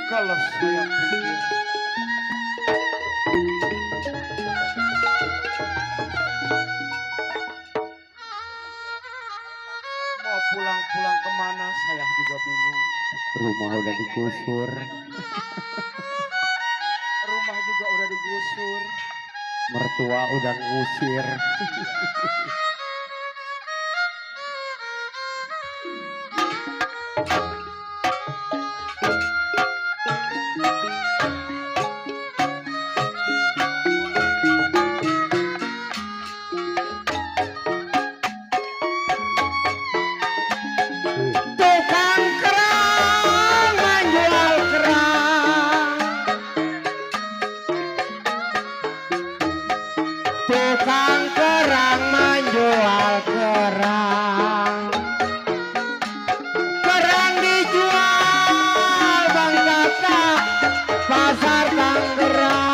Kalau saya pikir mau pulang-pulang kemana, saya juga bingung. Rumah udah digusur, Rumah juga udah digusur. mertua udah ngusir. Tukang kerang menjual kerang, tukang kerang menjual kerang, kerang dijual Bang Kakak pasar Tangerang.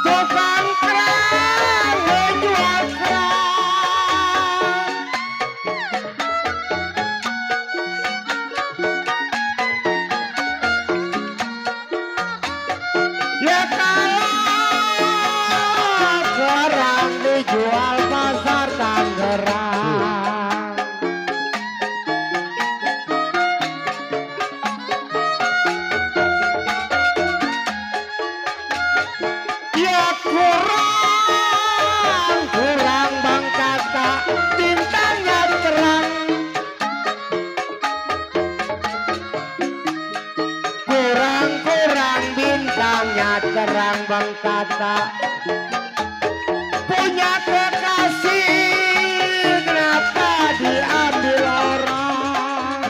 Tukang kerang menjual kerang, ya kalau kerang dijual pasar Tangerang. Ya kurang, kurang Bang Kakak, bintangnya terang. Kurang, kurang bintangnya terang Bang Kakak. Punya kekasih, kenapa diambil orang?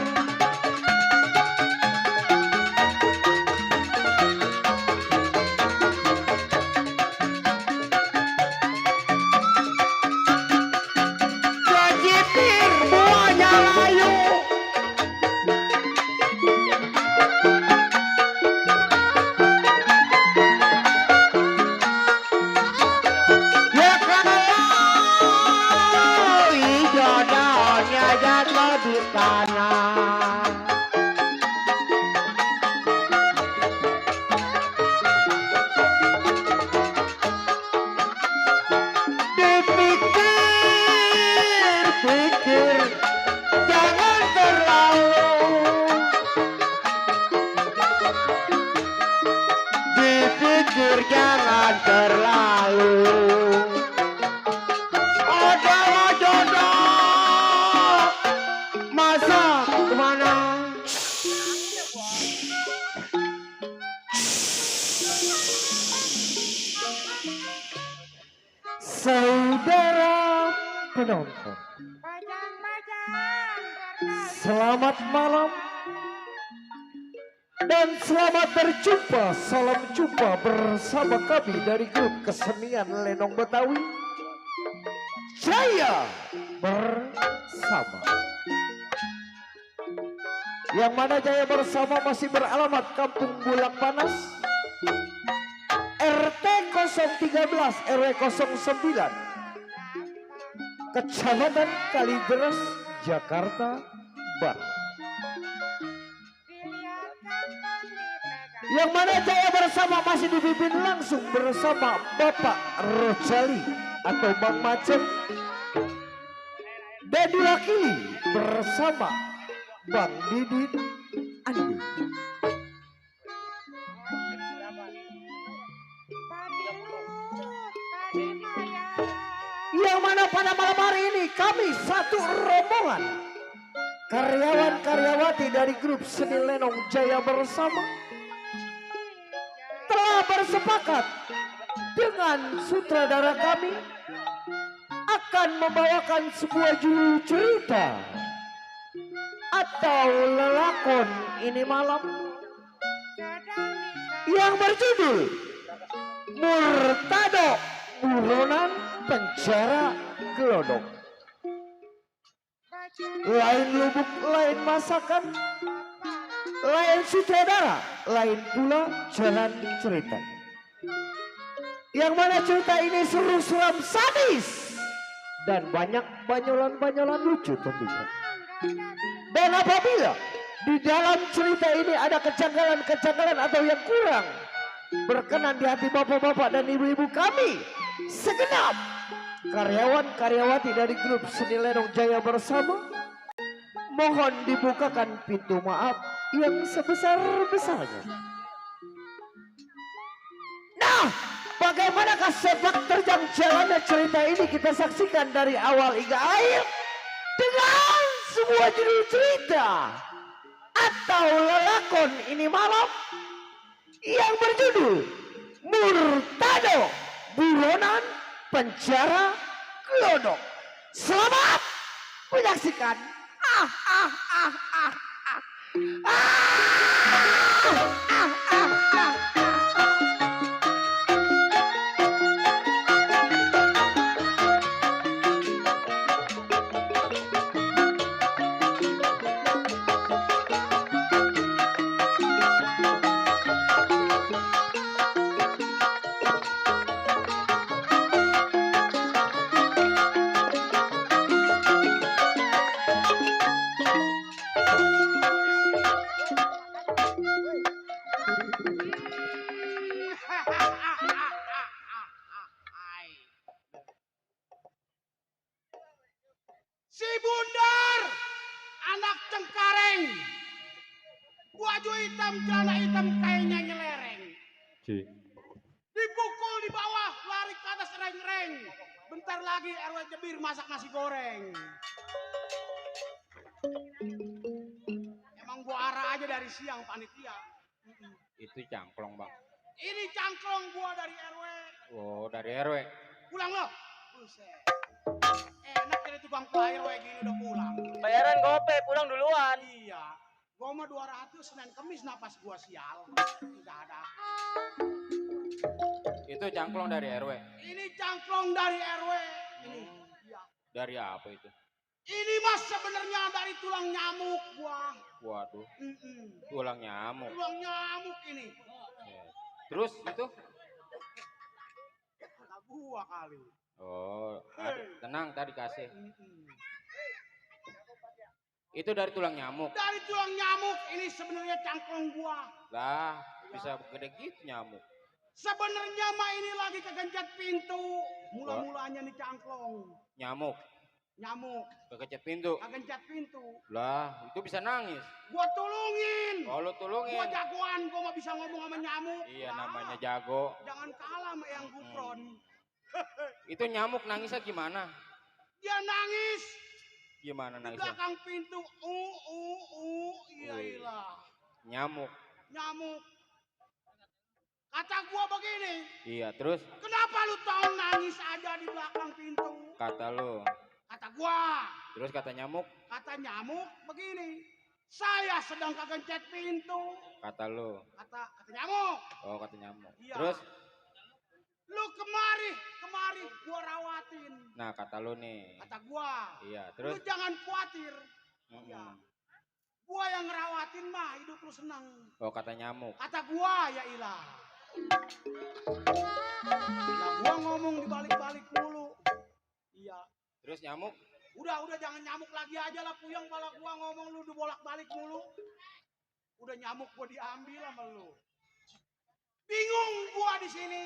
Kejitir buahnya layu, ya kalau hijau daunnya jatuh di tanah. Dipikir-pikir jangan terlalu, dipikir jangan terlalu. Adalah jodoh, masa kemana? Saudara penonton, selamat malam dan selamat berjumpa. Salam jumpa bersama kami dari grup kesenian Lenong Betawi Jaya Bersama. Yang mana Jaya Bersama masih beralamat Kampung Bulak Panas, RT 013 RW 09, Kecamatan Kalideres, Jakarta Barat. Yang mana Jaya Bersama masih dipimpin langsung bersama Bapak Rojali atau Bang Macem, dan diwakili bersama Bang Didin Andi. Yang mana pada malam hari ini kami satu rombongan karyawan-karyawati dari grup seni Lenong Jaya Bersama telah bersepakat dengan sutradara kami akan membawakan sebuah judul cerita atau lelakon ini malam yang berjudul Murtado Buronan Penjara Gelodok. Lain lubuk, lain masakan, lain sutradara, lain pula jalan cerita. Yang mana cerita ini seru suram sadis dan banyak banyolan-banyolan lucu tentunya. Dan apabila di dalam cerita ini ada kejanggalan-kejanggalan atau yang kurang berkenan di hati bapak-bapak dan ibu-ibu kami segenap karyawan-karyawati dari grup Seni Lenong Jaya Bersama, mohon dibukakan pintu maaf yang sebesar-besarnya. Nah, bagaimanakah sepak terjang jalannya cerita ini kita saksikan dari awal hingga akhir dengan sebuah judul cerita atau lelakon ini malam yang berjudul Murtado Buronan Penjara Glodok. Selamat menyaksikan. Si Bundar, anak cengkareng, baju hitam, celana hitam, kainnya nyelereng. Dipukul di bawah, lari ke atas reng-reng. Bentar lagi RW Jebir masak nasi goreng. Emang gua arah aja dari siang panitia. Itu cangklong bang. Ini cangklong gua dari RW. Oh dari RW. Pulang lo. Buset. Enak jadi tukang pelayan RW gini udah pulang. Bayaran gope, pulang duluan. Iya. Gua mah 200 Senin Kemis napas gua sial. Enggak ada. Itu cangklong dari RW. Ini cangklong dari RW. Ini. Iya. Dari apa itu? Ini mas sebenarnya dari tulang nyamuk gua. Waduh. Tulang nyamuk. Tulang nyamuk ini. Terus itu? Kata gua kali. Oh, tenang tadi kasih. Itu dari tulang nyamuk. Dari tulang nyamuk ini sebenarnya cangklong gua. Lah, bisa gede gitu nyamuk. Sebenarnya mah ini lagi kegencet pintu. Mula-mulanya nih cangklong. Nyamuk. Nyamuk. Kekencet pintu. Kegencet pintu. Lah, itu bisa nangis. Gua tulungin. Oh, lu tulungin. Gua jagoan, gua mah bisa ngomong sama nyamuk. Iya, Nah, namanya jago. jangan kalah sama yang gupron. Itu nyamuk nangisnya gimana? Dia nangis. Gimana Di nangisnya? belakang pintu. Iya ilah. Nyamuk. Nyamuk. Kata gua begini. Iya, terus Kenapa lu tahu nangis aja di belakang pintu? kata lu. Kata gua. Terus kata nyamuk, Kata nyamuk begini. Saya sedang kegencet pintu. kata lu. Kata nyamuk. Oh, kata nyamuk. Iya. Terus, Lu kemari gua rawatin. nah kata lu nih. Kata gua. Iya, Lu terus. jangan khawatir. Mm-mm. Iya. Gua yang ngerawatin mah hidup lu senang. Oh, kata nyamuk. Kata gua ya ilah. Nah gua ngomong dibalik-balik mulu. Iya. Terus nyamuk, Udah jangan nyamuk lagi aja lah Puyeng, kalau gua ngomong lu dibolak-balik mulu. Udah nyamuk gua diambil sama lu. Bingung gua di sini.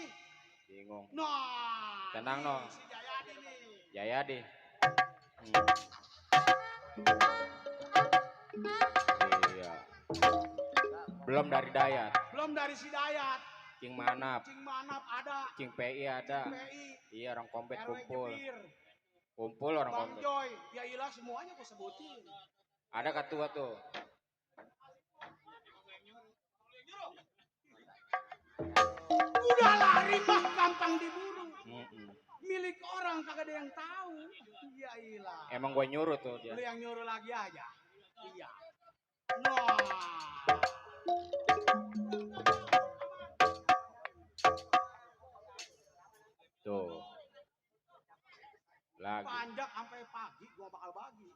bingung. Nah. Tenang, no. Si Jayadi nih. Jayadi. Iya. Belum dari Dayat. Belum dari si Dayat. King Manap, Cing Manap ada. King PI ada. PI. Iya, orang kompet RW kumpul. Jebir. Kumpul orang Bang kompet. Joy. Ya ilah semuanya gua sebutin. Ada ketua tuh. Udah lari mah gampang diburu. Mm-mm. Milik orang kagak ada yang tahu. Ya ilah. Emang gue nyuruh tuh dia. Lu yang nyuruh lagi aja. Iya. Nah. Tuh. Lagi Panjang sampai pagi gua bakal bagi.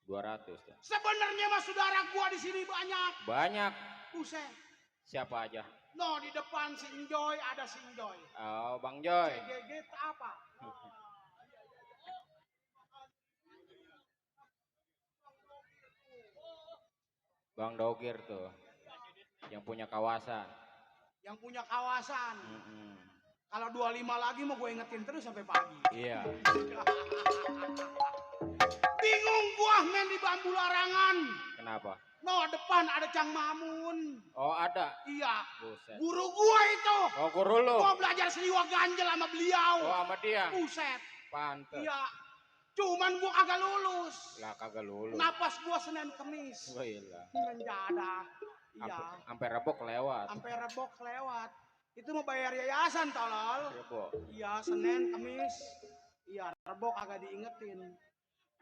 200 tuh. Sebenarnya mah saudara gua di sini banyak. Banyak. Buset. Siapa aja? No, di depan si Enjoy ada si Enjoy. Oh, Bang Joy. CGG itu apa? Bang Dogir tuh. Yang punya kawasan. Yang punya kawasan. Mm-mm. Kalau 25 lagi mau gue ingetin terus sampai pagi. Iya. Bingung gua main di bambu larangan. Kenapa? No, depan ada Cang Mamun. Oh, ada. Iya. Buset. Guru gua itu. Oh, guru lu. Gua belajar seliwak ganjel sama beliau. Oh, sama dia. Buset. Pantes. Iya. Cuman gua kagak lulus. Lah kagak lulus. Napas gua Senin Kemis. Wah, iya. Menjadah. Iya. Sampai rebok lewat. Sampai rebok lewat. Itu mau bayar yayasan tolol. Rebok. Iya, Senin Kemis. Iya, rebok agak diingetin.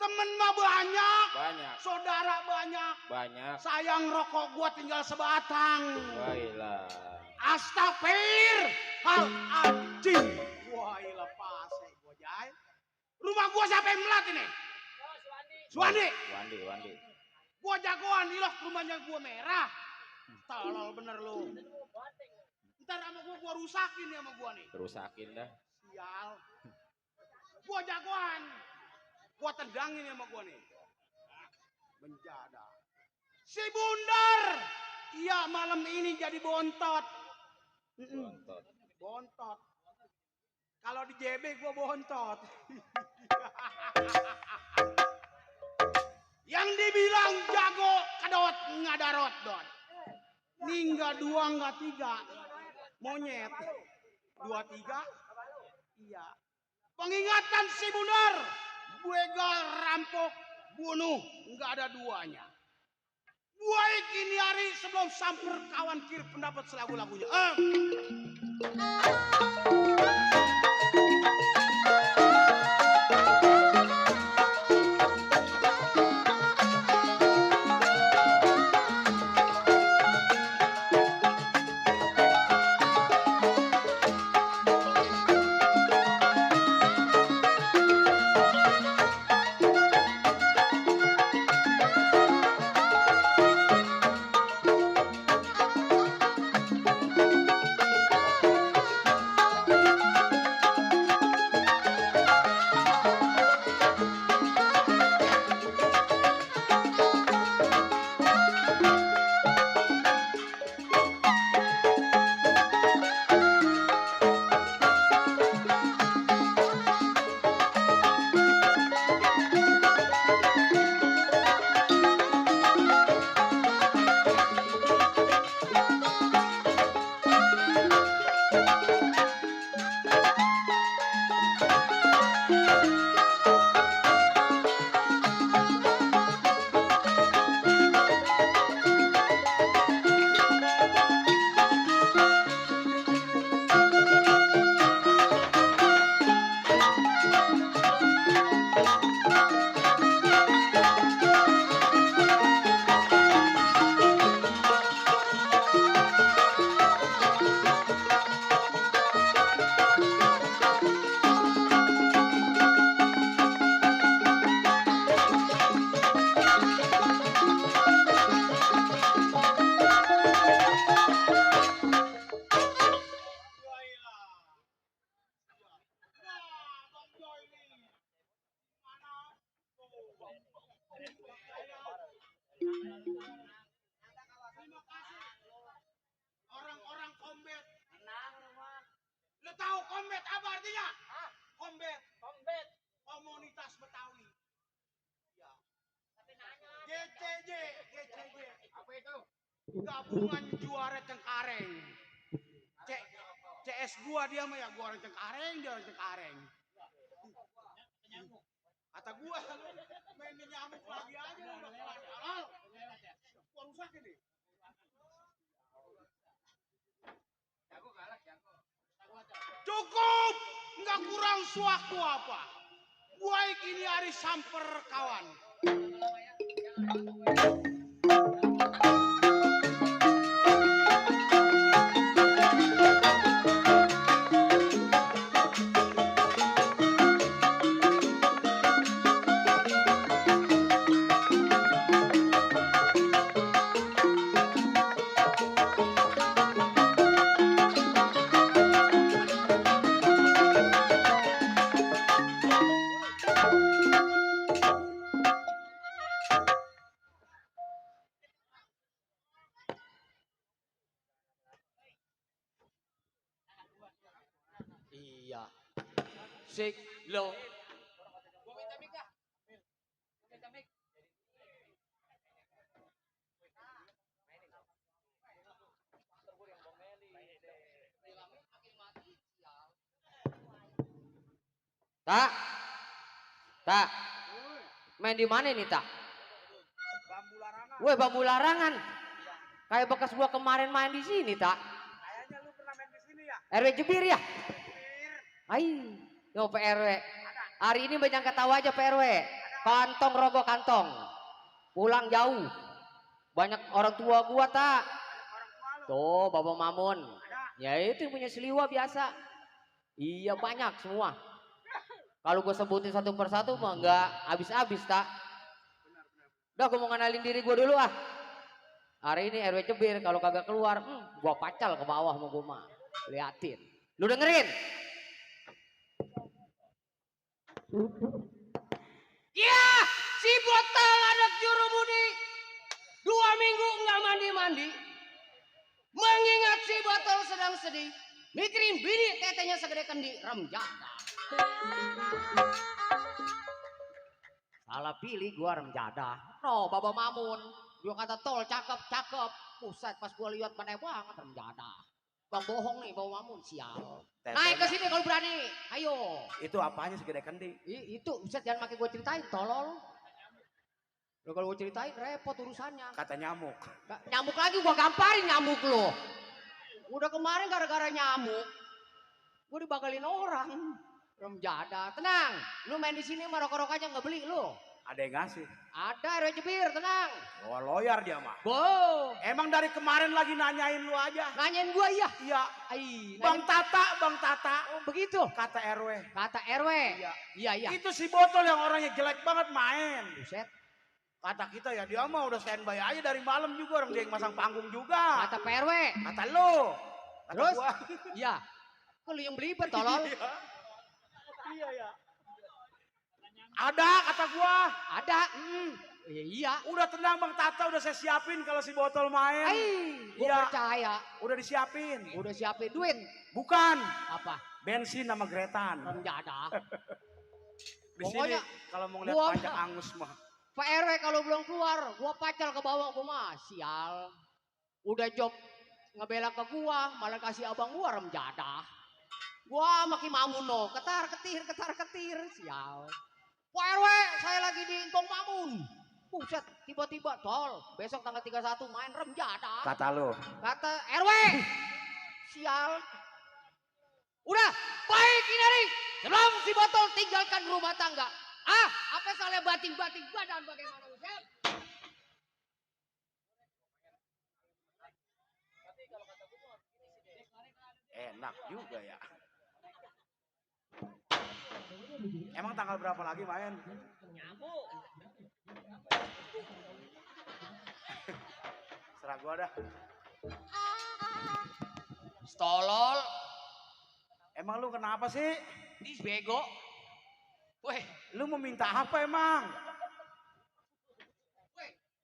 Temen mah banyak. Banyak. Saudara banyak. Banyak. Sayang rokok gua tinggal sebatang. Wah, iya. Astagfir. Hal anjing. Wah, ilah pase gua jay. Rumah gua siapa yang melat ini? Suwandi. Wandi. Gua jagoan ilah rumahnya gua merah. Tolol bener lu. Ntar sama gua rusakin nih sama gua nih. Rusakin dah. Sial. Gua jagoan. Gua tendangin sama gua nih. Menjada. Si Bundar. Iya malam ini jadi bontot. Bontot. Bontot. Kalau di JB gua bontot. Yang dibilang jago kedot ngadarot dot. Ningga dua nggak tiga. Monyet. 23. Iya. Pengingatan si Bundar. Begal, rampok, bunuh. Nggak ada duanya. Buai kini hari sebelum samper kawan kiri pendapat selagu-lagunya. Terima kasih. Orang-orang Kombet. Lu tahu Kombet apa artinya? Kombet. Komunitas Betawi. Ya. GCJ. Apa itu? Gabungan juara Cengkareng. CS gua dia mah ya gua orang Cengkareng, dia orang Cengkareng. Kata gua main nyamuk lagi aja udah kelar. Halal. Gua rusak ini. Cukup, nggak kurang suaku apa. Buai kini hari samper kawan. Sik lo. Tak, tak. Main di mana nih tak? Bambu larangan. Woi bambu larangan. Kayak bekas gua kemarin main di sini tak? Kayaknya lu pernah main di sini ya? RW Jebir ya? Jebir. Ai, yo PRW. Hari ini banyak ketawa aja PRW. Kantong rogoh kantong. Pulang jauh. Banyak orang tua gua tak. Orang tua lu. Tuh Bapak Mamun. Ada. Ya itu punya seliwa biasa. Iya banyak semua. Kalau gue sebutin satu persatu mah nggak habis-habis tak. Udah gue mau ngenalin diri gue dulu ah. Hari ini RW Jebir kalau kagak keluar, gue pacal ke bawah mau gue mah. Liatin. Lu dengerin? Ya, si botol anak jurumudi 2 minggu nggak mandi-mandi. Mengingat si botol sedang sedih, mikirin bini tetenya segede kendi rem jadah. Salah pilih gua rem jadah. No, Baba Mamun. Gua kata tol cakep. Pusat pas gua lihat pandai banget rem jadah. Bang bohong nih Baba Mamun sial. Naik ke sini kalau berani. Ayo. Itu apanya segede kendi? Itu Ustaz jangan makin gua ceritain tolol. Lo kalau gua ceritain repot urusannya. Kata nyamuk. Nyamuk lagi gua gamparin nyamuk lo. Udah kemarin gara-gara nyamuk gua dibagalin orang. Rem jadah, tenang. Lu main di sini mah rokok aja nggak beli lu. Ada yang ngasih. Ada RW Jebir, tenang. Oh loyar dia mah. Bo, Emang dari kemarin lagi nanyain lu aja. nanyain gua iya. Iya. Ai, Bang Tata. oh, begitu. Kata RW. Kata RW. Iya. Iya. Itu si botol yang orangnya jelek banget main. Buset. Kata kita ya dia mah udah standby aja dari malam juga. Orang dia yang masang panggung juga. Kata PRW. Kata lu. Kata Terus? gua. Iya. Kok lu yang belibet tolol? Iya ya. Ada kata gua. Ada. Iya. Udah tenang Bang Tata udah saya siapin kalau si botol main. Ai, gua Iya. percaya. Udah disiapin. Udah siapin duit. Bukan. Apa? Bensin sama gretan. Rem jadah. Di sini Pokoknya kalau mau ngeliat gua panjang angus mah. Pak RW kalau belum keluar, gua pacal ke bawah gua mah. Sial. Udah job ngebela ke gua, malah kasih abang gua rem jadah. Gua makin Mamun no, ketar ketir, sial. Pak RW, saya lagi di Ingkong Mamun. Buset, tiba-tiba tol. Besok tanggal 31 main rem jadah. Kata lu. Kata RW, sial. Udah, baik Inari. Sebelum si botol tinggalkan rumah tangga. Apa soalnya bating-bating badan bagaimana Buset? Enak juga ya. Emang tanggal berapa lagi main? Nyamuk. Serah gua dah. Stolol. Emang lu kenapa sih? Di bego. Weh, Lu mau minta apa emang?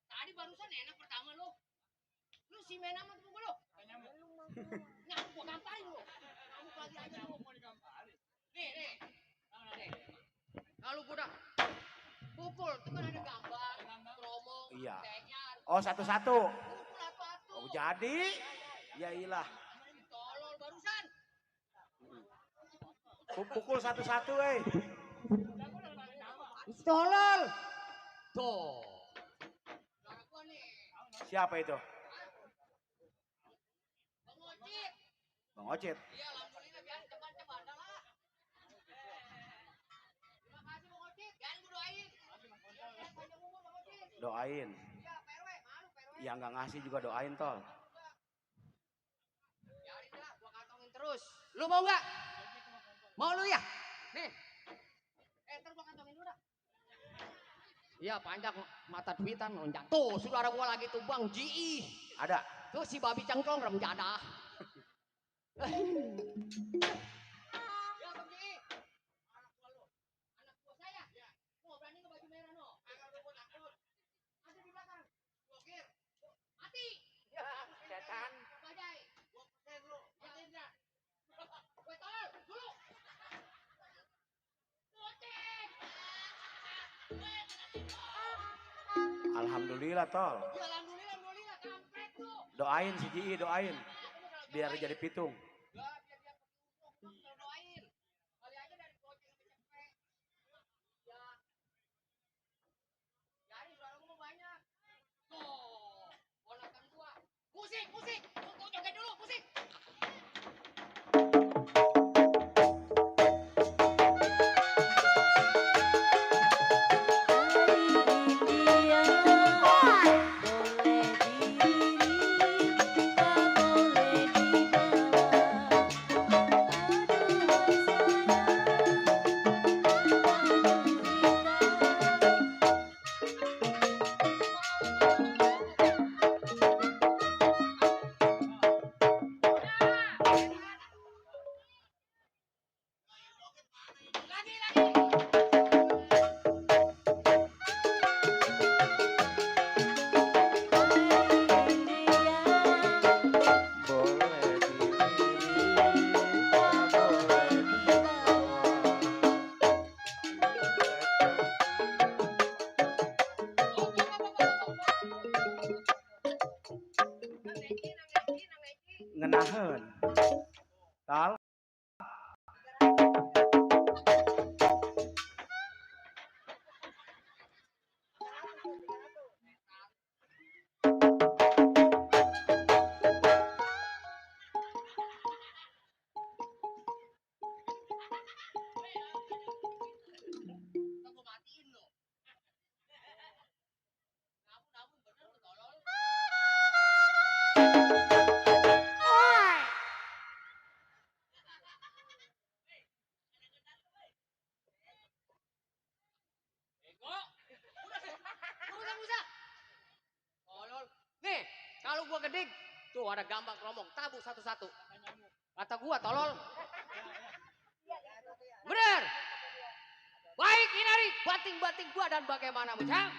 tadi barusan enak pertama lu. Lu si Mena sama tunggu lu. Nyamuk gua gamparin lu. Nyamuk lagi aja lu mau digamparin. Nih. Kalau gua udah pukul, itu kan ada gambar, promo, Iya. tenyar. Oh satu-satu. Pukul atu-atu. Oh jadi? Ya ilah. Tolol barusan. Pukul satu-satu Tolol. Tuh. Saudara gua nih. Siapa itu? Bang Ocit. Bang Ocit. Iya, alhamdulillah biar cepat dah lah. Terima kasih Bang Ocit. Jangan gua doain. Panjang umur Bang Ocit. Doain. Iya, PRW, malu PRW. Yang nggak ngasih juga doain tol. Biarin lah, gua kantongin terus. Lu mau nggak? Mau lu ya? Nih. Ntar gua kantongin dulu dah. Iya, panjang mata duitan lonjak. Tuh, saudara gua lagi tuh Bang GI. Ada. Tuh si babi cengklong rem jadah. Ya Bang GI. Anak gua lu. Anak gua saya. Mau berani ke baju merah no? Agak lu gua takut. Ada di belakang. Blokir. Mati. Ya, setan. Bajai. Gua pesen lu. Ya, Indra. Woi, tolol, dulu. Alhamdulillah tol. Ya alhamdulillah kampret lu. Doain si Ji, doain. Biar jadi pitung. Ya biar dia doain. Kali aja dari goceng sampai cepet. Ya. Ya ini suara gua banyak. Tuh, ponakan gua. Musik. Tuh joget dulu, musik. Boleh diri, tak boleh ngenahen. Tal. Gua matiin lo. Nabun bener lu tolol. Bego. Usah. Tolol. Nih, kalau gua geding, tuh ada gambar ngomong, tabu satu-satu. Kata gua tolol. Bener. Baik, Inari, bating-bating gua dan bagaimana, Bujang?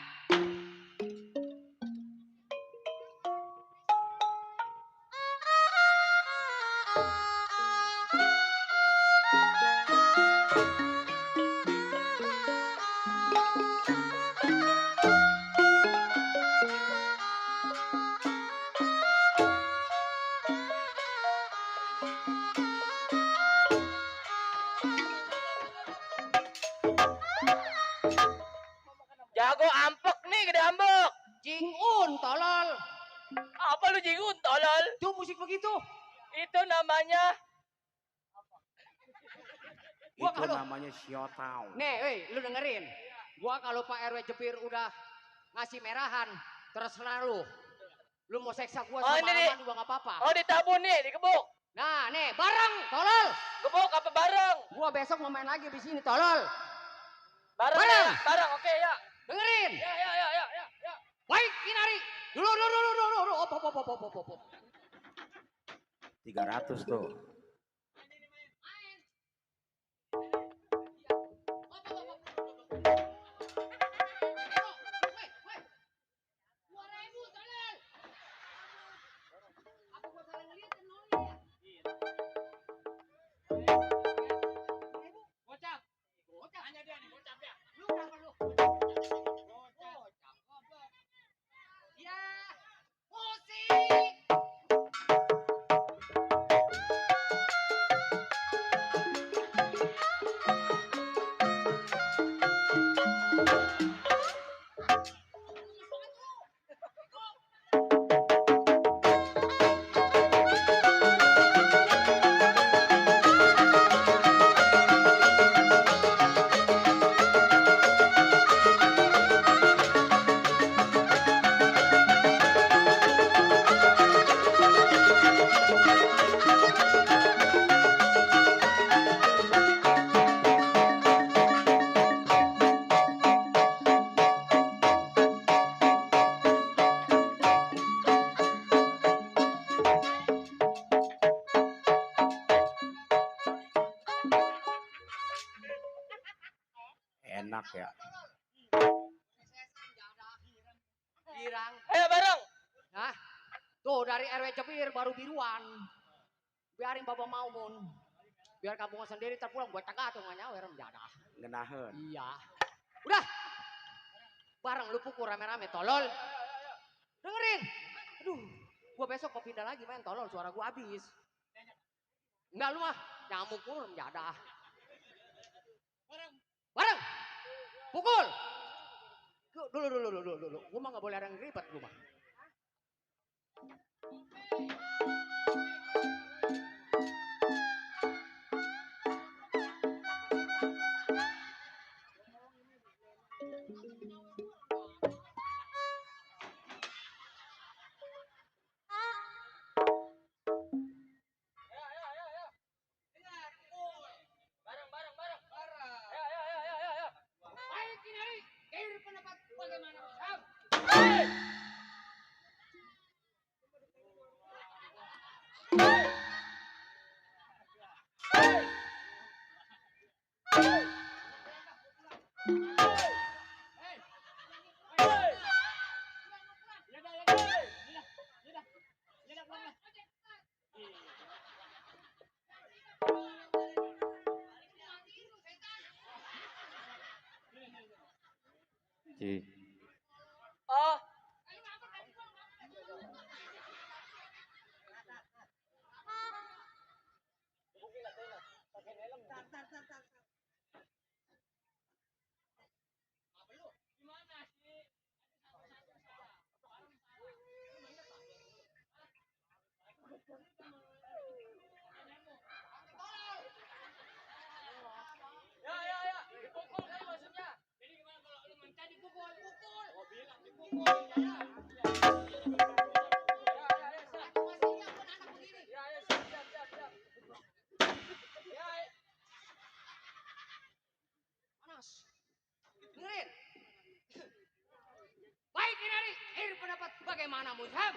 Jago ampek nih, gede ambek. Jingun, tolol. Apa lu jingun, tolol? Tuh musik begitu. Itu namanya Gua Itu kalau- namanya siotau. Nih, lu dengerin. Gua kalau Pak RW Jepir udah ngasih merahan, terserah lu. Lu mau seksa gua Oh, sama ini nih. Arman juga gak apa-apa. oh ditabun nih, digebuk. Nah, nih, bareng, tolol. Gebuk apa bareng? Gua besok mau main lagi di sini, tolol. Bareng. Bareng. Ya, bareng. Oke, ya. Dengerin. Ya. Baik, Inari. Dulu. Op. 300 tuh. Enak ya. Girang. Ayo bareng. Hah? Tuh dari RW Cepir baru biruan. Biarin Bapak Maumun. Biar kampungan sendiri terpulang buat tangga tuh nggak nyawer menjadah. Ngenahen. Iya. Udah. Bareng lu pukul rame-rame, tolol. Dengerin. Aduh, gua besok mau pindah lagi main tolol, suara gua habis. Enggak lu mah, nyamuk lu menjadah. Bareng. Pukul. Dulu. Gua mah gak boleh ada yang ribet gua mah. Baik ini, kir pendapat bagaimana? Ci. Oh, ya. Dipukul kan maksudnya. Jadi gimana kalau lu minta dipukul? Oh, bilang dipukul. Ya. Panas. Dengerin. Baik ini, kir pendapat bagaimana Mushab?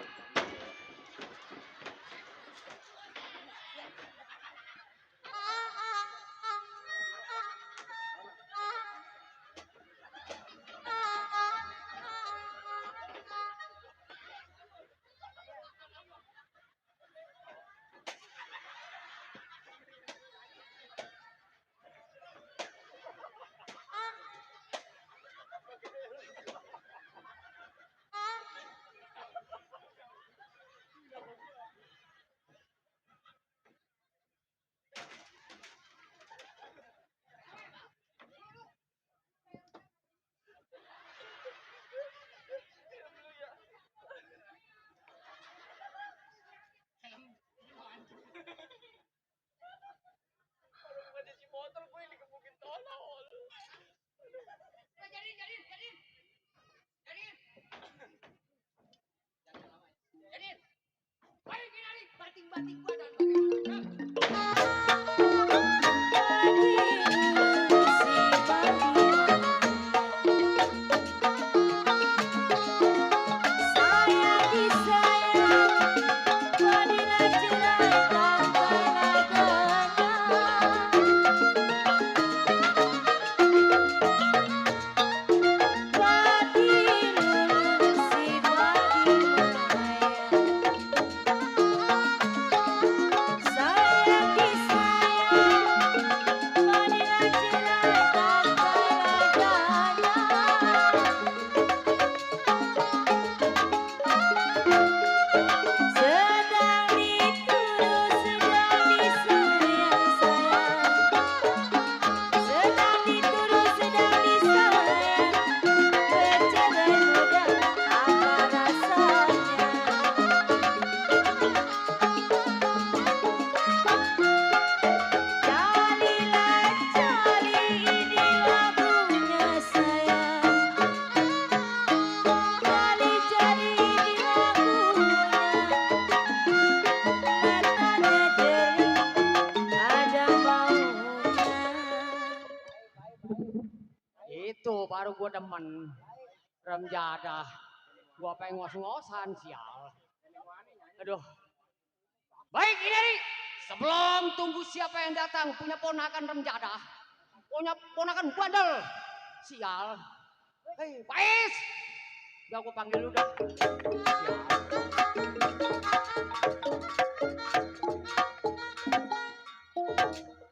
Jadi, baik ini, bating-bating gua dan bagaimana? Itu baru gua demen. Remjadah. Gua pengen ngos-ngosan sial. Aduh. Baik ini, sebelum tunggu siapa yang datang punya ponakan remjadah. Punya ponakan bandel. Sial. Hei, Pais. Udah gua panggil lu dah.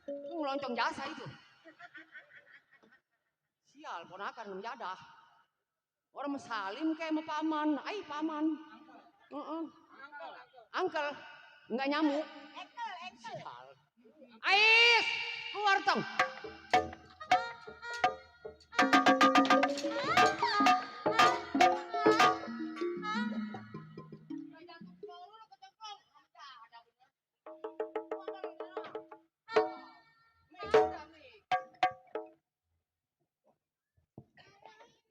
Lu ngeloncong jasa itu. Sial, ponakan menjadah. Orang Salim kayak sama paman. Ai paman. Heeh. Angkel. Enggak nyamuk. Sial. Ais, keluar tong.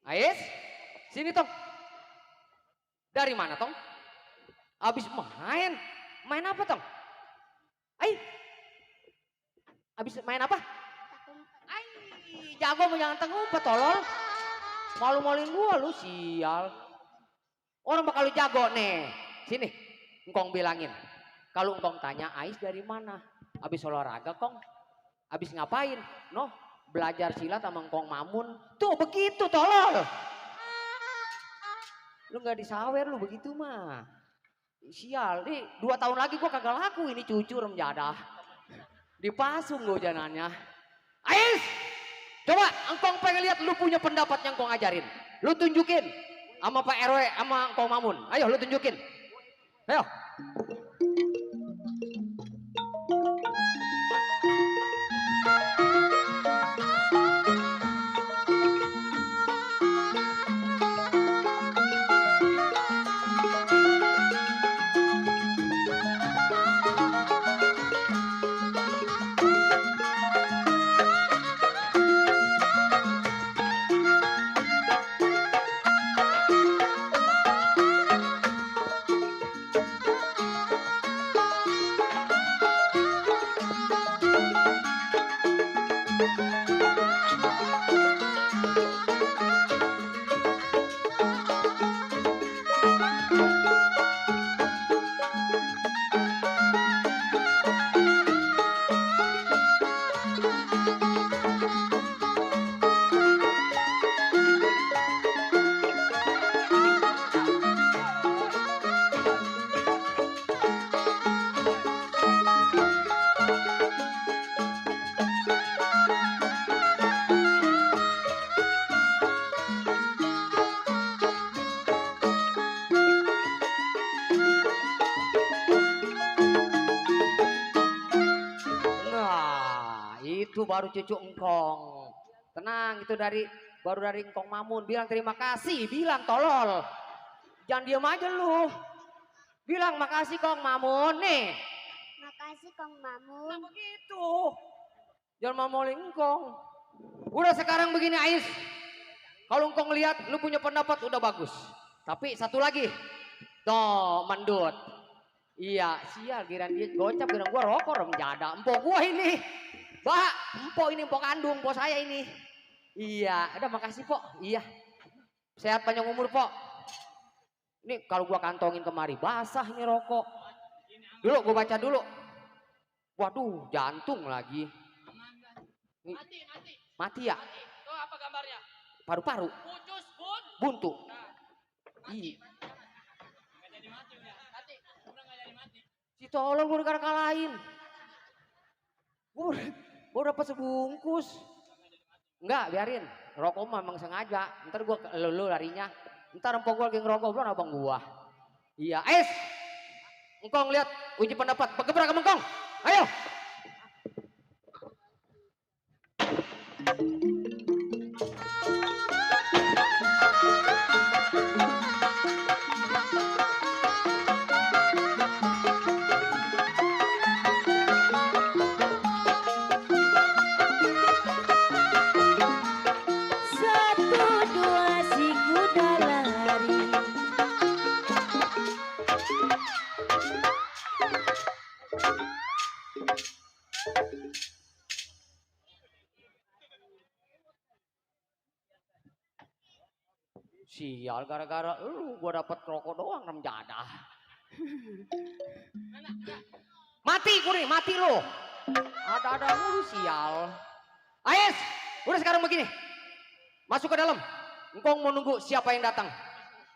Ais, sini tong. Dari mana tong? Abis main. Main apa tong? Ai. Abis main apa? Ai, jago mau jangan ngumpet tolol. Malu-maluin gua lu sial. Orang bakal lu jago nih. Sini, engkong bilangin. Kalau engkong tanya Ais dari mana? Abis olahraga kong. Abis ngapain? Noh, belajar silat sama engkong Mamun. Tuh begitu tolol. Lu nggak disawer lu begitu mah. Sial, nih 2 tahun lagi gua kagak laku ini cucu rem jadah. Dipasung gue jangannya. Ais, coba engkong pengen lihat lu punya pendapat yang engkong ajarin. Lu tunjukin sama Pak RW sama engkong Mamun. Ayo lu tunjukin. Ayo. Itu baru cucu engkong. Tenang, itu baru dari engkong Mamun. Bilang terima kasih, bilang tolol. Jangan diam aja lu. Bilang makasih kong Mamun nih. Makasih Kong Mamun. Nah begitu. Jangan mamolin engkong. Udah sekarang begini Ais. Kalau engkong lihat lu punya pendapat udah bagus. Tapi satu lagi. Tuh, mendut. Iya, sial giran dia gocap giran gua rokok rem jada. Empok gua ini. Bah, empok ini empok kandung, empok saya ini. Iya, ada makasih Pok. Iya. Sehat panjang umur Pok. Ini kalau gua kantongin kemari basah ini rokok. Dulu gua baca dulu. Waduh, jantung lagi. Mati. Mati ya? Tuh apa gambarnya? Paru-paru, Pucus, bun. buntu. Nah, Ih, nggak jadi mati udah. Mati. Udah nggak jadi mati. si tolong gua udah kalahin. Gua dapat sebungkus. Enggak, biarin. Rokok mah emang sengaja. Ntar gua lu larinya. Ntar empok gua lagi ngerokok belum abang gua. Iya, Es. Engkong lihat uji pendapat. Bergerak sama engkong. Ayo. Satu dua si kuda lari. Sial gara-gara lu gua dapat rokok doang rem jadah. Mati kuri, mati lu. Ada-ada mulu sial. Ais, udah sekarang begini. Masuk ke dalam. Engkong mau nunggu siapa yang datang.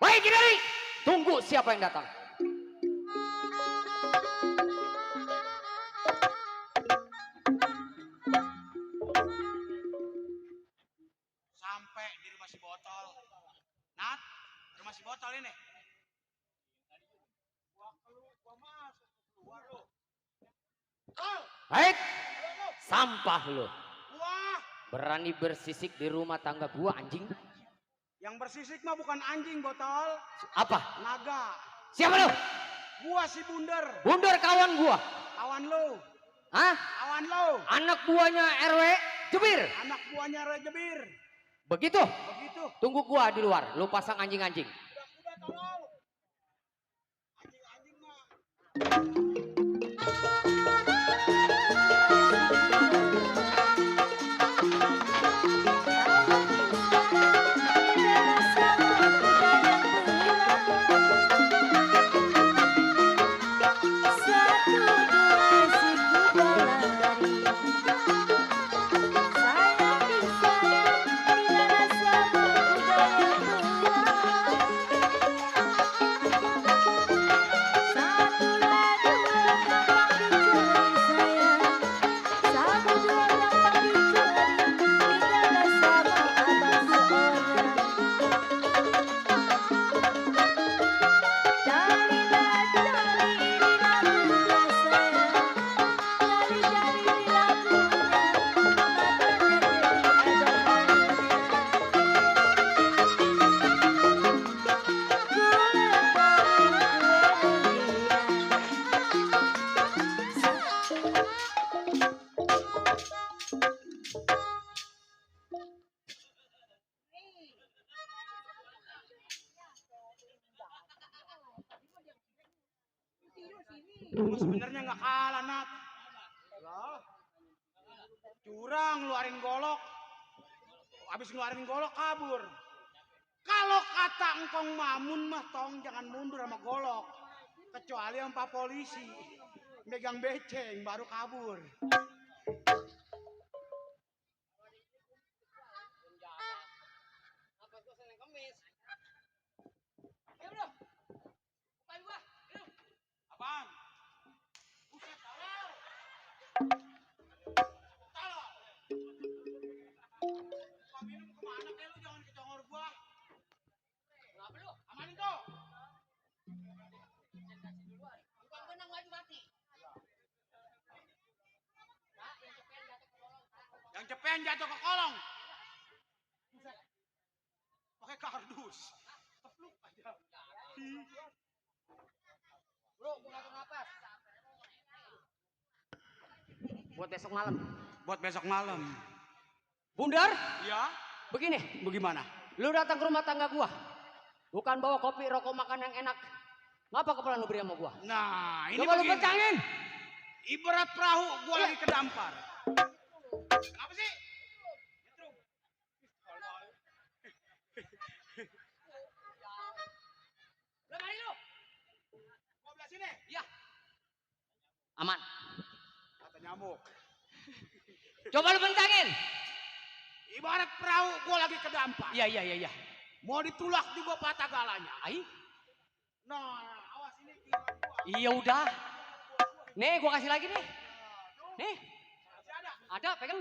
Baik, Kidari. Tunggu siapa yang datang. Sampai di rumah si botol. Nat, kali nih. Gua masuk keluar lu. Baik, sampah lu. Wah, Berani bersisik di rumah tangga gua anjing. yang bersisik mah bukan anjing botol, Apa? naga. Siapa lu? Gua si Bunder, Bundar kawan gua. kawan lu, Hah? kawan lu. Anak buahnya RW Jebir. Anak buahnya Rejebir. Begitu. Begitu. Tunggu gua di luar. Lu pasang anjing-anjing. Udah tolong. Anjing-anjing mah. Lu sebenarnya nggak kalah Nat. Lah. Curang ngeluarin golok. Habis ngeluarin golok kabur. Kalau kata engkong Mamun mah tong jangan mundur sama golok. Kecuali sama Pak Polisi. Megang beceng baru kabur. Apaan? Buset, tolong. Tolong. Kau minum kemana kayak lu jangan kecongor gua. Kenapa lu? Amanin tuh. Bukan benang maju mati. Yang cepean jatuh ke kolong. Buset. Pakai kardus. Tepluk aja. Bro, gua ngatur napas. Buat besok malam. Buat besok malam. Bundar, Ya, begini. bagaimana? Lu datang ke rumah tangga gua. Bukan bawa kopi, rokok, makan yang enak. Ngapa kepala lu beri sama gua? Nah, ini Coba lu begini. kencangin. Ibarat perahu gua lagi kedampar. Kenapa sih? Nyetrum. Lu mari lu. Gua belah sini. Iya. Aman. Kata nyamuk. Coba lu kencangin. Ibarat perahu gua lagi kedampar. Iya. Mau ditulak juga patah galanya. Ai. Nah, awas ini kira gua. Iya udah. Nih gua kasih lagi nih. Nih, Masih ada. ada pegang.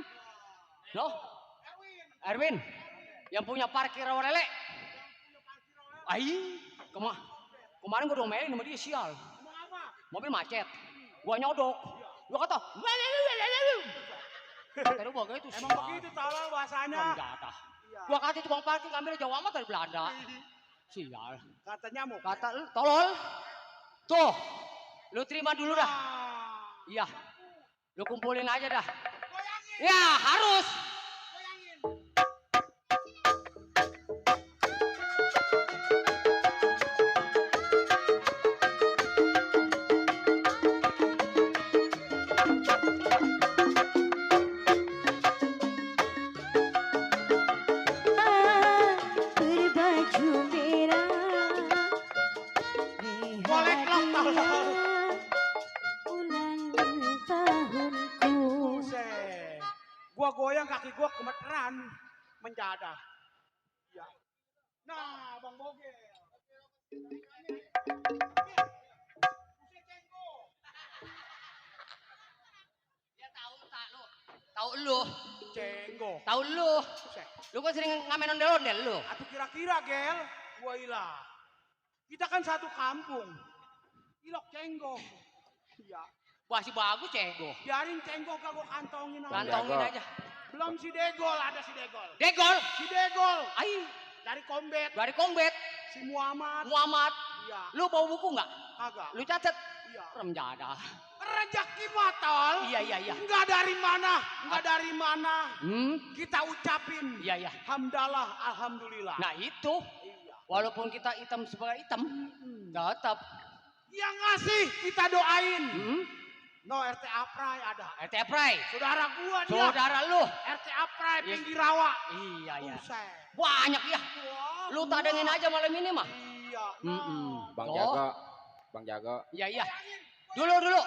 Loh, Erwin. Erwin. Yang punya parkir rawa lele. Ai, kemarin gua domelin sama dia sial. Ngomong apa? Mobil macet. Gua nyodok. Gua kata, kata lu bagai itu sial. Emang begitu tolol bahasanya. Jatah. Iya. Gua kata tukang parkir ngambil jauh amat dari Belanda. Sial. Kata nyamuk. Kata lu tolol. Tuh. Lu terima dulu dah. Nah, Iya. Lu kumpulin aja dah. goyangin. Ya, harus. Goyangin. Berbaju merah. Boleh klok tolol. Ulang tahunku. Buset. Gua goyang kaki gua gemeteran menjadah. Ya. Nah, Bang Bogel. Buset, cengko. Dia tahu tak lu. Tahu lu. Cenggo. Tahu lu. Buset. Lu kan sering ngamen ondel-ondel lu. Atuh kira-kira, Gel. Gua ilah. Kita kan satu kampung. Ilok cenggok. Iya. Masih bagus cenggo. Biarin cenggok gak gue kantongin aja. Kantongin Jago. aja. Belum si Degol, ada si Degol. Degol. Si Degol. Ai, Dari Kombet. dari Kombet. Si Muhammad. Muhammad. Iya. Lu bawa buku nggak? Kagak. Lu catet. Iya. Remjada. Rezeki matol. Iya. Enggak dari mana. Enggak dari mana. Kita ucapin. Iya. Hamdalah, alhamdulillah. Nah itu. Iya. Walaupun kita hitam sebagai hitam. Tetap. Yang ngasih kita doain. No RT Aprai ada. RT Prai. Saudara gua dia. Saudara lu. RT Aprai Iya. pinggir rawa. Iya. Buset. Banyak ya. Wah, Lu tadengin aja malam ini mah. Iya. Bang Oh. Jago. Bang Jago. Iya. Dulu.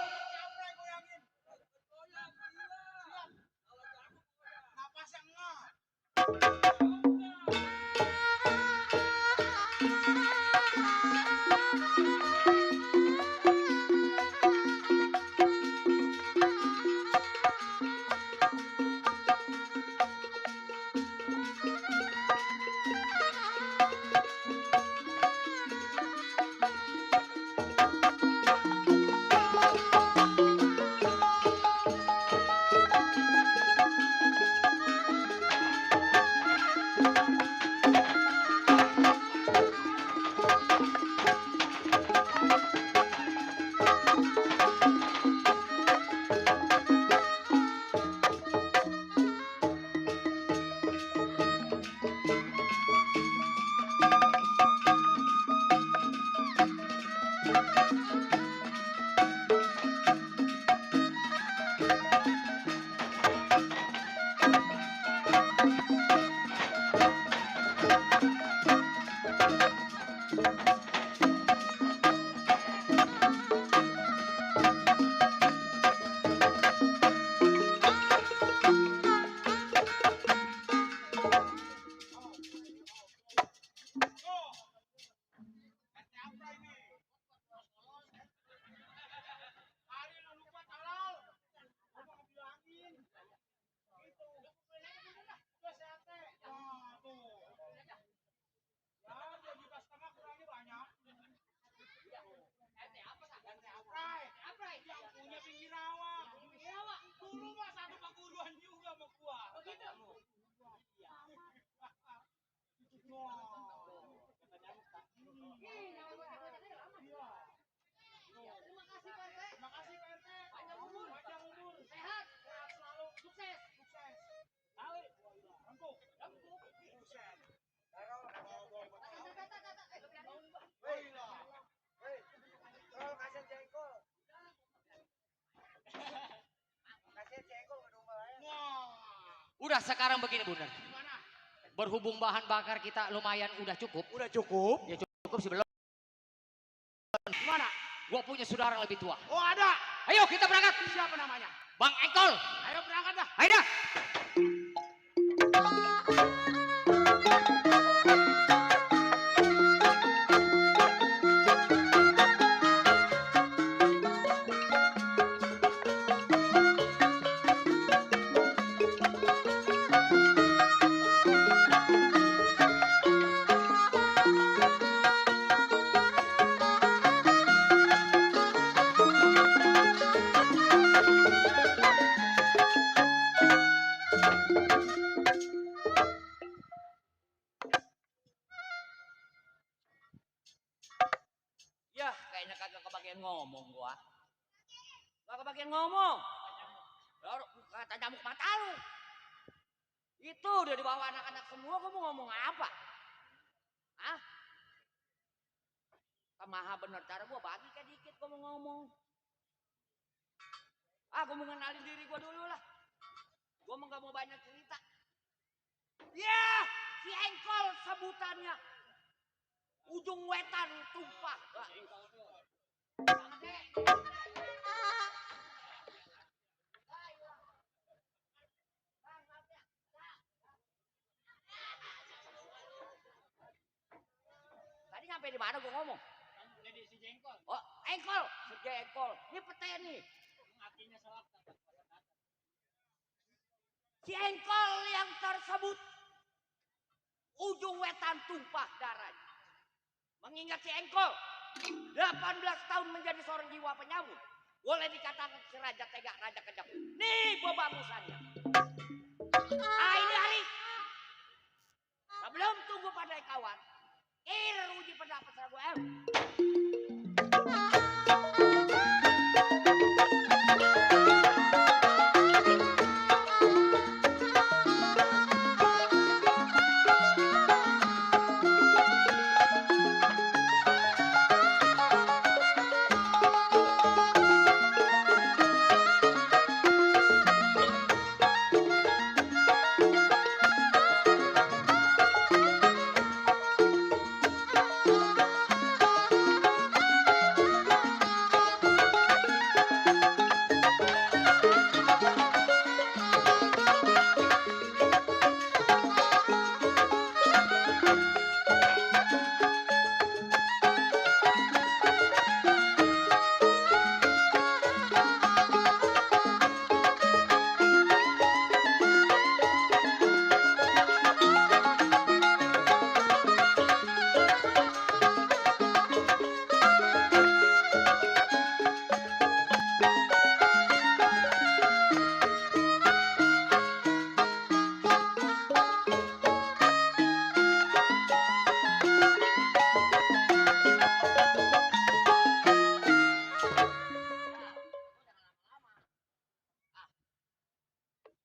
Napas yang ngah. Udah sekarang begini Bunda. Berhubung bahan bakar kita lumayan udah cukup. Udah cukup. Ya cukup sih belum. Gimana? Gua punya saudara yang lebih tua. Oh ada. Ayo kita berangkat. Siapa namanya? Bang Ekol. Ayo berangkat dah. Ayo dah. Ya, kayaknya kagak kebagian ngomong gua. Gak kebagian ngomong. Baru kata nyamuk mata lu. Itu udah dibawa anak-anak semua, gua mau ngomong apa? Hah? Kemaha bener cara gua bagi kayak dikit gua mau ngomong. Gua mau ngenalin diri gua dulu lah. Gua mah gak mau banyak cerita. Ya, si Engkol sebutannya. Ujung wetan tumpah. Tadi nyampe di mana gua ngomong? Si Jengkol. Oh, Engkol, si Jengkol. Ini pete nih. Akinya selap. Si Engkol yang tersebut ujung wetan tumpah darahnya. Mengingat si Engkol 18 tahun menjadi seorang jiwa penyambut, boleh dikatakan si raja tega, raja kejam. Nih gua bamusannya. Ini hari sebelum tunggu pada kawan, uji pendapat saya gue.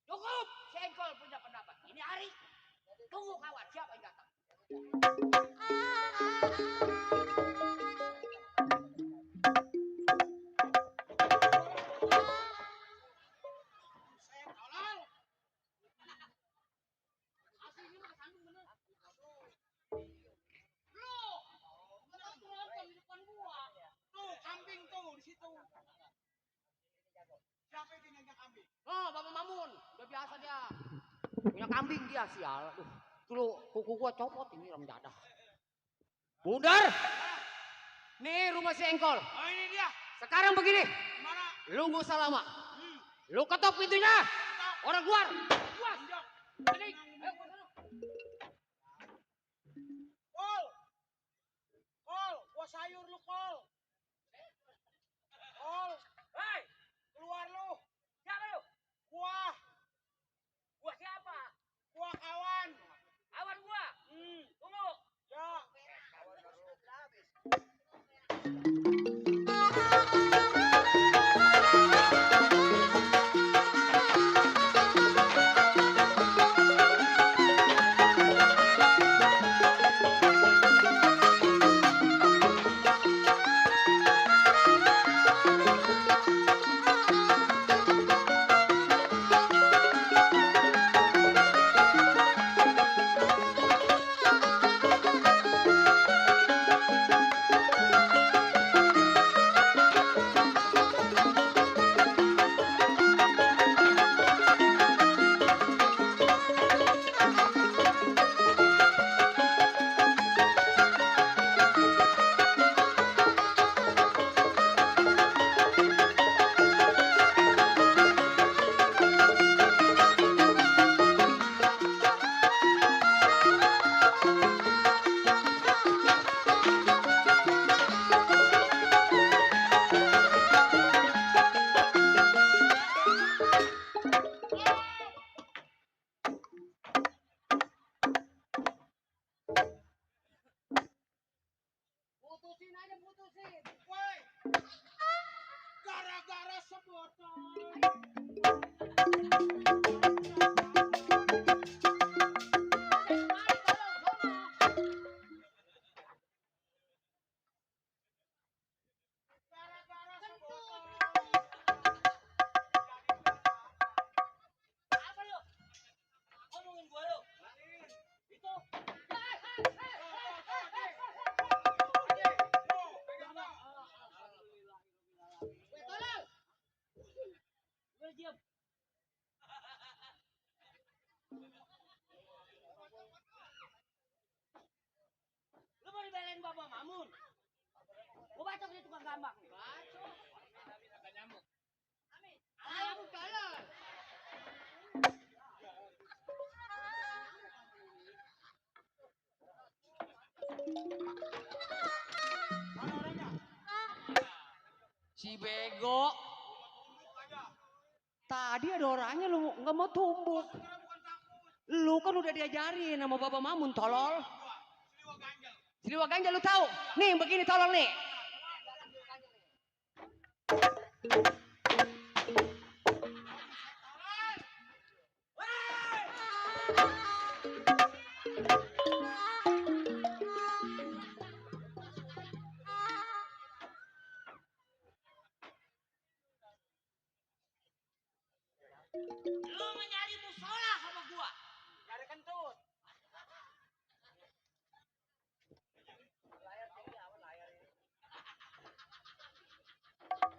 Cukup, si Engkol punya pendapat. Ini hari tunggu kawan, siapa yang datang? Saya tolong. Aslinya mah sandung bener. Loh, kita nonton di depan gua. Tuh, kambing tuh di situ. Siapa yang tinggalnya kambing? Oh, Bapak Mamun, udah biasa dia. Punya kambing dia sial. Dulu kuku gua copot ini ram jadah. Bundar. Nih rumah si Engkol. Oh, ini dia. Sekarang begini, Gimana? lu nggak usah lama. Hmm. Lu ketok pintunya. Orang keluar. Puas. Ini, ayo gua sana. Kol. Kol, gua sayur lu, Kol. Kol, Hei, keluar lu. siapa lu? Gua, Gua siapa? gua kawan. Awan gua. Tunggu. Ya. Putusin aja, putusin. Woi. Gara-gara sebotol. Gara-gara sebotol. Apa lu? Ngomongin gua lu. Itu. Weh, tolong. Gue diam. Lu mau dibelain Bapak Mamun? Gua bacok dia tukang gambang. Bacok. Ada nyamuk. Amin. Nyamuk tolong. Si bego. Tadi ada orangnya lu nggak mau tumbuk. Lu kan udah diajarin sama Bapak Mamun tolol. Siliwa ganjal lu tahu? Nih begini tolol nih. Lu menyari musola sama gua. Cari kentut.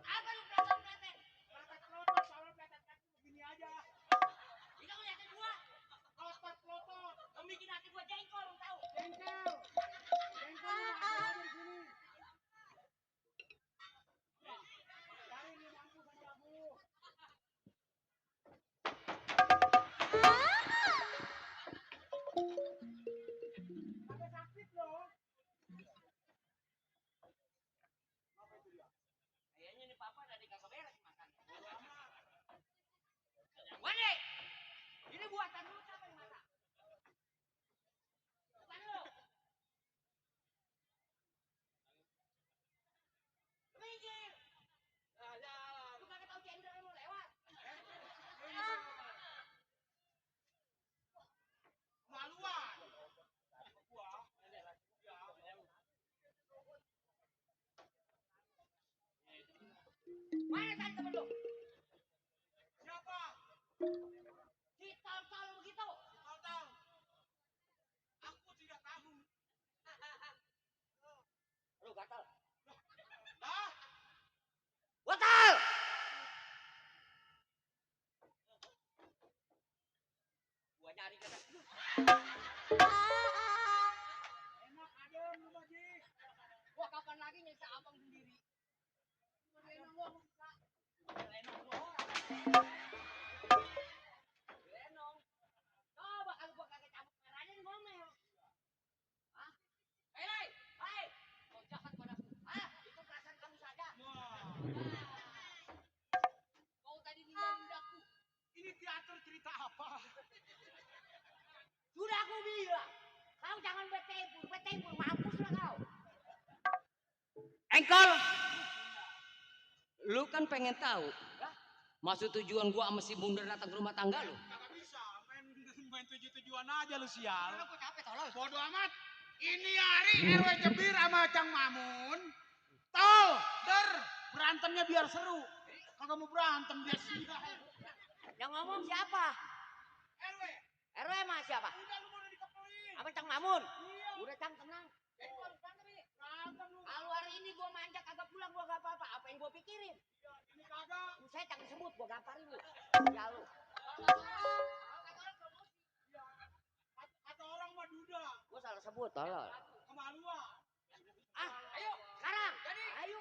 Apa lu pletet-pletet? Pelotot, soalnya pelet kaki begini aja. Ini ngeliatin gua. Pelotot. Lu bikin hati gua jengkol, lu tahu? Jengkel. Jengkel lu ada di sini. Cari nih lampu sama labu. Sampai sakit loh. Kayaknya nih papa ada di kagak beres makan. Wani, ini buatan lu siapa yang masak? Bukan lu. Minggir. Lu kagak tahu cendera lu lewat. Maluan. Mana tadi temen lu? Siapa? Si tol-tol begitu. Tahu. Aku tidak tahu. Lu gatal. Lah, Gatal. Gua nyari kata. enak adem lu Baji. Gua kapan lagi nyiksa abang sendiri? Lenong gua bisa. Lenong gua orang. Lenong. Coba kalau gua kagak cabut merahnya ngomel. Hah? Hei, hai. Kau jahat padaku. Hah? Itu perasaan kamu saja. Wah, Kau tadi ninggalin daku. ini teater cerita apa? Sudah aku bilang. Kau jangan betempur, mampus lah kau. Engkol. Lu kan pengen tahu. Maksud tujuan gua sama si Bundar datang ke rumah tangga lu. Kagak bisa, main tujuan aja lu sial. Aku capek tolol. Bodoh amat. Ini hari RW Cebir sama Cang Mamun. Tol, berantemnya biar seru. Kagak mau berantem dia sial. Yang ngomong siapa? RW, RW mah siapa? udah lu mau dikepelin. Apa Cang Mamun? Iya, Udah Cang tenang. berantem lu. Kalau hari ini gua manjak kagak pulang gua gak apa-apa. Apa yang gua pikirin? Iya, ini kagak. Saya Cang sebut gua gamparin lu. Ya lu. Kata orang mah duda. Gua salah sebut tolol. Kemaluan. Ah, ayo sekarang. Ayo.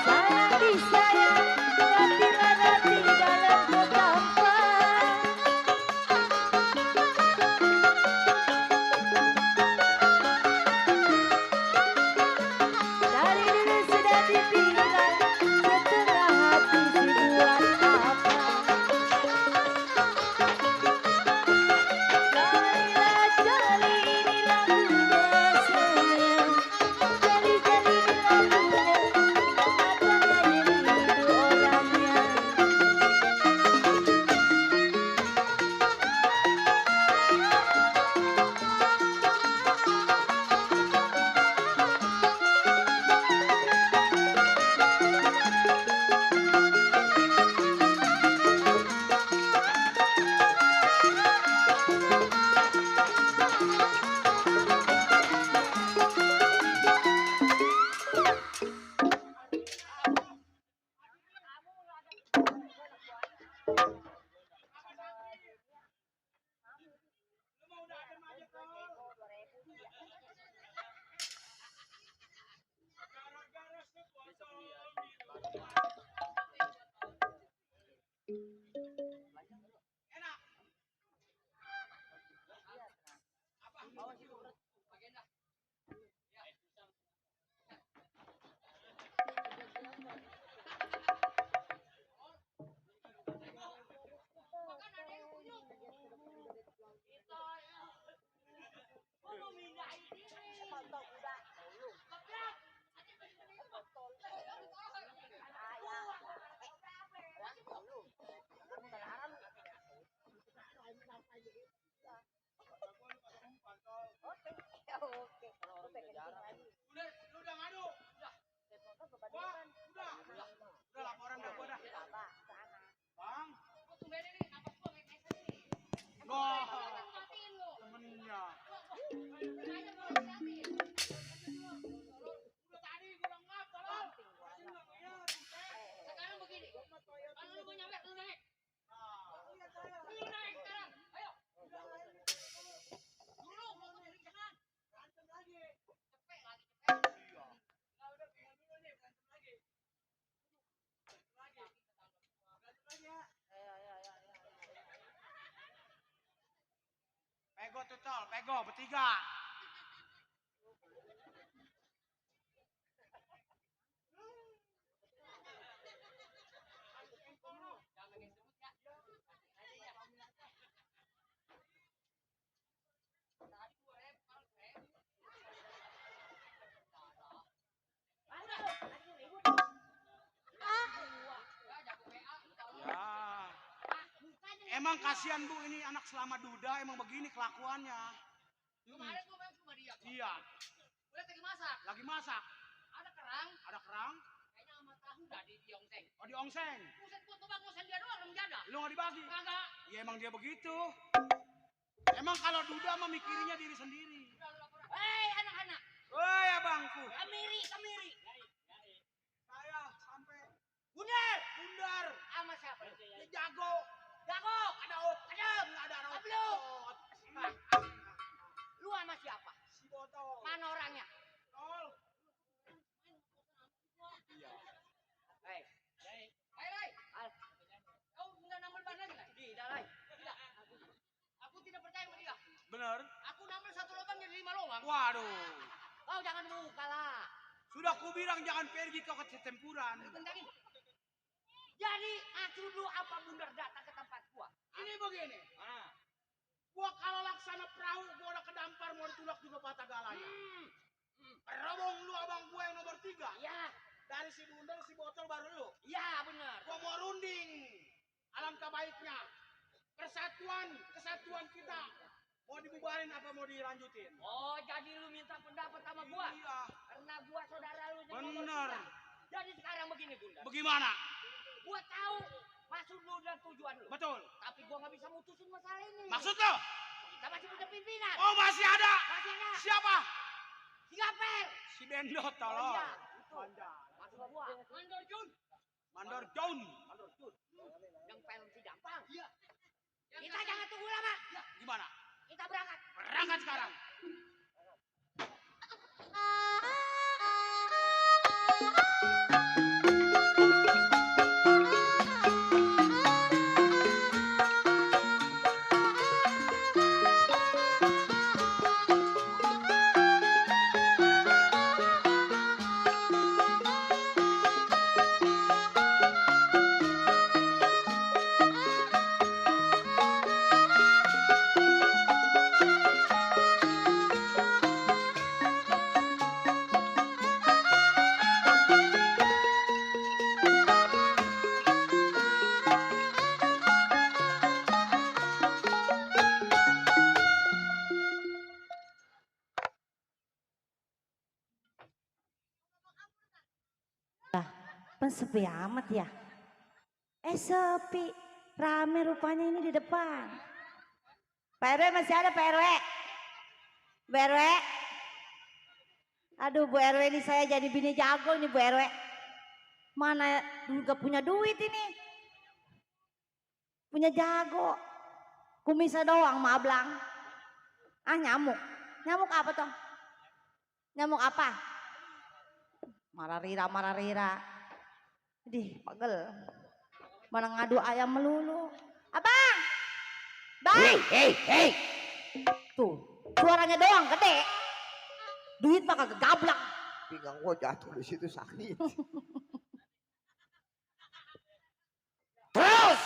Sayang disayang, hati dalam kota. Udah ngadu. Udah laporan dah gua dah. Bang. Noh. Temennya. Sekarang begini. Kalau lu mau nyampe, lu naik. Lu naik sekarang. Ayo. Dulu mau dari kanan. Berantem lagi. Cepet lagi, cepet. Iya. Nah, udah tinggal dulu nih, berantem lagi. Berantem lagi ya. Pego tuh tol, pego bertiga. Ya. Emang kasihan Bu ini anak selama duda emang begini kelakuannya. Kemarin gua main sama dia. Iya, Udah lagi masak. lagi masak. Ada kerang. Ada kerang, Kayaknya sama tahu dah di ongseng. oh diongseng. Buset gua tuh bangusan dia doang menjaga. Lu nggak dibagi? Kagak. Ya emang dia begitu. Emang kalau duda mah mikirnya diri sendiri. Hei anak-anak. Woi abangku. Kemiri, kemiri. Saya sampai Bundar. bundar. Sama siapa? Dia jago. Jago. Ada ot. Adem. Ada rot. Belum. Nah, Lu sama siapa? si botol. Mana orangnya? Tol. Hei. Hei, Rai. Kau enggak nambel ban lagi nggak? Tidak, Rai. Tidak. Aku tidak percaya sama dia. Bener. Aku nambel satu lubang jadi 5 lubang. Waduh. Kau jangan buka lah. Sudah ku bilang jangan pergi kau ke cetempuran. Bentangin. Jadi maksud lu apa Bundar datang ke tempat gua? Ini begini. Gua kalau laksana perahu gua udah kedampar mau ditulak juga patah galanya. Robong lu abang gua yang nomor 3. Iya. Dari si bundar si botol baru lu. Iya benar. Gua mau runding. Alangkah baiknya. Kesatuan kita. Mau dibubarin apa mau dilanjutin? Oh, jadi lu minta pendapat sama gua? Iya. Karena gua saudara lu yang nomor Bener. 3. Jadi sekarang begini Bundar. Bagaimana? Gua tahu maksud lu dan tujuan lu. Betul. Tapi gua nggak bisa mutusin masalah ini. Maksud lo? Kita masih punya pimpinan. Oh masih ada. Masih ada. Siapa? Si Gapel. Si Bendot Oh tolong. iya, itu. Maksud gua. Mandor Jun. Mandor Daun. Yang film si gampang. Iya. Kita jangan tunggu lama. Gimana? Kita berangkat. Berangkat sekarang. Kan sepi amat ya. Sepi. Rame rupanya ini di depan. Pak RW masih ada Pak RW? Bu RW? Aduh Bu RW ini saya jadi bini jago nih Bu RW. Mana juga punya duit ini. Punya jago. Kumisnya doang mablang. Ah nyamuk. Nyamuk apa toh? Nyamuk apa? Mararira. Dih, pegel. Mana ngadu ayam melulu. Abang! Bang! Hei. Tuh, Suaranya doang gede. Duit mah kagak gablak. Pinggang gua jatuh di situ sakit. Terus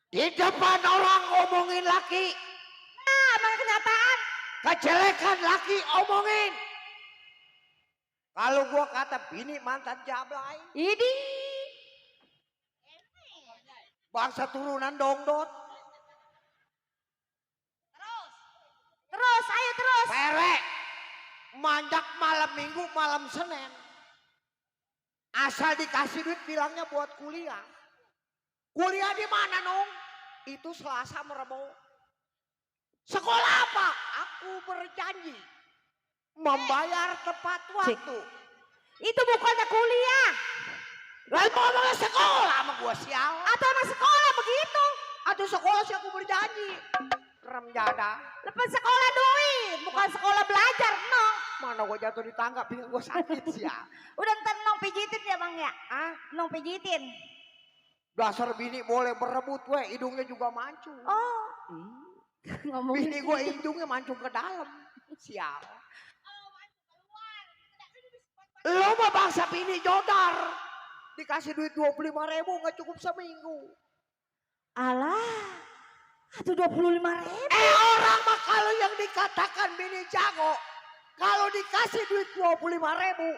di depan orang ngomongin laki, Emang kenyataan. kejelekan laki omongin. Kalau gua kata bini mantan jablay, Idi. bangsa turunan dongdot, Terus, ayo terus. perek, manjak malam minggu, malam Senin. Asal dikasih duit bilangnya buat kuliah. Kuliah di mana nong? Itu Selasa Merebo. Sekolah apa? Aku berjanji membayar tepat waktu. Itu bukannya kuliah. Lalu mau ngomongnya sekolah sama gua sial. Atau emang sekolah begitu. Aduh sekolah sih aku berjanji. Rem jada. Lepas sekolah duit. Bukan sekolah belajar, Nong. Mana gua jatuh di tangga pinggang gua sakit sial. Udah ntar Nong pijitin ya Bang ya. Ah, Nong pijitin. dasar bini boleh berebut we, hidungnya juga mancung. Oh. Ngomongin. Bini gua hidungnya mancung ke dalam. Sial. Lo mah bangsa bini jodar. Dikasih duit 25.000 nggak cukup seminggu. Alah. Aduh 25.000. Orang mah kalau yang dikatakan bini jago, kalau dikasih duit 25.000,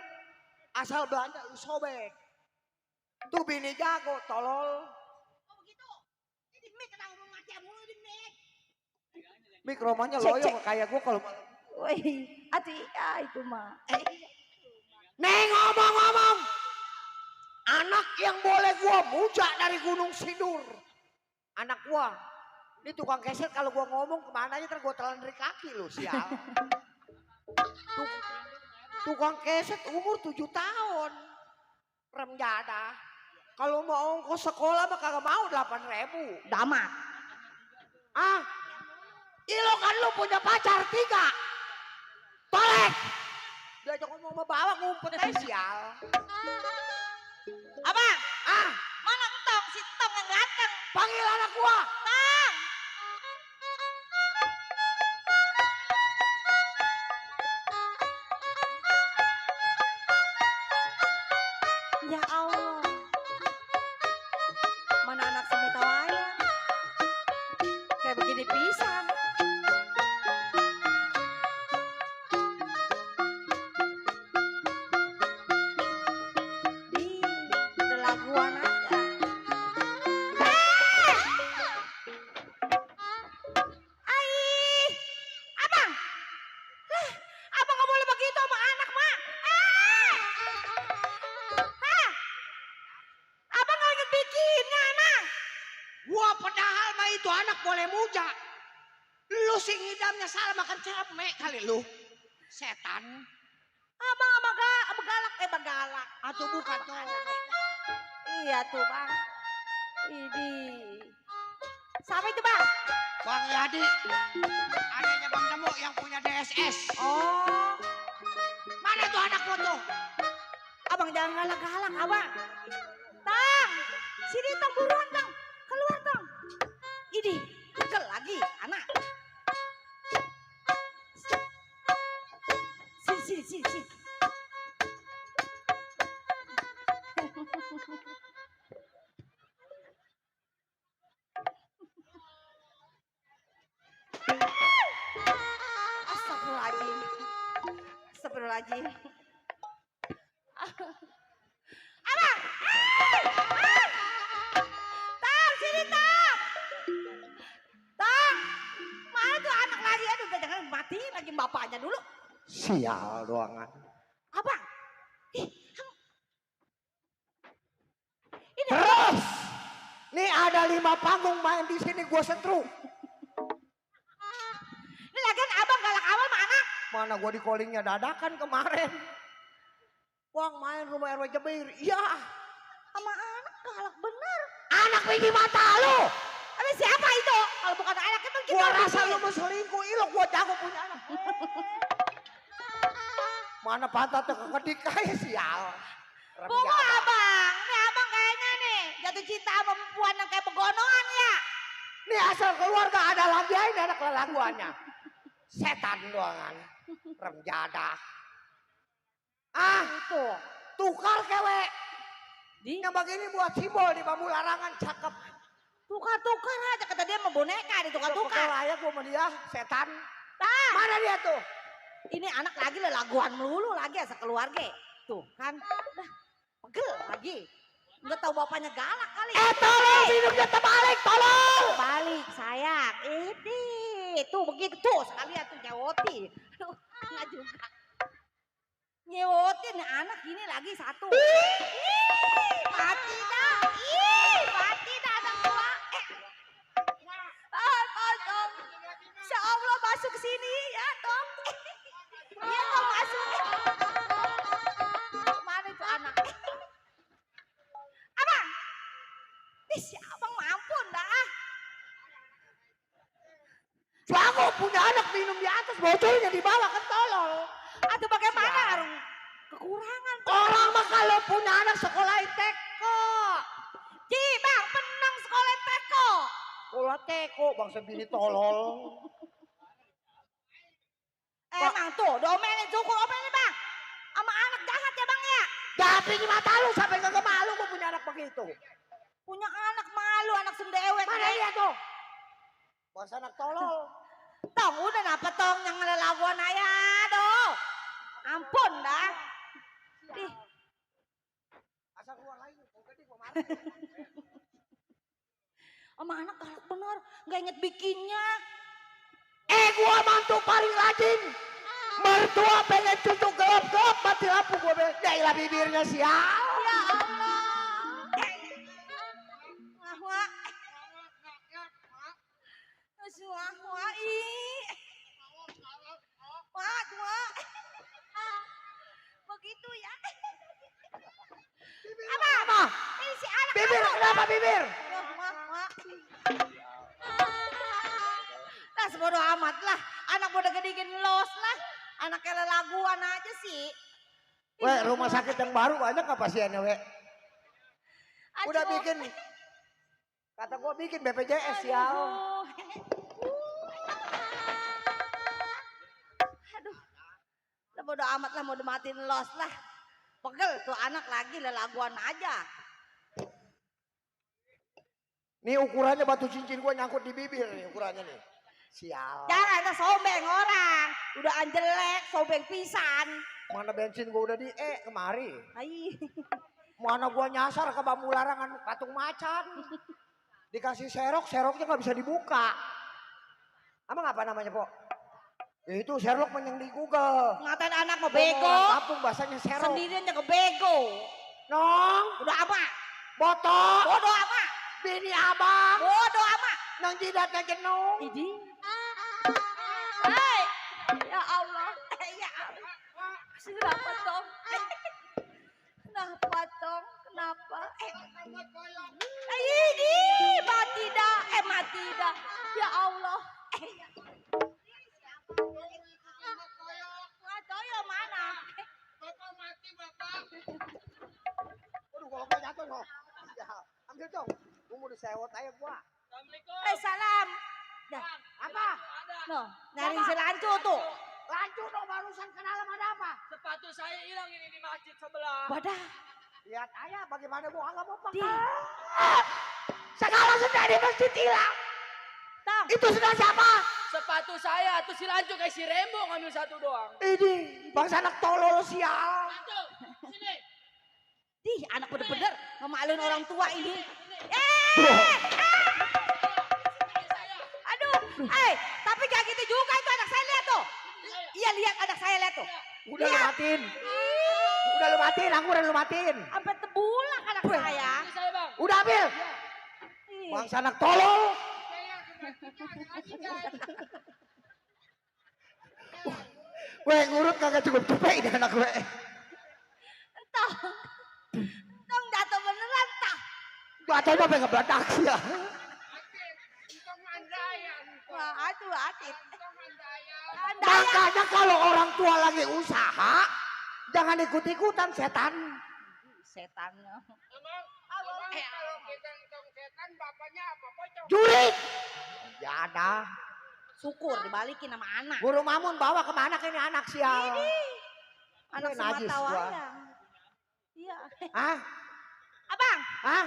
asal belanja lu sobek. Tuh bini jago, tolol. Mik romanya loyo kayak gua kalau Wih, aduh iya itu mah. Neng ngomong-ngomong. Anak yang boleh gua muja dari Gunung Sindur. Anak gua. Ini tukang keset kalau gua ngomong kemana aja ntar gua telan dari kaki lu sial. Tukang keset umur 7 tahun. Rem jada. Kalau mau ongkos sekolah mah kagak mau 8.000. Damat. Ah, ilo kan lu punya pacar 3. Tolek. Diajak ngomong sama bawa ngumpet aja sial. Abang, Ah, mana Entong? Si Entong yang ganteng. panggil anak gua. Tang. Ya Allah. Mana anak semita wayang? Kayak begini pisan. Ih, udah laguan aja. Ai, abang, abang nggak boleh begitu sama anak mak. Abang nggak inget bikinnya emang. Gua padahal mah itu anak boleh muja. Lu sih ngidamnya salah makan cemek kali lu. Setan. Abang sama begalak begalak. Atau bukan tuh. Iya tuh bang. Ini. Siapa itu bang? Bang Yadi. Adanya Bang Nemo yang punya DSS. Oh, Mana tuh anak gua tuh? abang jangan galak-galak abang. Tang, sini tang buruan tang. Keluar tang. Ini, pegel lagi anak. Sini. Astagfirullahaladzim. Astagfirullahaladzim. Abang! Tang, sini Tang! Tang! Mana tuh anak lagi? Aduh, jangan mati lagi bapaknya dulu. Sial doangan. Abang! Ini Terus. Nih ada 5 panggung main di sini gua setru. ini lagian abang galak awal sama anak. Mana gua di callingnya dadakan kemarin. Bang main rumah RW Jebir. Iya. Sama anak galak bener. Anak bini mata lu. Tapi siapa itu? Kalau bukan anak itu kita Gua bikin. rasa lu mau selingkuh. Ilo gua jago punya anak. Mana pantatnya kekedik kayak sial. Rem Bunga jada. abang. Nih abang kayaknya nih jatuh cinta sama perempuan yang kayak begonoan ya. Nih asal keluarga ada lagi ini anak lelaguannya. Setan doangan. Remjadah. Ah, Itu. tukar kewek. Di Yang begini buat simbol di bambu larangan cakep. tukar-tukar aja kata dia mau boneka ditukar-tukar. Tukar ya gua sama dia, setan. Tah, Mana dia tuh? ini anak lagi lelaguan melulu lagi asa keluarga. Tuh kan. Dah, pegel lagi. Enggak tahu bapaknya galak kali. Tolong minumnya terbalik, tolong. Balik sayang. Ini tuh begitu tuh sekalian tuh nyewoti. Aduh, enggak juga. Nyewotin anak ini lagi satu. Ih, mati dah. Ih, mati dah anak gua. Tolong. Insya Allah masuk ke sini ya, Tong. Iya, Tong masuk. Mana itu anak? Abang. Ih, si abang mampun dah. Suaku punya anak minum di atas, bocornya di bawah kan tolol. Atau bagaimana? Harus kekurangan. Orang mah kalau punya anak sekolah teko. Ji, bang, penang sekolah teko. Sekolah teko, bangsa bini tolol. Emang tuh, domelin cukup omelin bang. Sama anak jahat ya bang ya. Tapi ini mata lu sampai kagak malu gua punya anak begitu. Punya anak malu, anak sendewek. Mana dia tuh? Bangsa anak tolol. Tong, udah napa tong yang lelaguan ayah doh. Ampun dah. Ih, Asal keluar lagi, gua gede gua marah. sama anak galak bener, nggak inget bikinnya. Gua mantu paling rajin. Mertua pengen cucu gelap-gelap mati lampu gua pengen. Dailah bibirnya sial. Ya Allah. Wah. Wah, ih. Wah. Begitu ya. Apa? Ini si anak Bibir, kamu. kenapa bibir? Wah. Nah, sebodoh amat lah. Anak udah gedein los lah. Anaknya lelaguan aja sih. Weh, rumah sakit yang baru banyak gak pasiennya, weh? Udah Aduh. bikin. Kata gua bikin BPJS ya. Aduh. Udah bodo amat lah, mau dimatiin los lah. Pegel tuh anak lagi lelaguan aja. Nih ukurannya batu cincin gua nyangkut di bibir nih ukurannya nih. Sial. Jangan ada sombeng orang. Udah anjelek, sombeng pisan. Mana bensin gua udah di kemari. Ai. Mana gua nyasar ke bambu larangan patung macan. Dikasih seroknya nggak bisa dibuka. Emang apa namanya, Po? Itu serok yang di Google. Ngatain anak mau Orang bego. kampung bahasanya serok. Sendirian jaga bego. Nong, Udah amat. botok, Bodo amat. bini abang, Bodo amat. nang jidatnya jenong. Idi. Hai. Ya Allah. Ya Allah. Kenapa Tong? Kenapa Tong? Kenapa? Ini mati dah. Mati dah. Ya Allah. Toyo mana? Waduh, kalau gua jatuh loh. Ya, ambil dong. Gua mau disewot aja gua. Salam. Dah. Apa? No, nyari si Lancu tuh. Lanjut dong, barusan ke dalam ada apa? Sepatu saya hilang ini di masjid sebelah. Wadah. Lihat aja bagaimana gua nggak mau Di. pakai. Segala senda di masjid hilang. Tong. Itu sudah siapa? Sepatu saya tuh si Lancu kayak si Rembo ngambil satu doang. Ini bangsa anak tolol sial. Lancu, sini. Dih, anak bener-bener ngemaluin orang tua ini. Aduh, tapi gak gitu juga itu anak saya lihat tuh. Iya lihat anak saya lihat tuh. Udah lu matiin. Udah lu matiin, aku udah lu matiin. Sampai tebulak anak saya. Ini saya bang. Udah ambil. Ih, Bangsa anak tolol. Weh, ngurut kagak cukup cepet ini anak gue. Tong jatuh beneran tah. Jatuhnya pengen ngebladak ya. Wah, aduh atit. Makanya kalau orang tua lagi usaha, jangan ikut-ikutan setan. Setannya. Emang kalau kita ngitong setan Kan bapaknya apa? Pocong. Jurik. Ya ada. Syukur dibalikin sama anak. Guru Mamun bawa kemana ke ini anak sial? Anak Ini najis semata gua. wayang. Iya. Hah? Abang, Hah?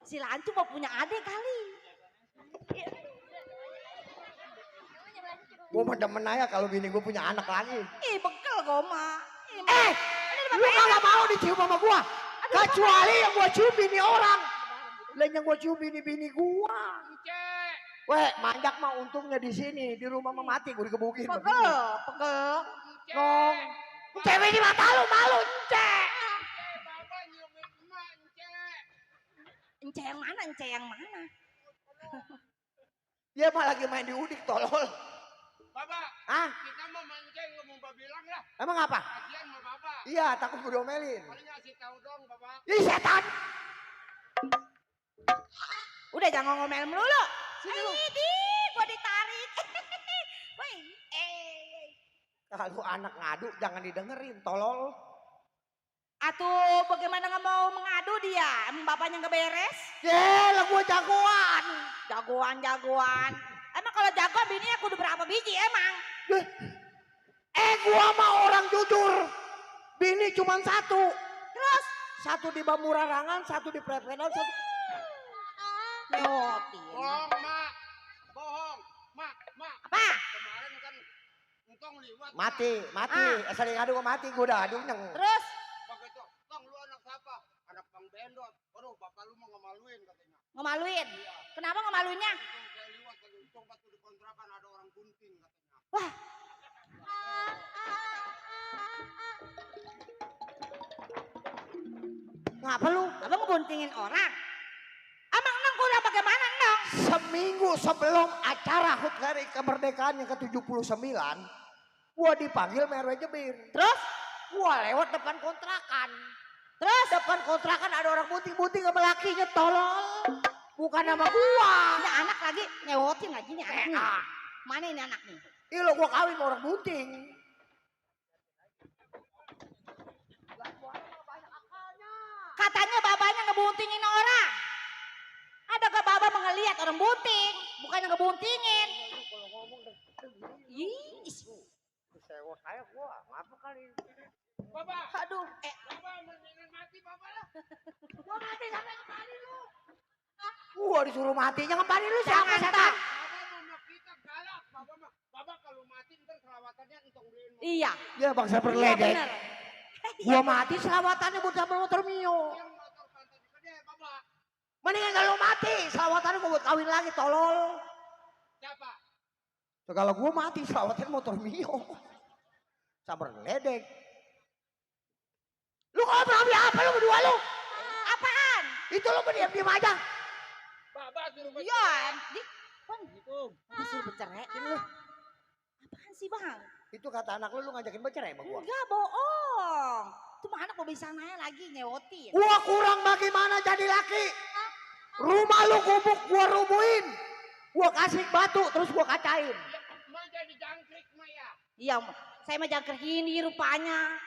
si Lancu mau punya adik kali. Gue mau demen aja kalau bini gue punya anak lagi. Ih, bekel goma. Lu kagak mau dicium sama gua. Kecuali yang gua cium bini orang. Lain yang gua cium bini gua. Weh, manjak mah untungnya di sini, di rumah mah mati gua dikebukin. Pegel. Nong. Cewek di mata lu malu, cek. Ence yang mana? Ence yang mana? Dia mah lagi main di udik tolol. Bapak, Hah? kita mau mancing ngomong bilang lah. Emang apa? Kasihan sama bapak. Iya, takut gue diomelin. Paling ngasih tahu dong, bapak. Ih, setan. Udah jangan ngomel melulu. Sini lu. Gua ditarik. Woi, Kalau anak ngadu jangan didengerin, tolol. Atuh, bagaimana nggak mau mengadu dia? Emang bapaknya nggak beres? Yelah, gua jagoan. Jagoan. Emang kalau jagoan bininya kudu berapa biji emang? Gua mah orang jujur. Bini cuma satu. Terus? Satu di Bamurarangan, satu di Prepedan, satu. Nyotin. Bohong, Mak. Bohong. Mak. Apa? Kemarin kan Entong liwat. Mati. Sering adu gua mati, gua udah adu nyeng. Terus? Begitu. Tong, lu anak siapa? Anak Bang Bendot. Waduh, bapak lu mau ngemaluin katanya. Ngemaluin? Kenapa ngemaluinnya? Untung saya liwat tadi. Untung pas di kontrakan ada orang gunting katanya. Wah. Ngapa lu? Abang ngebuntingin orang? Emang neng kuda bagaimana neng? Seminggu sebelum acara HUT hari kemerdekaan yang ke-79, gua dipanggil Merwe Jebir. Terus? Gua lewat depan kontrakan. Terus? Depan kontrakan ada orang bunting-bunting sama lakinya, tolol. Bukan nama gua. Ini anak lagi nyewotin lagi nih anak nih. Mana ini anak nih? Ih lo gua kawin sama orang bunting. Katanya babanya ngebuntingin orang. Ada gak baba ngeliat orang bunting? Bukannya ngebuntingin. Ih, Sewot saya gua, ngapa kali? Bapak. aduh. Bapak mendingan mati, bapak lah. Gua mati sampai kembali lu. Gua disuruh mati, jangan bani lu siapa Jangan, setan? tak. Bapak mama kita galak. Bapak kalau mati ntar selawatannya Entong beliin. Iya. Ya bangsa Iya berledek. bener. Gua mati selawatannya buat sama motor Mio. Yang motor pantai gede, bapak. Mendingan kalau mati, selawatannya gua buat kawin lagi, tolol. Siapa? So, kalau gua mati, selawatannya motor Mio. Sabar ledek. Lu ngobrol apa lu berdua lu? Apaan? Itu lu berdiam-diam aja. Bapak suruh Iya. Bang, Gitu. aku suruh bercerai lu. Apaan sih bang? Itu kata anak lu ngajakin bercerai sama gua. Enggak bohong. Itu mah anak mau bisa nanya lagi nyewotin. Gua kurang bagaimana jadi laki. Rumah lu gubuk gua rubuhin. Gua kasih batu terus gua kacain. Mau jadi jangkrik mah ya. Iya, saya mah jangkrik ini rupanya.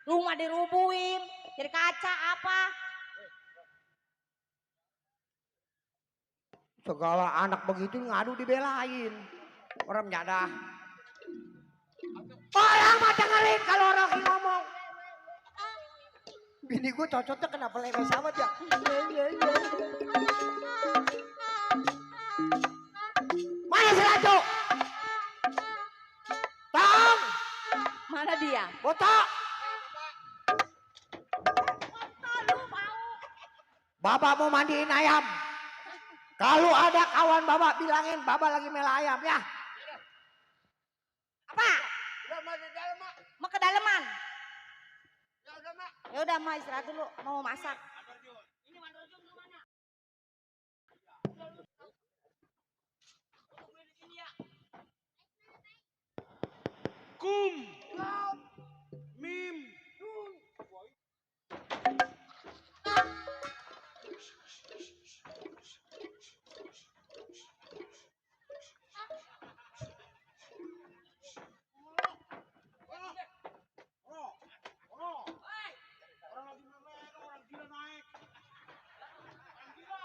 Rumah dirubuhin, jadi kaca apa? Segala anak begitu ngadu dibelain. Orang nyadah. Orang mah dengerin kalau orang lagi ngomong. Bini gue cocoknya kenapa lemes amat ya? Mana si Lajo? Tong! Mana dia? Botak! Bapak mau mandiin ayam. Kalau ada kawan bapak bilangin bapak lagi mela ayam ya. Apa? Udah mau di dalam, Mak. Mau ke daleman? Ya udah, Mak. Ya udah, Ma istirahat dulu, mau masak. Kum. Mim. Orang lagi memek, orang gila naik. Orang gila.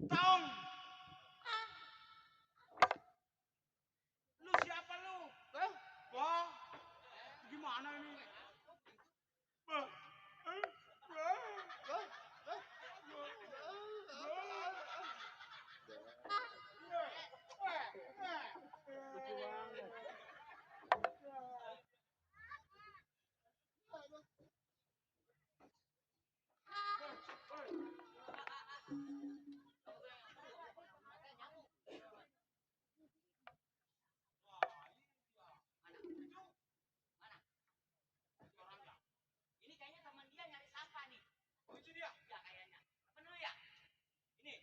Tong. Lu siapa lu? Wah, gimana ini? Bah. Ini kayaknya teman dia nyari sampah nih. Oh, itu dia. Ya kayaknya. Apa dulu ya? Ini.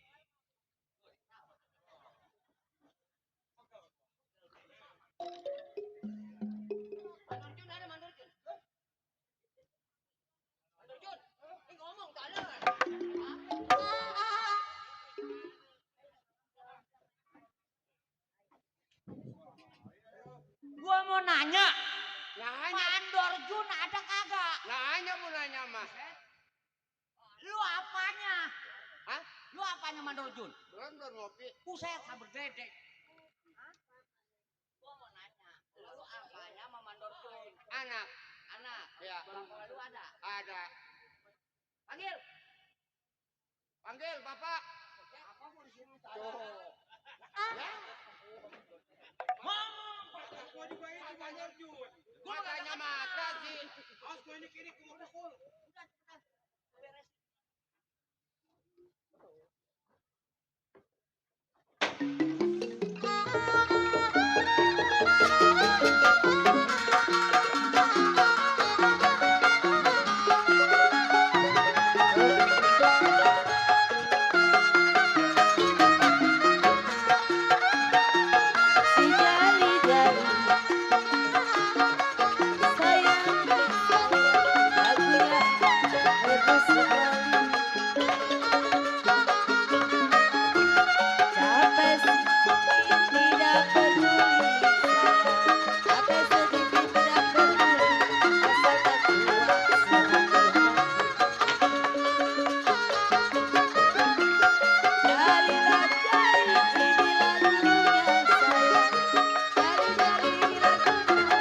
Mandor Jun ada Mandor Jun. Mandor Jun, ini ngomong tak ada. Gua mau nanya, Nanya, Mandor Jun ada kagak? nanya mau nanya mah. Lu apanya? Hah? Lu apanya Mandor Jun? Belum ngopi. Buset, sabar gledek. Gua mau nanya, lu apanya sama Mandor Jun? Anak, Anak, ya bapak lu ada? ada. Panggil. Panggil bapak. Tuh. Ya, Ngomong. Gua juga itu Mandor Jun. matanya mata sih. Awas gua ini kiri gua mau pukul. Udah cepetan. Beres. Si jali-jali sayang lagunya bagus sekali. Capek sedikit tidak peduli sayang, capek sedikit tidak peduli asalkan kuat semangat. Jalilah jali ini lagunya sayang, jali-jali lagunya,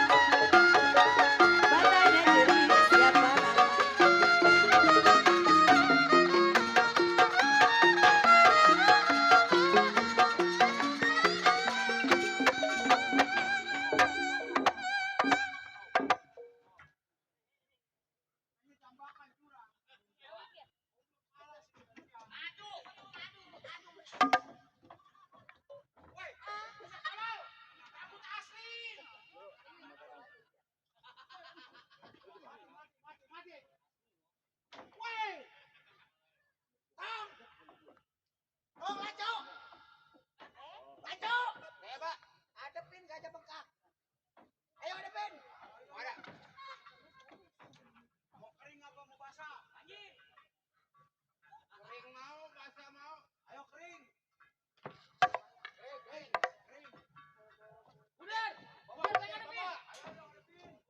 matanya jeri siapa namanya. Rambut asli. Mati. Woi. Tong. Oh, ngaco. Ngaco. Pak, adepin gajah bengkak. Ayo adepin. Ada. Mau kering apa mau basah? Anjing. Kering mau, basah mau. Ayo kering. Kering. Udah. Bapak, gede, bapak.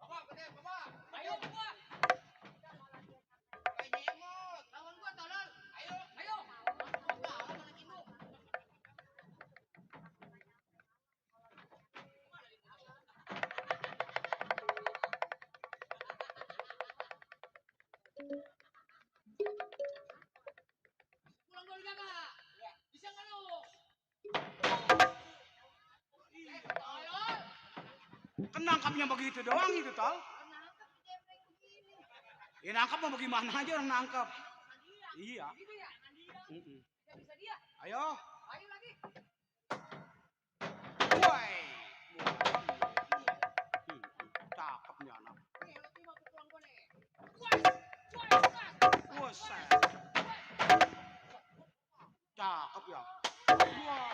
Bapak, gede, bapak. Ayo gua. Kayak nyemot. Lawan gua tolol. Ayo. Ayo. Enggak, mana kindu. Pulang dulu kakak. Bisa nggak lu? Tolol. Kenangkapnya begitu doang itu tol. Ya nangkap mau bagaimana aja orang nangkap. Iya. Gitu ya? Mm-mm. Bisa dia. Ayo. Ayo lagi. Woi. Cakepnya anak. Nih, lu terima pukulan gua nih. Wes. Buset. Cakep ya. Wah.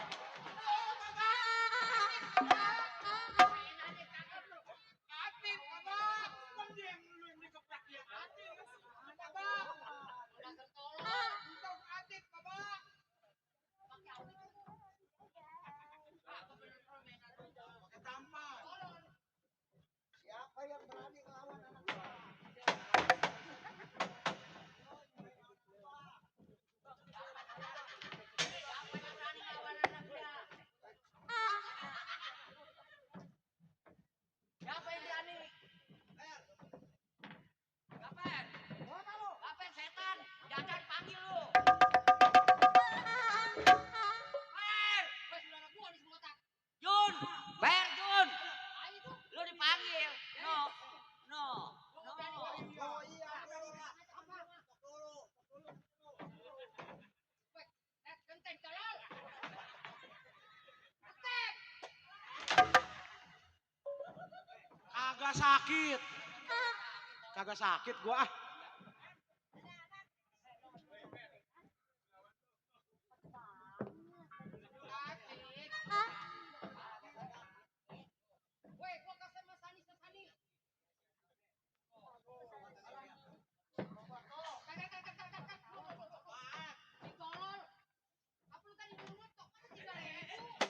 Aktif, Abang. Kan dia yang lu yang dikeprak dia. Aktif. Abang. Untung aktif, Abang. Pakai tampar. Siapa yang berani ngelawan anak sakit. Kagak sakit gua ah. Woi, gua kasih Mas Sani. Tolol. Apa lu tadi dulu tok kan 3.000.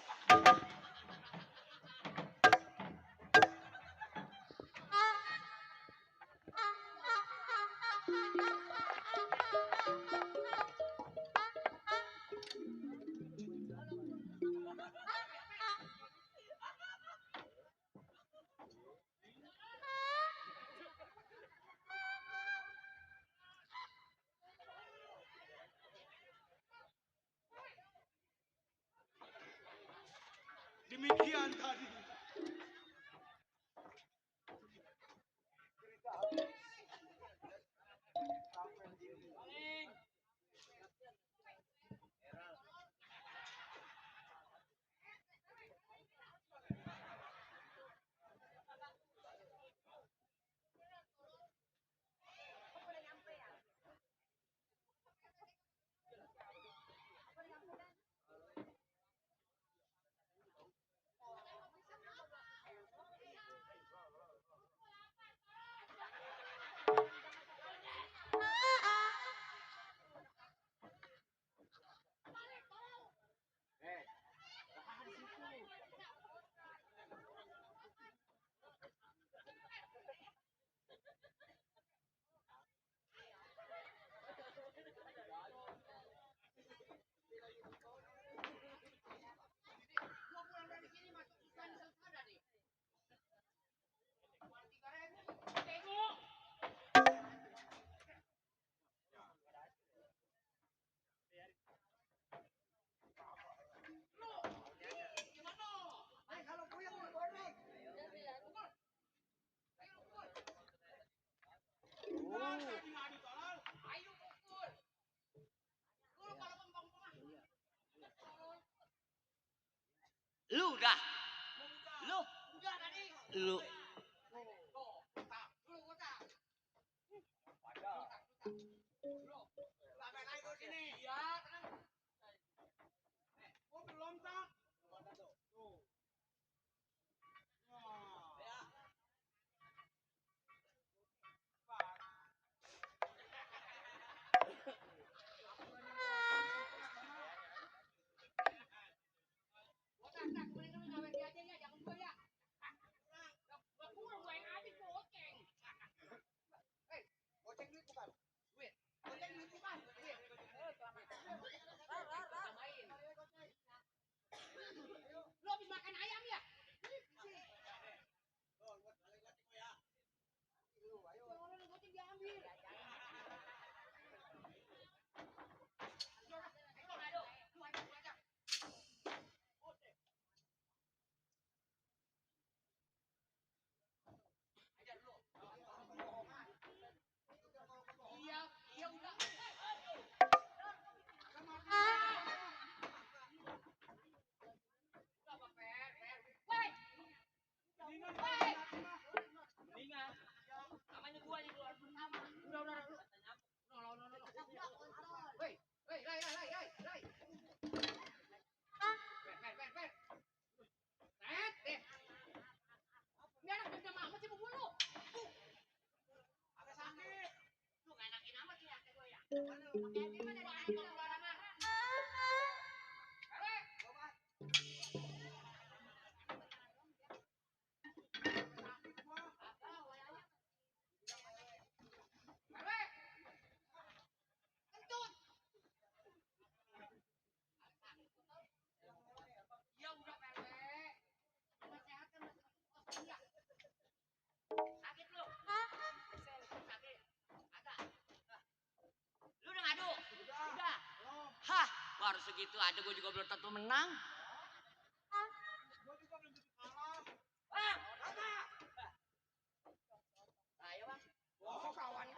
Demikian tadi. Lu dah. Lu. Lu habis makan ayam ya? Goceng diambil. Iya udah. Namanya gua di luar bersama. Udah. Woi, lai. Ber. Deh. Ini anak jam amat sih bubur lu. Ada sakit. Lu gak enakin amat sih ya kayak gua ya. Pakai hati mana di anak kalau barangan. Ya udah perwe. Cuma sehat kan masih iya. Sakit lu. Sakit. Agak. Lu udah ngadu? Udah. Hah, baru segitu aja gua juga belum tentu menang. Gua juga belum tentu kalah. Bang, ayo bang. Oh, kawan.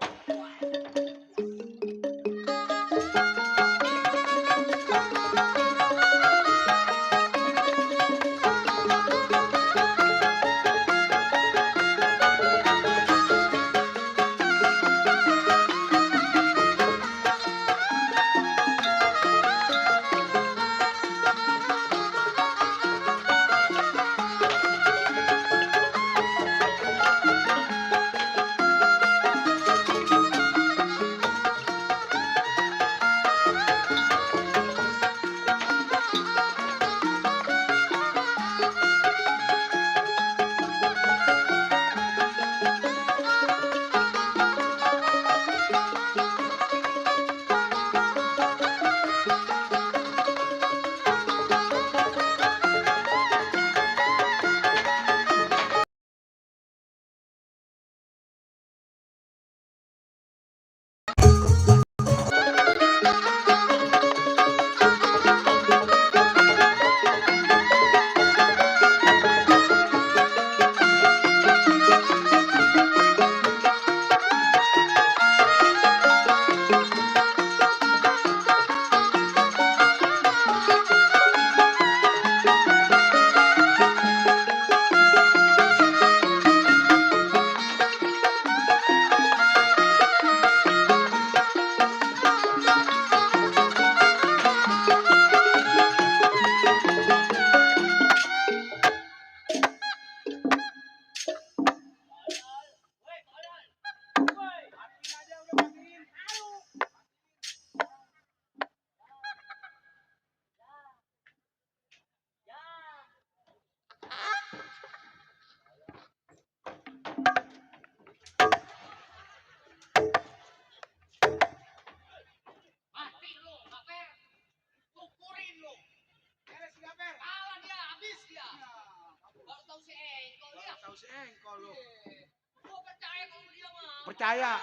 percaya.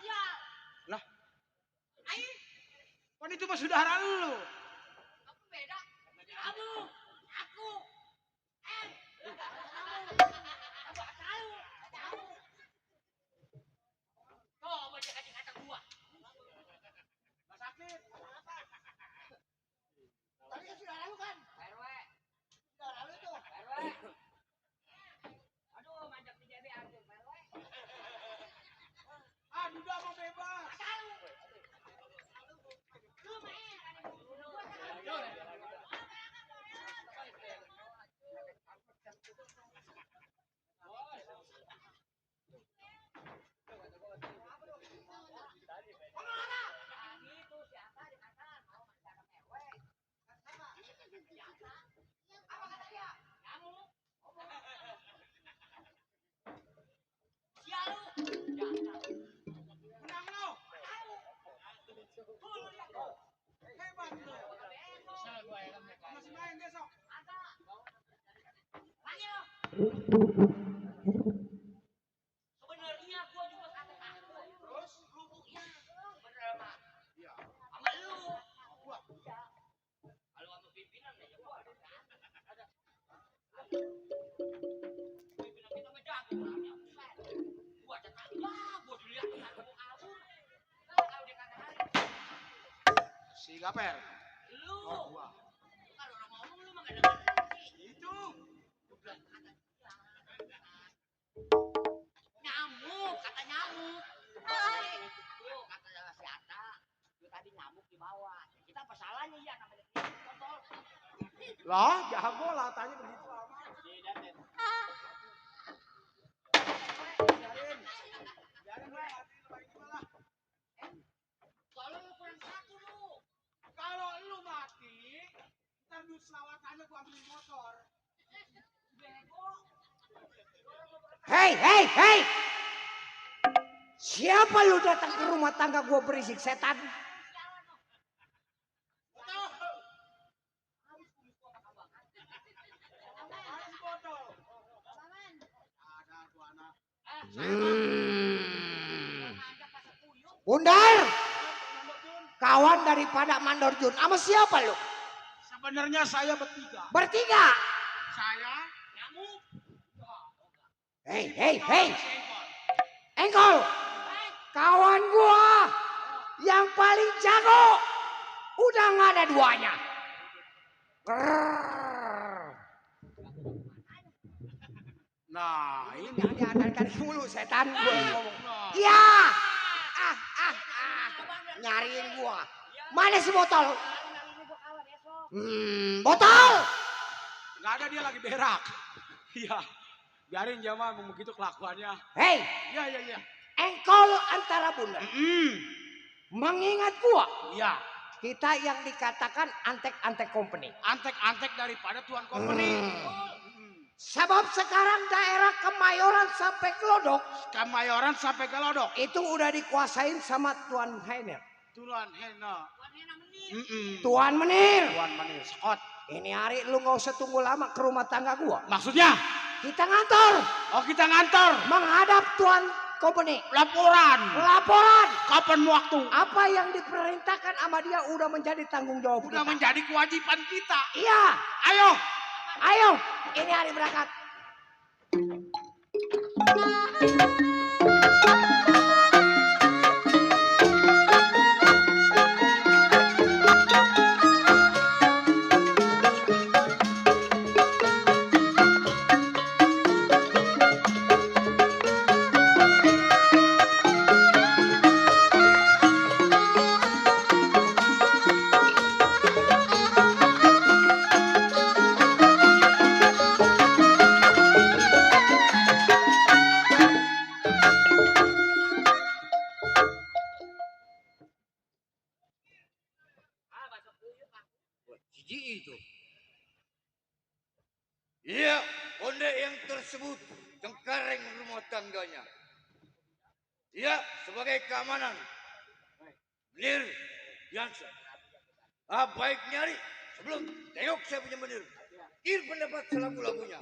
Sial. Lah, Aing, kan itu mah saudara lu. apa beda? Kamu, aku, kamu, tahu. Tuh, mau jadi kata gua. Gak sakit. Tadi kan saudara lu kan? RW. Saudara lu tuh. RW. Aduh, manjak di JB Arjun, RW. Ah, Duda mau bebas. Tahu. Lu main, ada gua itu siapa dikatakan mau manjak RW. Apa kata dia? Kamu. Sial lu. Menang lu. Tuh, lu lihat tuh. Hebat lu. Masih main besok. Sebenarnya gua juga kagak takut. Terus? Lubuknya bener mah. Iya. Sama lu. Gua. Iya. Kalau sama pimpinan ya gua ada. Pimpinan kita mah jago orangnya. Buset. Gua cetak gua dilihat kan gua kabur. Nah, kalau dia kata hari Si Gaper. lu. Oh, gua. Kalau orang ngomong lu mah gak dengerin sih. Itu. Gua bilang kata dia. Nyamuk, kata nyamuk. Tuh, kata si Ata. Itu tadi nyamuk di bawah. Kita apa salahnya ya namanya kotor. Lah, jago lah tanya begitu amat. Biarin. Biarin lah, lagi malah. Soalnya lu kurang satu lu. Kalau lu mati, ntar duit selawatannya gua ambil motor. Bego. Hei, hei, hei. Siapa lu datang ke rumah tangga gua berisik setan? Harus botol. Ada tuh anak. Ngajak pasar puyuh. Bundar, kawan daripada Mandor Jun. Sama siapa lu? Sebenarnya saya bertiga. Bertiga. Saya, Nyamuk. Hei, hei, hei. si Engkol. Engkol, kawan gua yang paling jago. Udah nggak ada duanya. Grrrr. Nah, ini Diandalkan dulu setan gua ngomong. Nah, Iya. Nyariin gua. Mana si botol? Botol. nggak ada dia lagi berak. Iya, biarin Jamal begitu kelakuannya. Hei, Iya, iya, iya. Engkol antara bunda. Mengingat gua, Iya, kita yang dikatakan antek-antek company. antek-antek daripada Tuan Company. Sebab sekarang daerah Kemayoran sampai Glodok Kemayoran sampai ke Lodok. itu udah dikuasain sama Tuan Heiner. Tuan Hena. Tuan Menir. Tuan Manir. Scott. Ini hari lu nggak usah tunggu lama ke rumah tangga gua. Maksudnya? Kita ngantor Oh, kita ngantor. menghadap Tuan Company. Laporan. Laporan Kapan waktu? apa yang diperintahkan sama dia udah menjadi tanggung jawab Udah kita. menjadi kewajiban kita. Iya, Ayo. ayo, ini hari berangkat. Jiji itu. Iya, onde yang tersebut cengkareng rumah tangganya. Iya, sebagai keamanan. Menir, Jansen. Baik nyari sebelum tengok saya punya menir. Ir pendapat selaku-lakunya.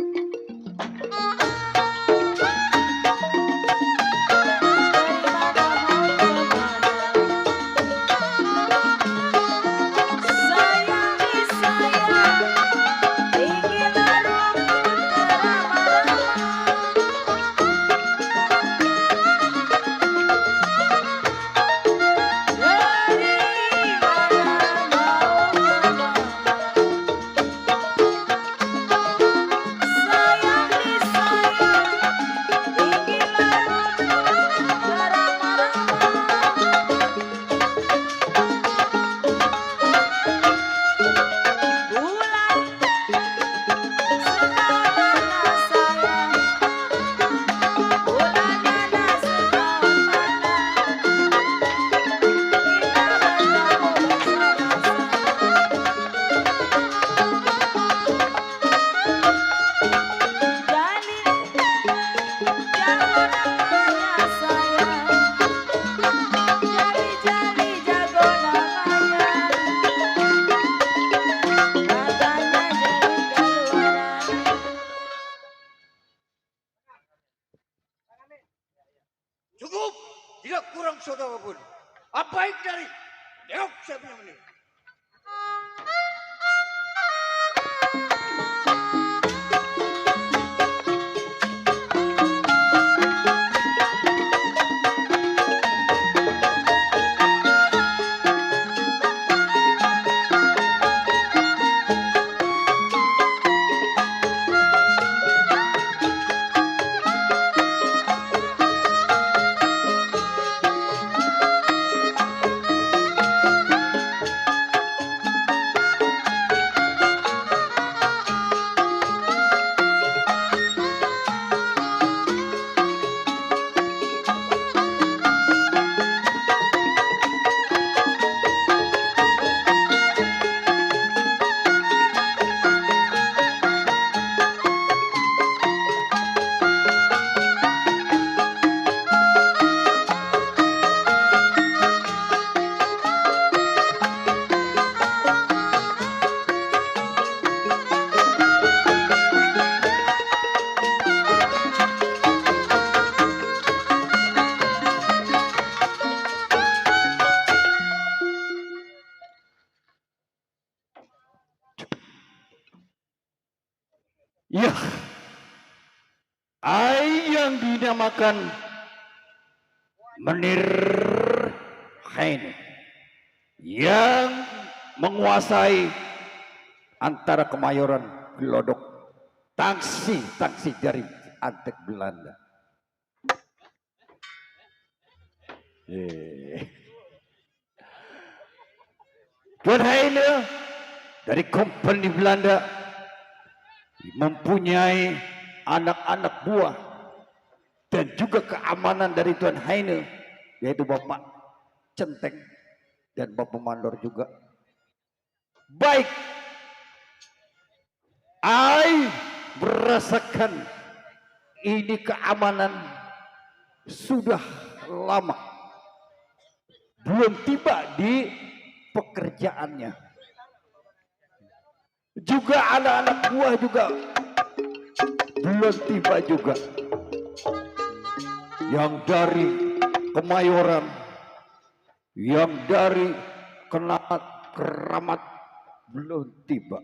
seorang saudara pun. Apa baik dari Deok saya punya menir. Ya, yang dinamakan Menir Haine yang menguasai antara Kemayoran, Glodok, taksi dari Antek Belanda. Tuan Haine dari Kompeni Belanda mempunyai anak-anak buah dan juga keamanan dari Tuan Haine, yaitu Bapak Centeng dan Bapak Mandor juga. Baik, I merasakan ini keamanan sudah lama belum tiba di pekerjaannya. Juga anak-anak buah juga belum tiba juga. Yang dari Kemayoran, yang dari Keramat belum tiba.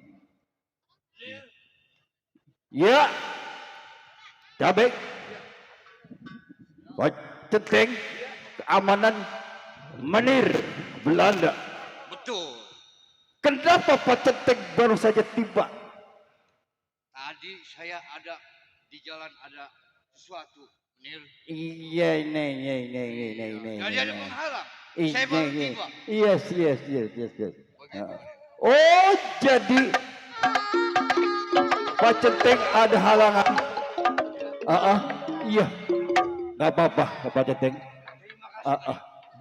Ya, Dabek, Centeng, keamanan Menir Belanda. Betul. Kenapa Pak Centeng baru saja tiba? Tadi saya ada di jalan ada sesuatu, Menir. Iya, ini. Jadi ada menghalang. Iya, Saya baru tiba. Yes. Begitu. Oh, jadi Pak Centeng ada halangan. Iya, nggak apa-apa Pak Centeng.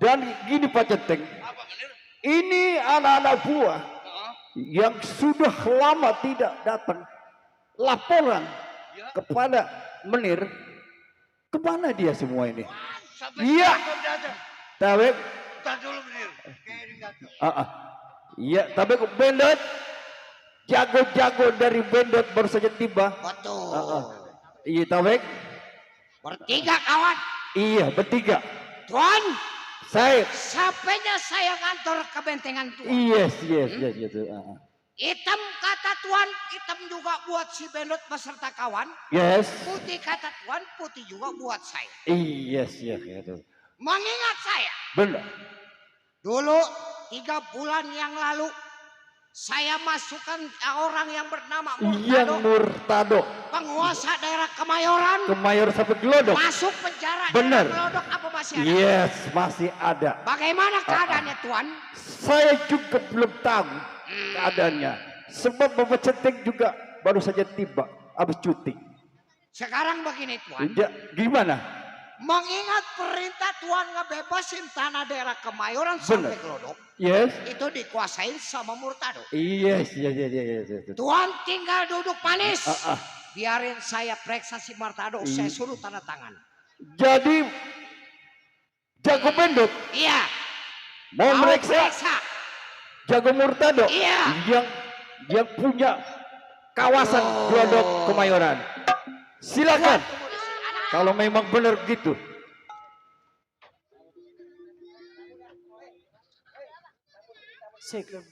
Dan gini Pak Centeng, Apa, Menir? ini anak-anak buah yang sudah lama tidak datang laporan kepada Menir, kemana dia semua ini? Sampai Iya. belum datang. Tapi, Entar dulu, Menir. Kayak ini datang. iya, tapi Bendot, jago-jago dari Bendot baru saja tiba. Betul. Iya, Tabek. Bertiga kawan. Iya, bertiga. Tuan, Saya, sampainya saya ngantor ke bentengan Tuan. yes. Hitam kata Tuan, hitam juga buat si Bendot beserta kawan. Yes. Putih kata Tuan, putih juga buat saya. Yes. Mengingat saya, Benar. dulu 3 bulan yang lalu, saya masukkan orang yang bernama Yang Murtado, Murtado, penguasa daerah Kemayoran, Kemayoran sampai Glodok. masuk penjara Benar. daerah Glodok apa masih ada? Yes, masih ada. Bagaimana keadaannya Tuan? Saya juga belum tahu keadaannya. Sebab Bapak Centeng juga baru saja tiba habis cuti. Sekarang begini Tuan, Gimana? mengingat perintah Tuan ngebebasin tanah daerah Kemayoran sampai Glodok, Yes. itu dikuasain sama Murtado. Yes. Tuan tinggal duduk manis. Ah. Biarin saya periksa si Murtado, saya suruh tanda tangan. Jadi Jago Bendot Iya. mau meriksa periksa. Jago Murtado Iya. yang punya kawasan Glodok Kemayoran. Silakan. Kalau memang benar gitu. Sekum.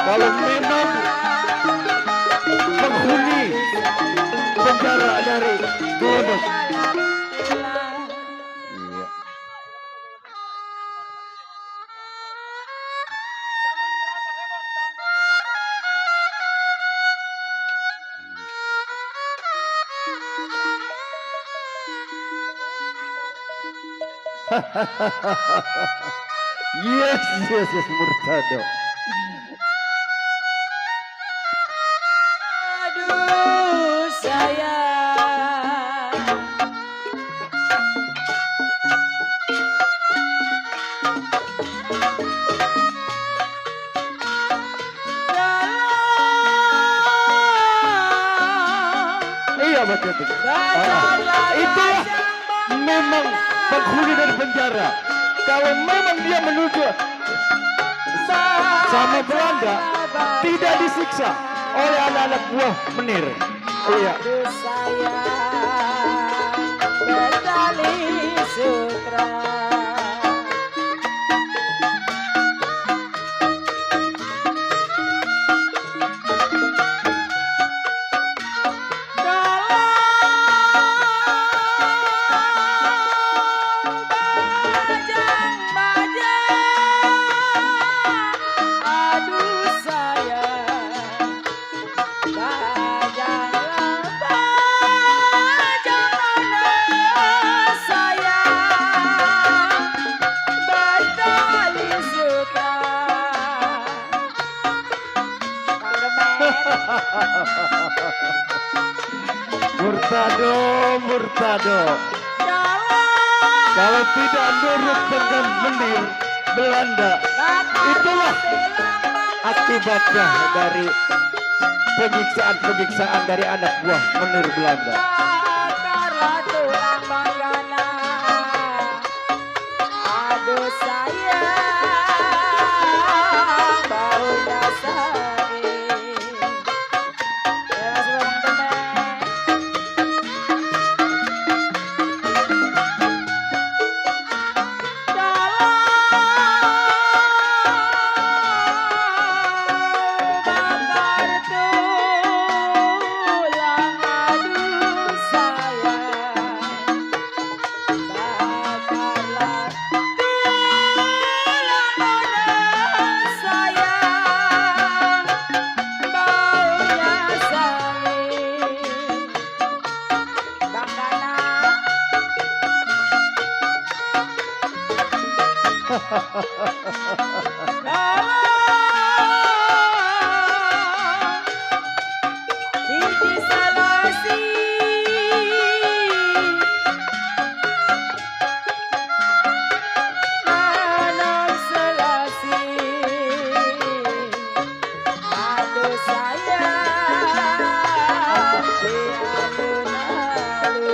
Kalau memang penghuni penjara dari Glodok. Iya. Yes, Murtado. Aduh sayang, Iya betul. Itu memang penghuni dari penjara. Kalau memang dia menuju sama Belanda, tidak disiksa oleh anak-anak buah Menir. Iya. aduh sayang, bertali sutra. Murtado. Kalau tidak nurut dengan Menir Belanda, itulah akibatnya dari penyiksaan dari anak buah Menir Belanda. Aduh sayang, baunya sakit. Ya,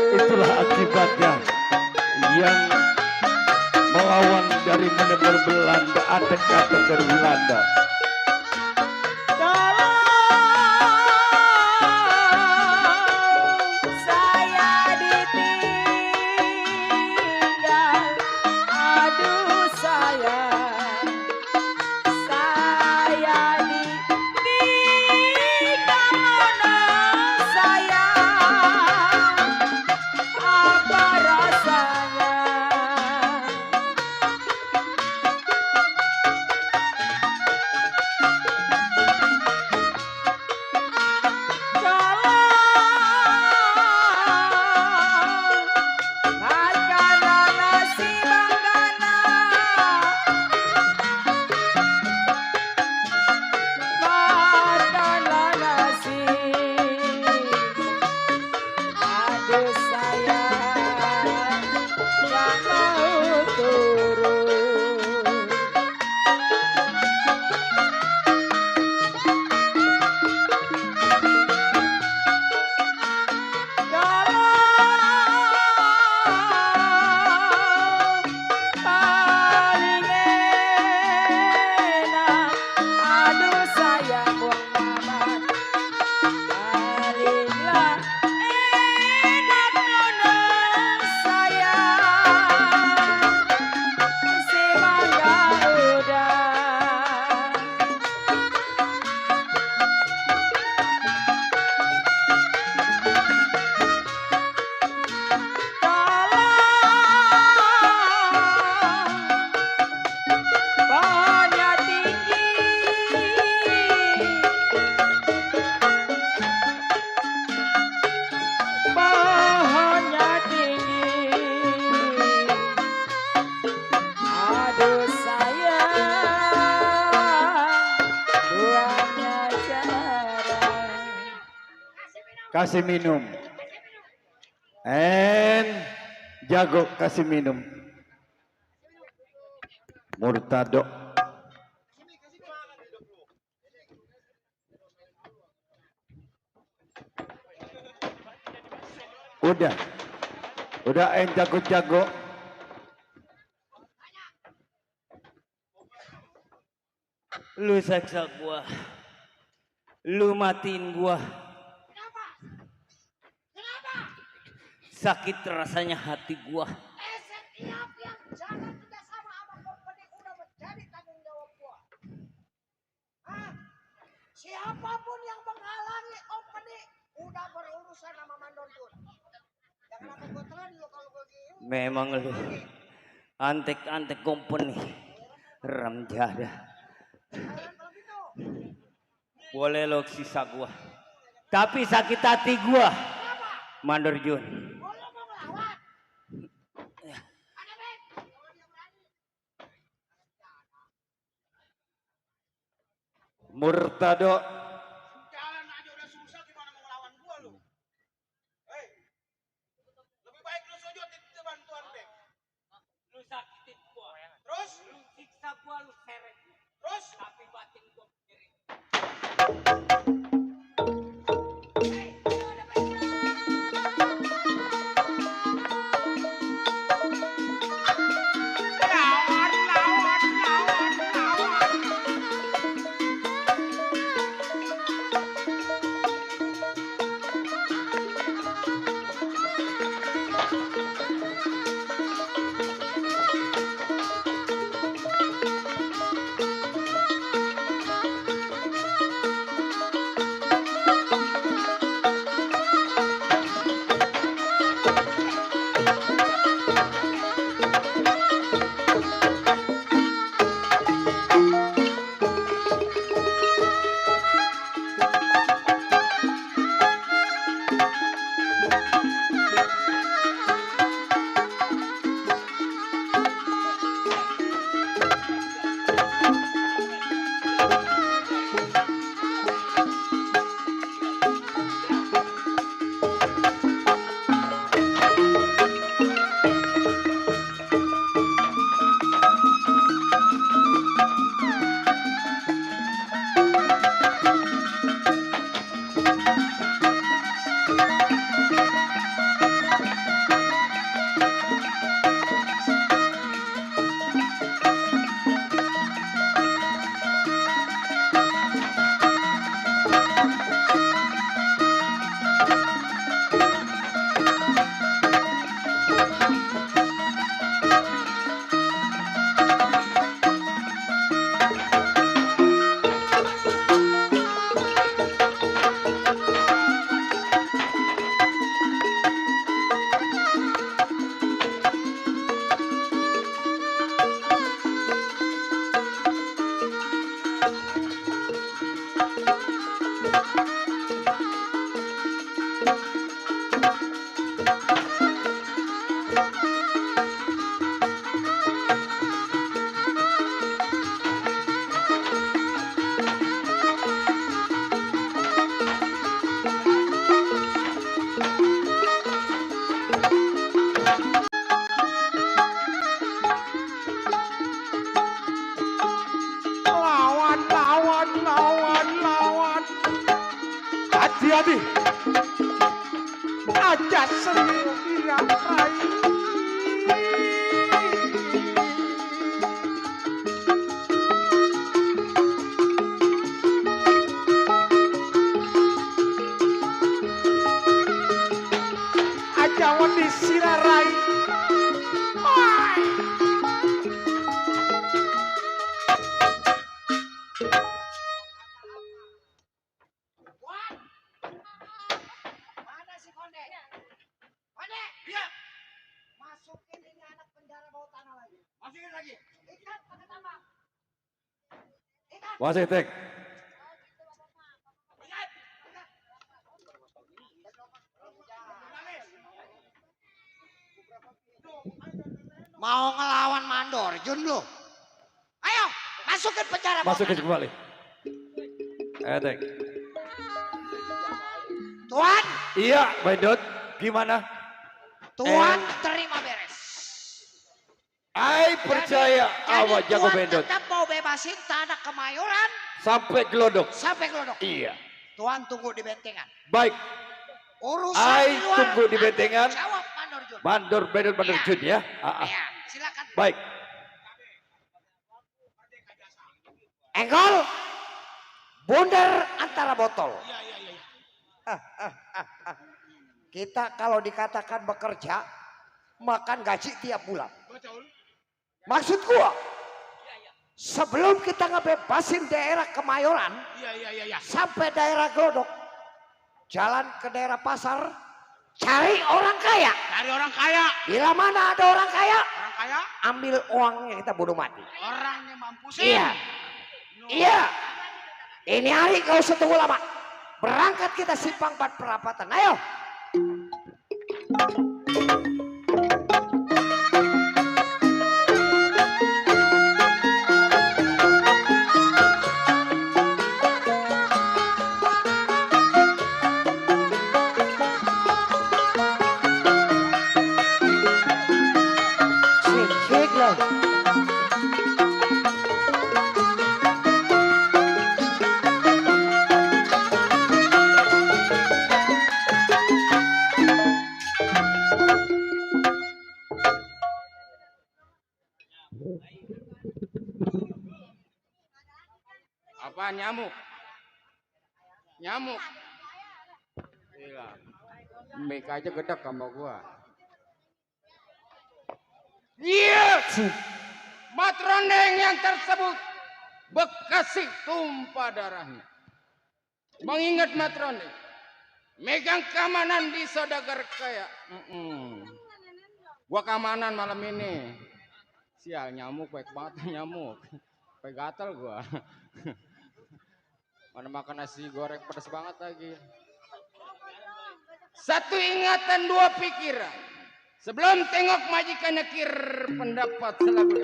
Itulah akibatnya yang melawan dari benar-benar Belanda, atek-atek dari Belanda. Saya ditinggal, aduh saya ditinggal. kasih minum. And Jago kasih minum. Murtado. Udah jago-jago. Lu seksa gua. Lu matiin gua. Sakit rasanya hati gua. Setiap yang jangan kerjasama sama company udah menjadi tanggung jawab gua. Siapapun yang menghalangi company udah berurusan sama Mandor Jun. Jangan apa gua telan lo kalau begini. Memang lu antek-antek company. Ramjada. Boleh lo sisa gua. Tapi sakit hati gua. Mandor Jun. Murtado. Jalan aja udah susah gimana mau ngelawan gua lu? Hei. Lebih baik lu sujud di bantuan Bek. Lu sakitin gua. Terus Lu siksa gua, lu seret. terus Tapi batin gua pikirin. Lawan. Hati-hati. Aja sendiri Rai. Aja wani sirarai. Mana si Konde? Konde! Iya, Masukin ini anak penjara bawah tanah lagi. masukin lagi. Ikat pakai tambang. Ikat. Wasit tek. Mau ngelawan Mandor Jun lu? Ayo, masukin penjara bawah Masukin tanah. kembali. Tek. Tuan, Iya, Bedot. Gimana? Tuan terima beres. I percaya awak Jadi jago Tuan Bedot. tetap mau bebasin tanah Kemayoran Sampai gelodok. sampai Glodok. Iya. Tuan tunggu di bentengan. Baik. Urusan I di luar. tunggu di bentengan. Jawab Mandor Jun. Mandor Bedot Mandor Iya. Jun ya. Ya, silakan. Baik. Enggol. Bundar antara botol. Iya, iya, iya. Kita kalau dikatakan bekerja, makan gaji tiap bulan. Betul. Maksud gua, sebelum kita ngebebasin daerah Kemayoran Iya, iya, iya, iya. sampai daerah Glodok, jalan ke daerah pasar, cari orang kaya. Cari orang kaya. Bila mana ada orang kaya, Orang kaya, ambil uangnya kita bodoh mati. orangnya mampu sih. Iya, iya. Ini hari kau usah tunggu lama. Berangkat kita simpang 4 perapatan. Ayo. Cek lah. Apa nyamuk? Nyamuk. Gila. Mik aja gedek sama gua. Iya. Matrondeng yang tersebut Bekasi tumpah darahnya. Mengingat Matrondeng megang keamanan di Saudagar Kaya. Gua keamanan malam ini. Sial, nyamuk baik banget nyamuk. Sampai gatal gua. Mana makan nasi goreng pedas banget lagi. Satu ingatan, dua pikiran. Sebelum tengok majikannya kir pendapat selalu.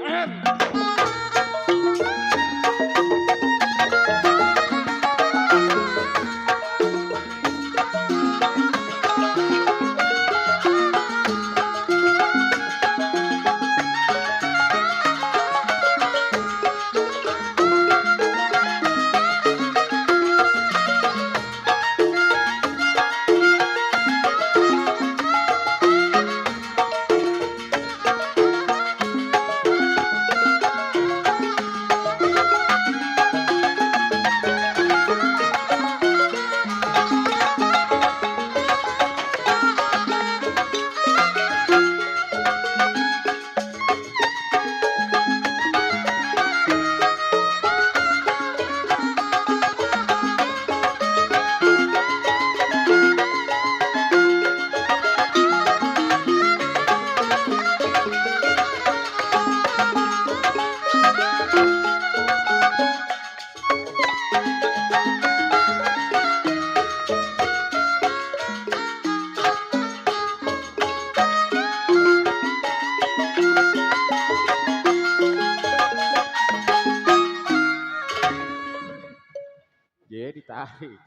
Dia ditarik.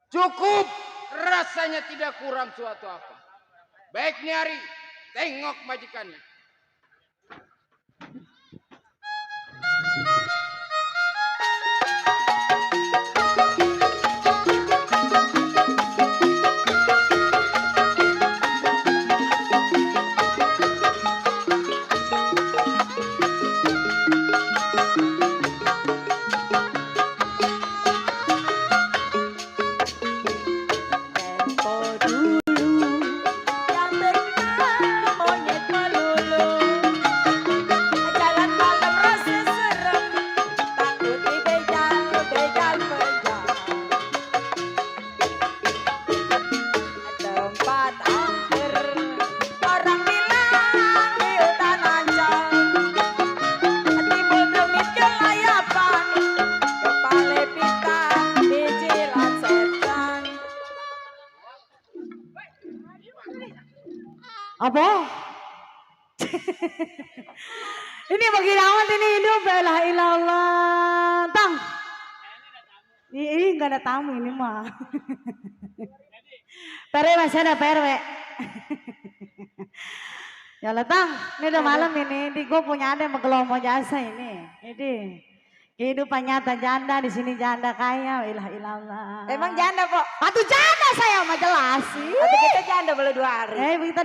Cukup, rasanya tidak kurang suatu apa. Baik nyari, tengok majikannya. Tempo dulu yang bernama monyet melulu. Jalan malam rasa serem, takut dibegal begal begal. Tempat angker, orang bilang di hutan ancol. Timbul demit kelayapan, kepala pita dijilat setan. Apa? Ini bagi amat ini hidup, la ilaha illallah. Tang. Ini nggak ada tamu ini mah. PRW masih ada PRW. Ya letang, ini udah malam ini. Di gue punya ada yang mau jasa ini. Ini kehidupan nyata janda di sini janda kaya. Ilah ilallah. Emang janda kok? Atuh janda saya mah jelas sih. Atau kita janda baru 2 hari? Kita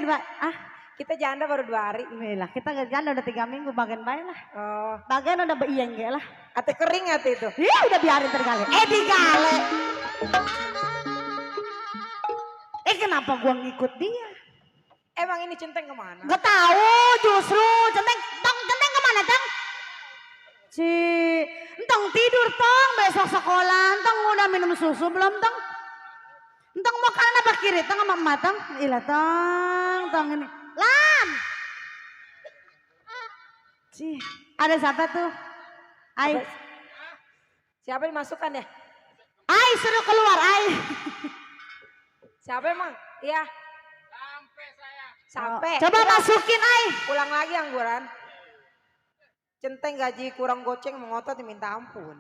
Kita janda baru 2 hari. Lah kita janda udah 3 minggu bagian baik lah. Oh. Bagian udah beiyeng lah. Atau kering atau itu? Iya udah biarin tergale. Digale. Kenapa gua ngikut dia? Emang ini centeng kemana? Gak tahu justru centeng kemana tang? Entang tidur tong besok sekolah, entang udah minum susu belum tang? Entang mau kanan apa kiri tang sama emak tang? Ilah tang ini. Lam. Ada siapa tuh? Ai. Siapa yang masukkan ya? Ai suruh keluar ai. Siapa emang? Iya. Sampai. Coba masukin ai. Pulang lagi angguran. Centeng gaji kurang goceng mengotot minta ampun.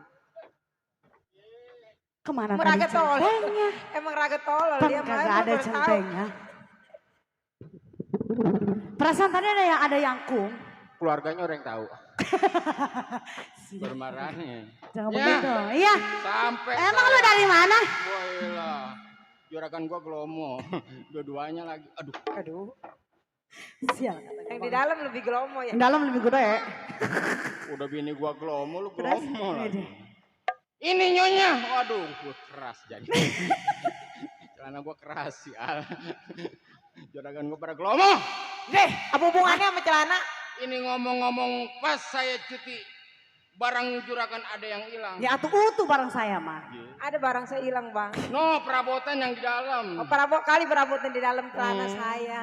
Kemana Emang tadi raga tolol. centengnya? Emang raga tolol dia mah. Kagak ada centengnya. Perasaan tadi ada yang kung. Keluarganya orang tahu. Bermarahnya. Jangan Ya. begitu. Iya. Sampai. Emang lu dari mana? Woilah. Juragan gua gelomo. Dua-duanya lagi. Aduh. Sial. Yang di dalam lebih gelomo ya. Yang dalam lebih gede. Udah bini gua gelomo, lu Terus? gelomo lagi. Ini nyonya. Waduh, gua keras jadi. Celana gua keras ya. Juragan gua pada gelomo. Deh, apa hubungannya sama celana? Ini ngomong-ngomong pas saya cuti, barang juragan ada yang hilang. Ya atuh utuh barang saya mah. Ada barang saya hilang bang. No, perabotan yang di dalam. Perabotan di dalam celana saya.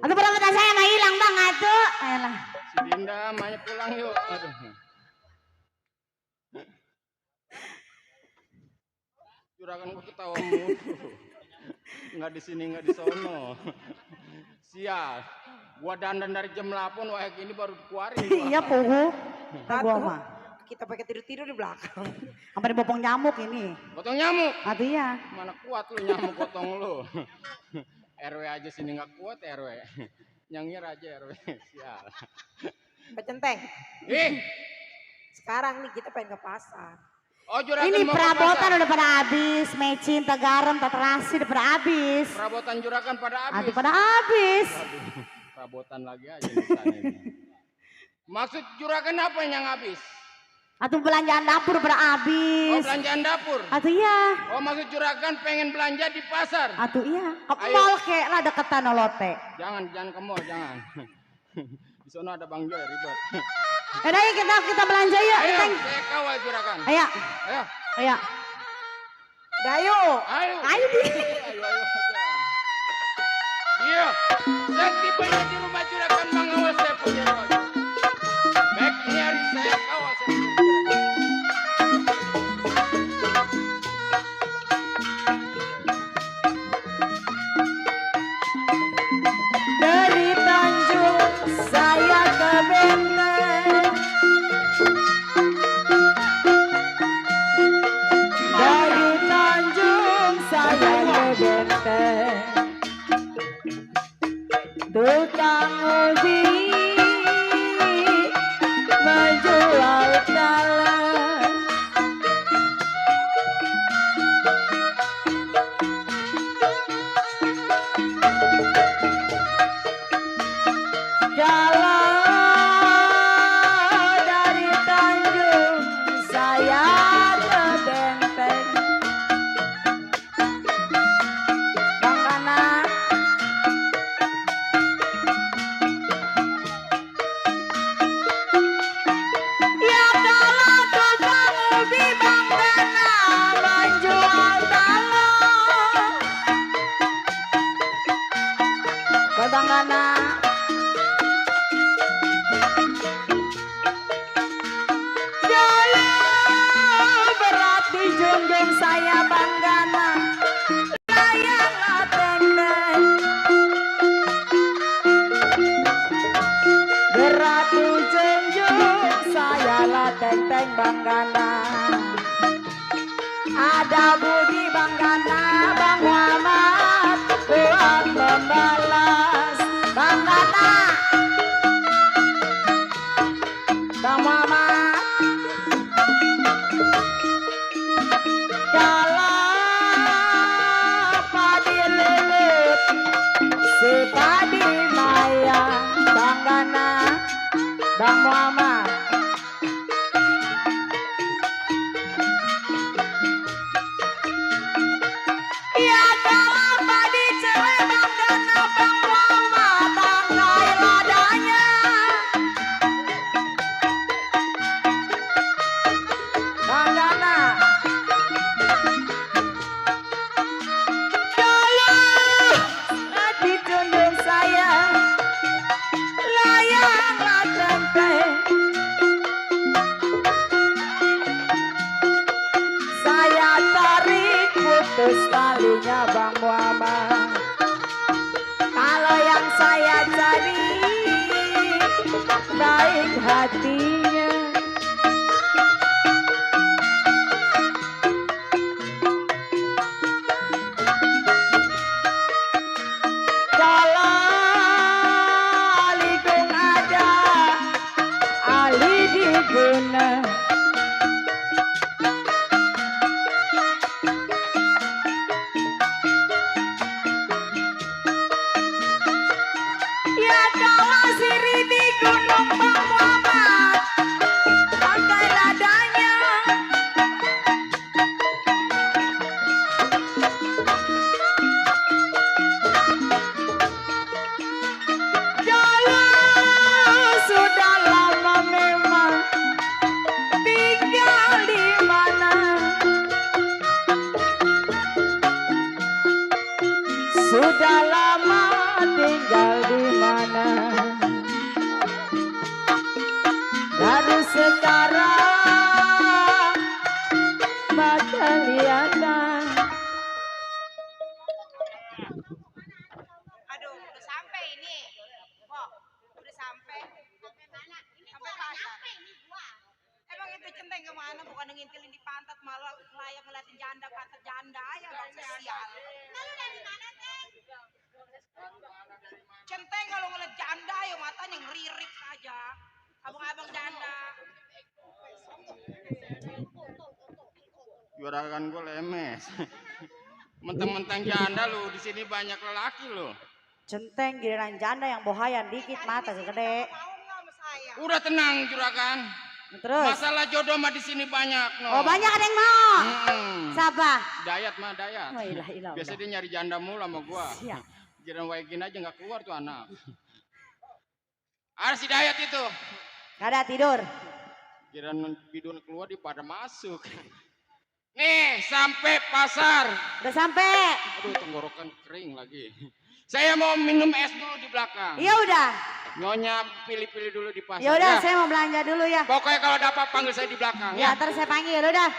Atuh perabotan saya mah hilang bang atuh. Ayolah. Si Dinda, Maya pulang yuk. Aduh. Juragan gua ketawa mulu. Nggak di sini, nggak di sono. Sial. Gua dandan dari jam 8, wah ini baru dikeluarin. Iya puhu. Gua mah. Kita pakai tidur-tidur di belakang. Sampai dibopong nyamuk ini. Potong nyamuk. Atuh iya. Mana kuat lu nyamuk potong lu. RW aja sini nggak kuat RW. Nyangir aja RW. Sial. Pak Centeng, sekarang nih kita pengen ke pasar. Oh, juragan Ini mau ke perabotan pasar. udah pada habis, mecin, garam, terasi udah pada habis. Perabotan juragan pada habis. Aduh pada habis. Aduh, perabotan lagi aja di sana ini. Maksud juragan apa yang habis? Atau belanjaan dapur udah pada Oh, habis. belanjaan dapur. Atau iya. Oh, maksud juragan pengen belanja di pasar. Atau iya. Ke Ayo. mall kek lah deketan olote. Jangan ke mall, jangan. Di sana ada Bang Joy ribet. Yaudah yuk kita belanja yuk. Ayo, Teng. saya kawal juragan. Ayo. Ayo. Ayo. Dayo. Ayo. Ayo di. Ayo aja. Iya. Setibanya di rumah juragan mengawal saya punya roda. Baik, ini hari saya kawal saya punya juragan. Dari Tanjung saya ke Benteng. Dari Tanjung saya ke Benteng. Tukang ubi menjual jalan. Jalan dari Tanjung saya ke Benteng. Bang Kana. Ya kalau tukang ubi Bang Kana menjual talong. Bang Kana. Jalan berat di junjung saya Bang Gana. Saya nggak tendeng. Berat di junjung saya lah teng-teng Bang Gana. Ada budi Bang Gana, Bang Muhammad, Tuhan membalas. Bang Gana, Bang Muhammad, kalau padi lelut, si padi maya. Bang Gana, Bang Muhammad. Ya kalau padi cewek Bang Gana, Bang Muhammad, tangkai ladanya. Bang Gana, kalau ditunduk saya, layanglah tempe. Saya tarik putus talinya Bang Muhammad. Kalau yang saya cari baik hatinya. Kalau aligung ada, ali diguna. Ya kalau siri di gunung Bang Muhammad, pakai ladanya. Jalan sudah lama memang tinggal di mana. Sudah lama tinggal di mana. Baru sekarang maka kelihatan. Aduh, udah sampai ini. Kok, udah sampai. Sampai mana? Ini sampai pasar. Emang itu centeng kemana? Bukan ngintilin di pantat, malah layak ngeliatin janda, pantat janda ya bang sial. Lalu dari mana teh? Centeng kalau ngeliat janda ya matanya ngeririk saja. Abang-abang janda. Juragan gue lemes. Mentang-mentang janda lu, di sini banyak lelaki lu. Centeng giliran janda yang bohayan dikit mata gede. Mau nggak sama saya? Udah tenang juragan. Terus. Masalah jodoh mah di sini banyak no. Oh banyak ada yang mau. Siapa? Dayat mah Dayat. Oh ilah ilah. Biasa dia nyari janda mulu sama gua. Siap. Kirain waikin aja nggak keluar tuh anak. Ada si Dayat itu. Ada tidur. Kirain bidun keluar di pada masuk. Nih sampai pasar. Udah sampai. Aduh tenggorokan kering lagi. Saya mau minum es dulu di belakang. Iya udah. Nyonya pilih-pilih dulu di pasar. Ya udah saya mau belanja dulu ya. Pokoknya kalau ada apa panggil saya di belakang Ya ya. ntar saya panggil udah.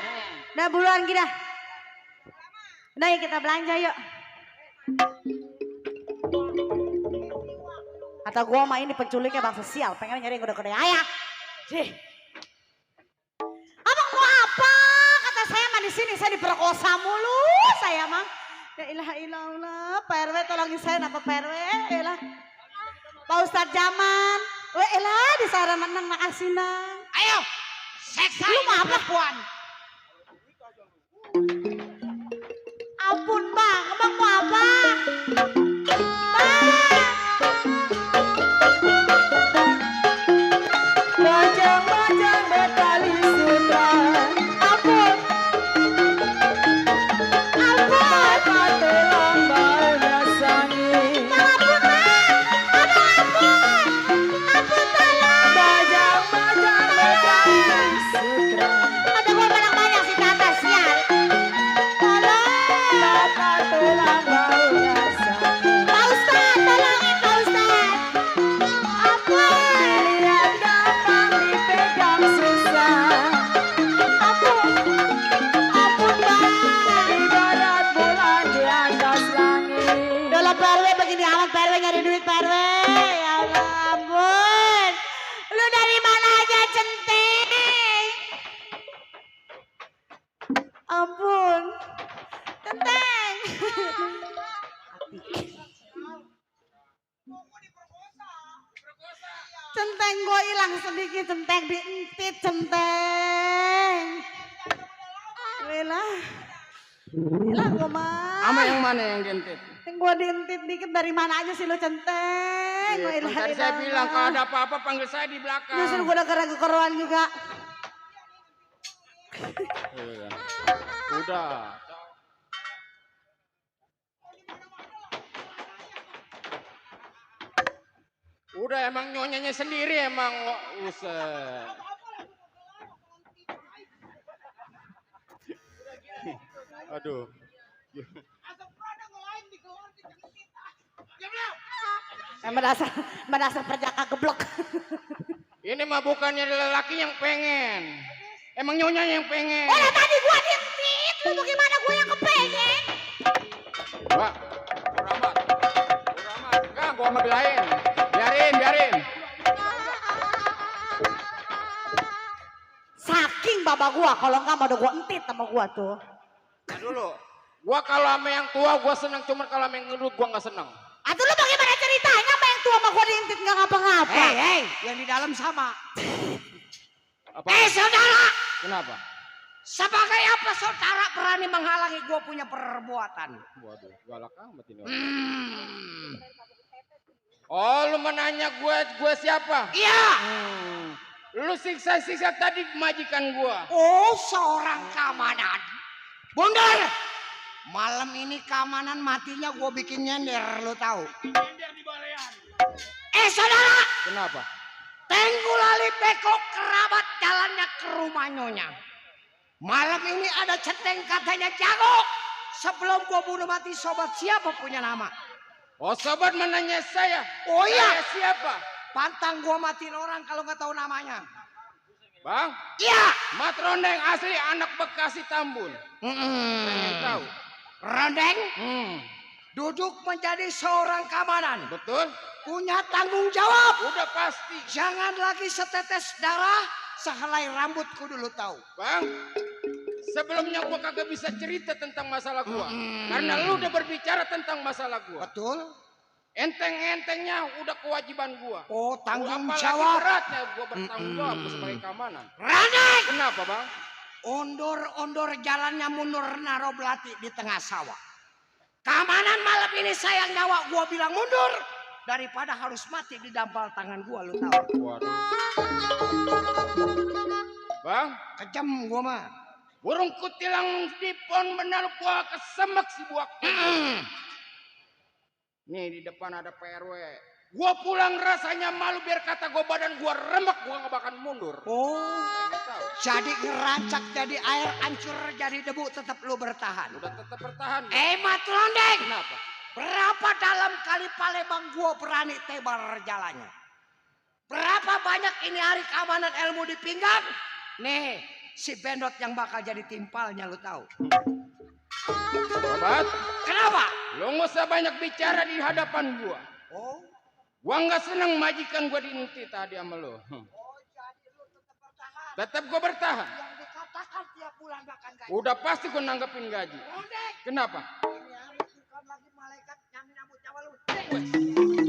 Udah buruan kita. Udah yuk kita belanja yuk. Kata gua mah ini penculiknya bangsa sial, pengen nyari yang gede-gede ayak. Cih. Abang mau apa? Kata saya mah di sini saya diperkosa mulu saya mah. Ya ilah ilah, Pak RW tolongin saya napa Pak RW? Elah. Pak Ustadz Jaman. Weh elah di sarana nang makasih nang. Ayo, seksa Lu mau apa? perempuan. Ampun bang, abang mau apa? Bang. Bojang-bojang bertali sutra. Ampun. Ampun. Tulang baunya sangi. Ampun bang. Abang ampun. Ampun tolong. Bojang-bojang bertali sutra. Ada gua banyak-banyak sih ke atas sial. Tolong. Mata tulang baunya sangi. Ampun. Centeng. Centeng gue hilang sedikit, centeng dientit, centeng. Lelah. Lelah gue mah. Ama yang mana yang dientit? Yang gue dientit dikit dari mana aja sih lo centeng. Iya, kan tadi saya bilang kalau ada apa-apa panggil saya di belakang. Justru gue udah keragu keruan juga. Iya. Udah. Udah emang nyonyanya sendiri emang uset. Aduh. Merasa perjaka geblok. Ini mah bukannya lelaki yang pengen. Emang nyonyanya yang pengen. Oh tadi gua dientit, lu bagaimana gua yang kepengen? Wah, Ramat. Ramat. Enggak, gua ngebelain. Biarin. Saking baba gua, kalau enggak mau gua entit sama gua tuh. Nah dulu. Gua kalau sama yang tua gua seneng, cuma kalau sama yang gendut gua nggak seneng. Atau lu bagaimana ceritanya sama yang tua sama gua dientit nggak ngapa-ngapa? Hei, yang di dalam sama. Apa? Saudara, Kenapa? sebagai apa saudara berani menghalangi gue punya perbuatan? Waduh, galak amat ini. Oh, lu menanya gue siapa? Iya. Lu siksa tadi majikan gue. Oh, seorang keamanan. Bundar, malam ini keamanan matinya gue bikin nyender, lu tahu? Nyender di balean. Saudara, Kenapa? Tenggulali Peko kerabat jalannya ke rumah nyonya. Malam ini ada centeng katanya jago. Sebelum gua bunuh mati sobat siapa punya nama? Oh, sobat menanya saya. Oh iya, Saya siapa? pantang gua matiin orang kalau nggak tahu namanya. Bang? Iya. Mat Rondeng asli anak Bekasi Tambun. Pengen tahu? Rendeng duduk menjadi seorang keamanan. Betul? Punya tanggung jawab. Udah pasti. Jangan lagi setetes darah, sehelai rambut kudu lu tahu. Bang, sebelumnya gua kagak bisa cerita tentang masalah gua. Karena lu udah berbicara tentang masalah gua. Betul? Enteng-entengnya udah kewajiban gua. Oh, tanggung Apalagi jawab. beratnya gua bertanggung jawab sebagai keamanan. Rendeng! Kenapa, Bang? Ondor-ondor jalannya mundur naro belati di tengah sawah. Keamanan malam ini sayang nyawa gua bilang mundur daripada harus mati di dampal tangan gua, lu tahu. Waduh. Bang, Kejam gua mah. burung kutilang di pohon benar gua kesemek si buak. Nih di depan ada PRW. Gua pulang rasanya malu biar kata gua badan gua remek, gua nggak bakal mundur. Oh, Nggak tahu. jadi ngerancak jadi air hancur jadi debu tetap lu bertahan. Udah tetap bertahan. Mat Rondeng, Kenapa? berapa dalam kali Palembang gua berani tebar jalannya? Berapa banyak ini hari keamanan ilmu di pinggang? Nih, si Bendot yang bakal jadi timpalnya lu tahu. Sobat, Kenapa? lu nggak usah banyak bicara di hadapan gua. Oh, Gua nggak seneng majikan gua diinti tadi sama lu. jadi lu tetap bertahan. Tetap gua bertahan. Yang dikatakan tiap bulan makan gaji. Udah pasti gua nanggepin gaji. Rondeng, Kenapa? ini hari bukan lagi malaikat yang nyambut nyawa lu.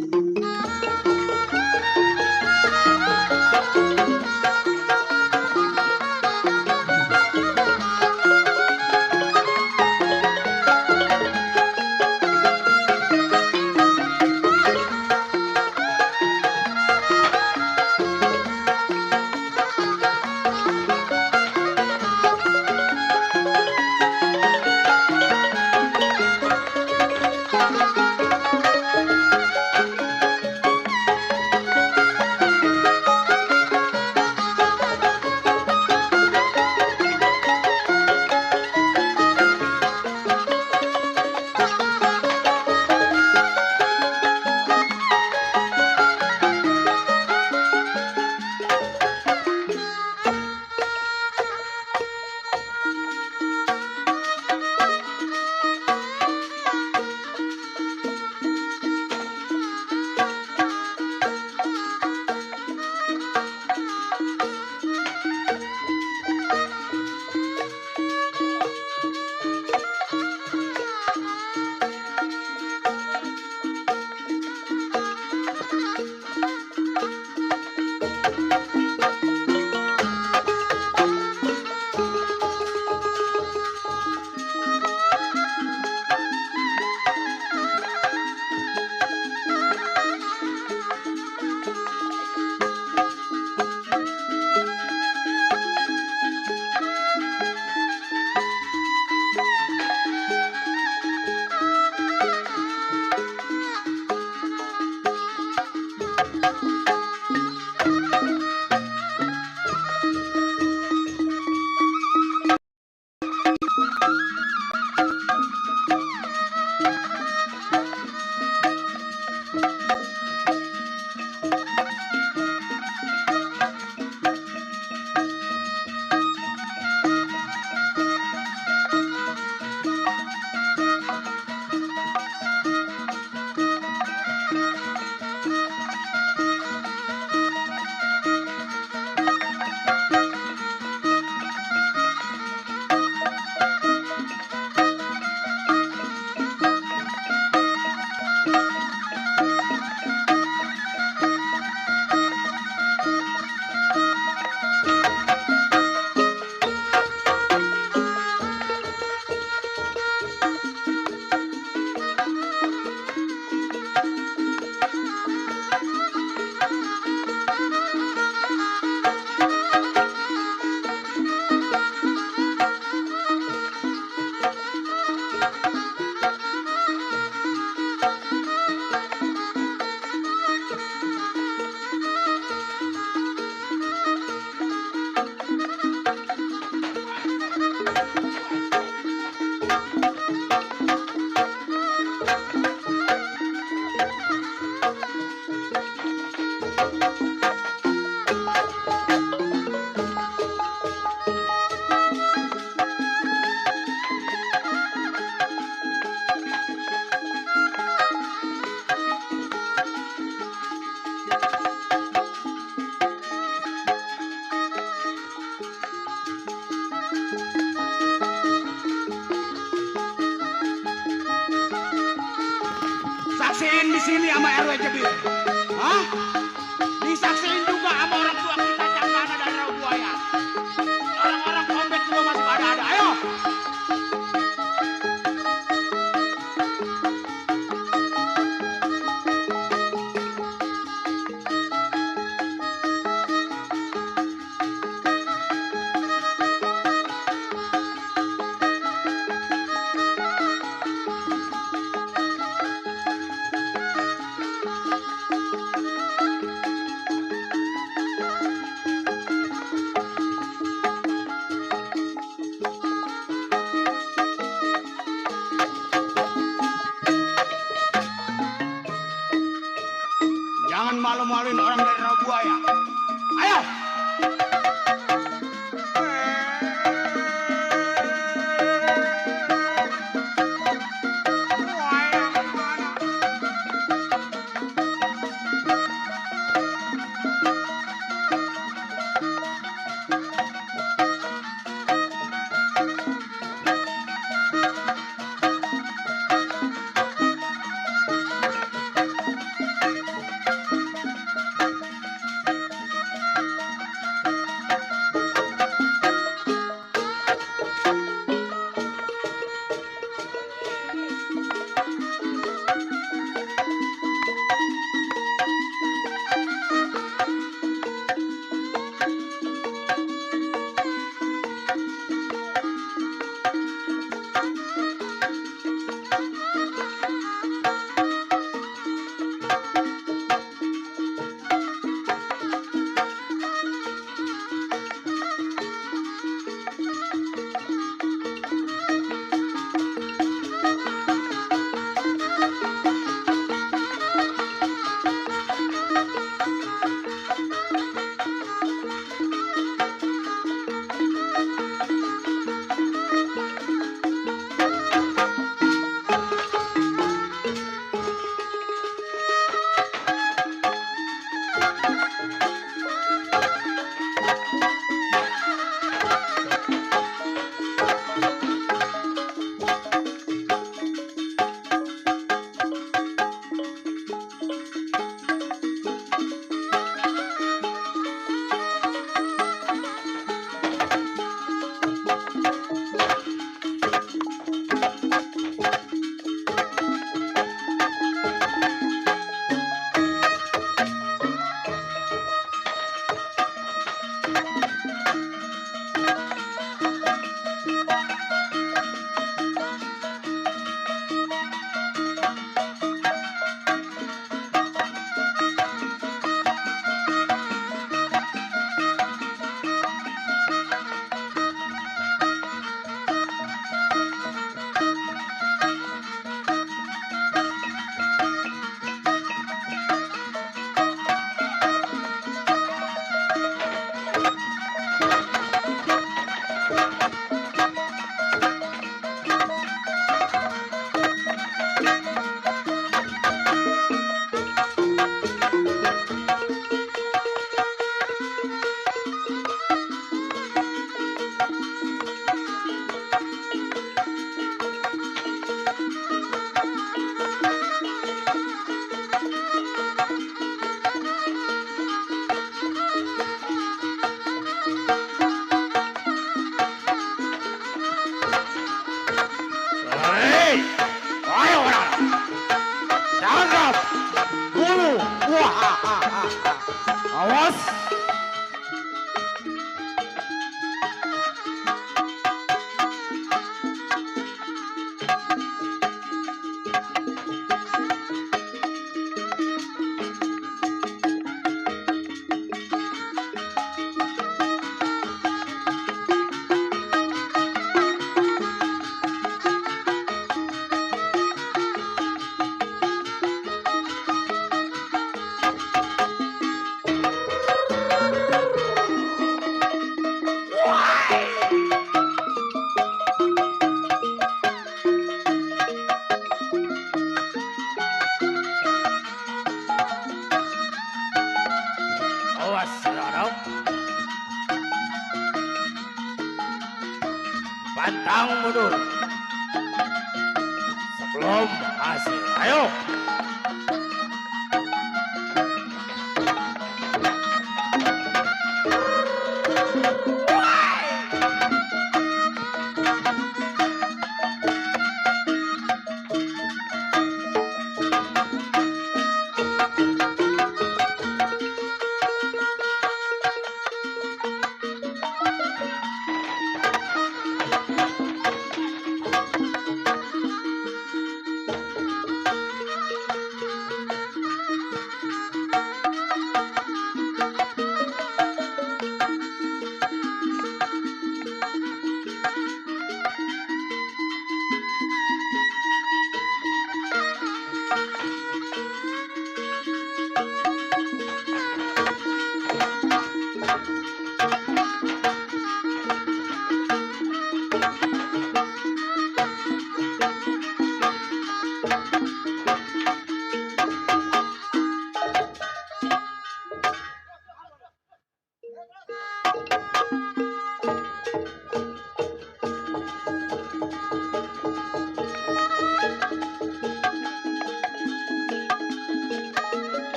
kawin orang dari Rabuaya. Ayo. Awas. Awas, Roro. Pantang mundur. Sebelum hasil. Ayo.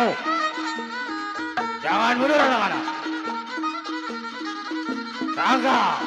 kamu. Jangan mundur anak-anak. Tangkap.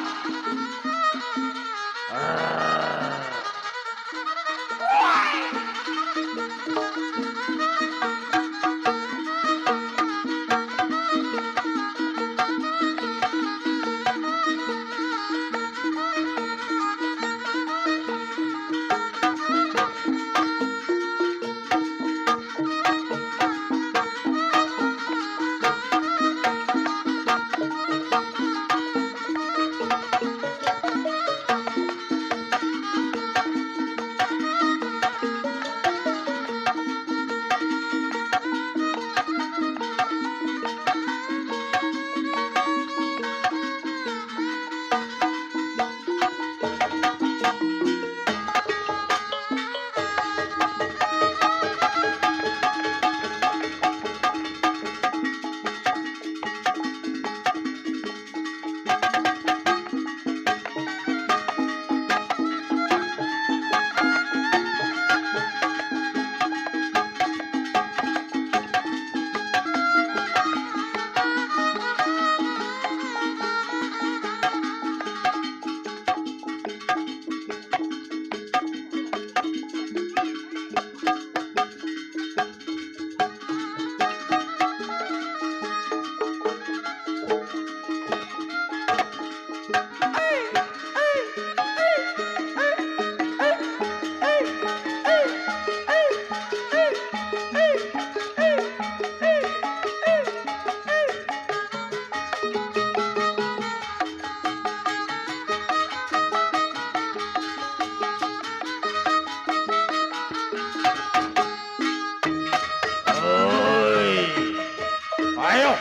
Ayo,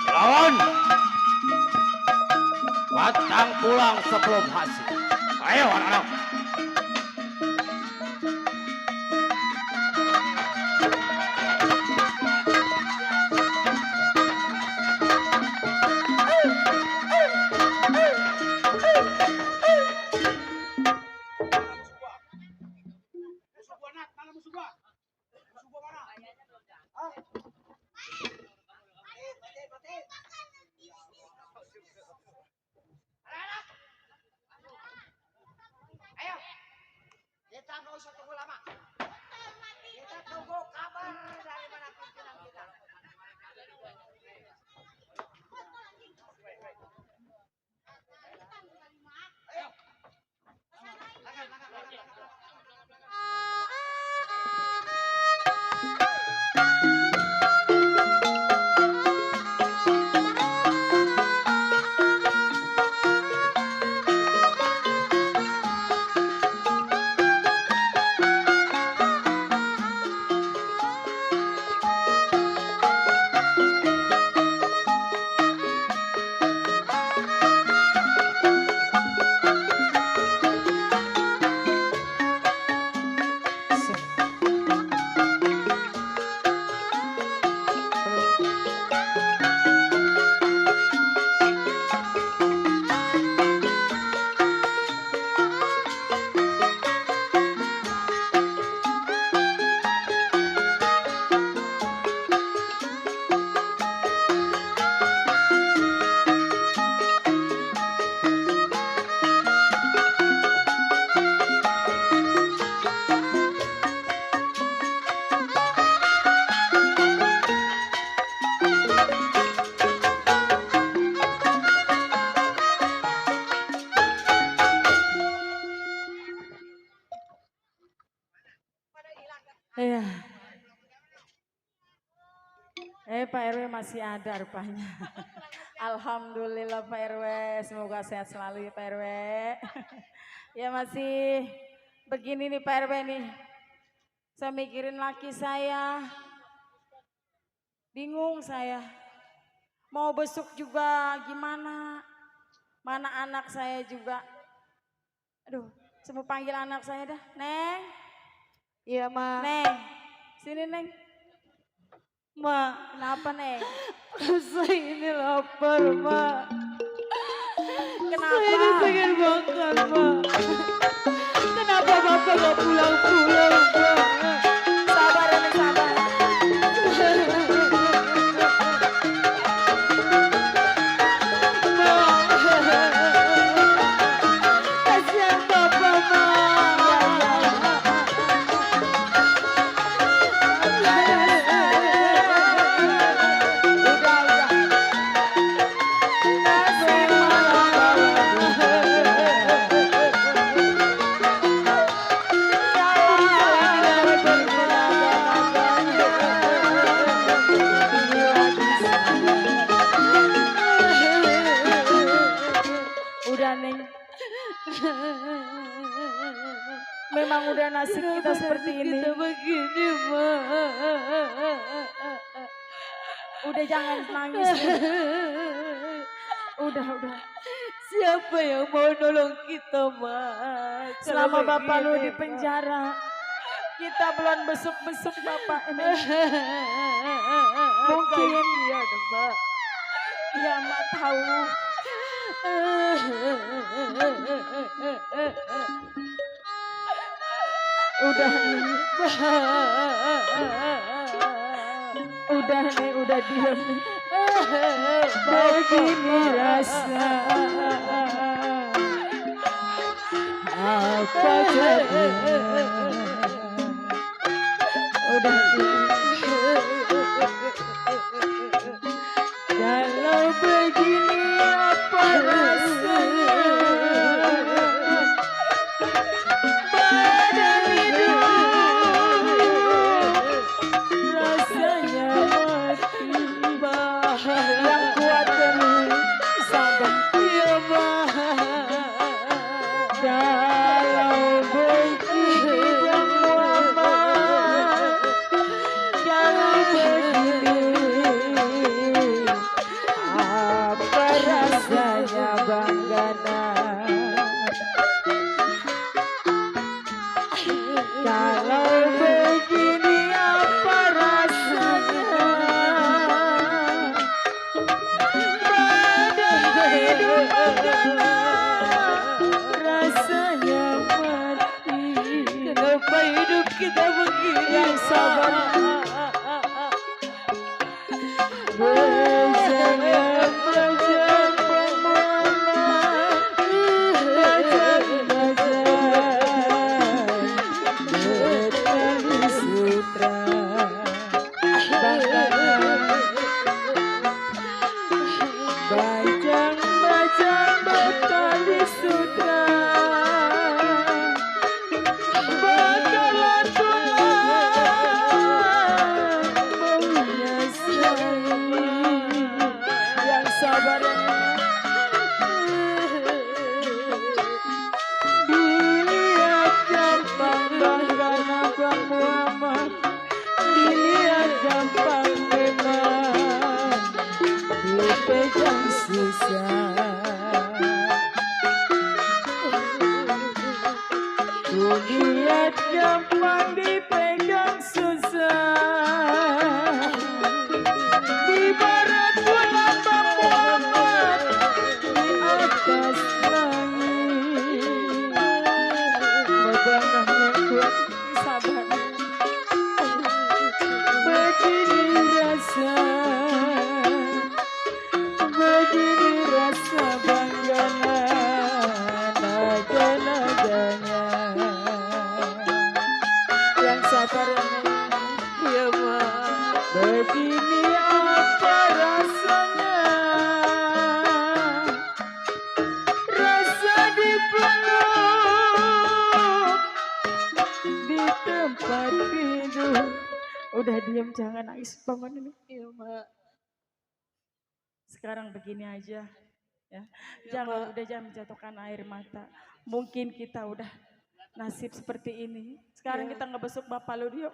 lawan. Batang pulang sebelum hasil. Ayo anak-anak. Musuh gua, Nat. Mana musuh gua? Musuh gua mana? Hah? Ayo, kita nggak usah tunggu lama. Kita tunggu kabar dari mana pimpinan kita. Ayo, langgan. Iya. Pak RW masih ada rupanya. Alhamdulillah Pak RW, semoga sehat selalu ya Pak RW. Ya masih begini nih Pak RW nih. Saya mikirin laki saya. Bingung saya. Mau besuk juga gimana? Mana anak saya juga. Aduh, saya mau panggil anak saya dah. Neng. Iya, Ma. Neng, sini Neng. Ma, Kenapa Neng? saya ini lapar, Ma. Kenapa? Saya ini pengen makan, Ma. Kenapa Bapak gak pulang-pulang, Ma? Sabar ya Neng, sabar. Memang udah nasib kita seperti ini. Kita begini, Ma. Udah jangan nangis. Udah. Siapa yang mau nolong kita, Ma? Selama bapak lu di penjara, kita belum besuk-besuk bapak ini. Mungkin ya, Mbak. Ya, Mak tahu. Udah diam nih. Begini rasa apa jadi? Udah kalau begini apa rasanya? Badan hidup rasanya mati. Yang kuat demi sabar ya, kalau begini Muhammad, kalau begini apa rasanya Banggana? Kalau begini apa rasanya? Badan hidup Banggana rasanya mati. Kenapa hidup kita begini? Yang sabar. Lihat gampang dipegang susah. Di barat bulan Bang Muhammad, di atas langit. Megangnya kuat, sabar. Begini rasa Banggana, naga-naganya. Yang sabar ya, Ma. Begini apa rasanya? Rasa dipeluk di tempat tidur. Udah diam, jangan nangis, bangun ini. Iya, Ma. Sekarang begini aja, ya. Jangan menjatuhkan air mata. Mungkin kita udah nasib seperti ini. Sekarang kita ngebesuk bapak lu, yuk.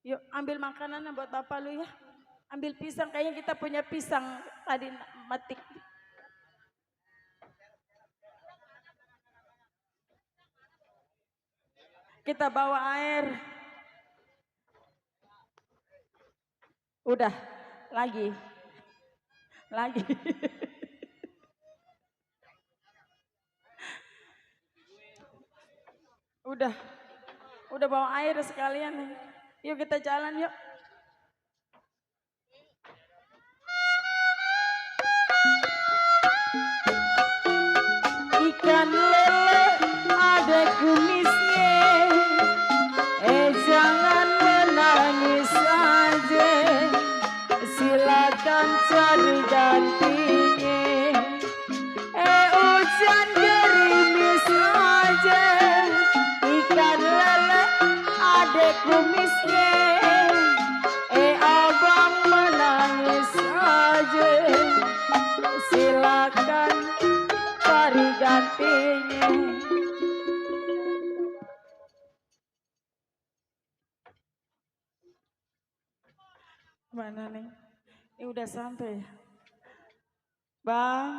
Yuk, ambil makanan buat bapak lu ya. Ambil pisang, kayaknya kita punya pisang tadi metik. Kita bawa air. Udah, lagi. Udah bawa air sekalian nih. Yuk kita jalan yuk. Ikan lele ada kumisnya. Jangan menangis aja. Silakan cari gantinya. Hujan gerimis aja. Ikan lele ada kumisnya. Abang menangis aja. Silakan cari gantinya. hatinya. Mana nih? Ini udah sampai ya? Bang?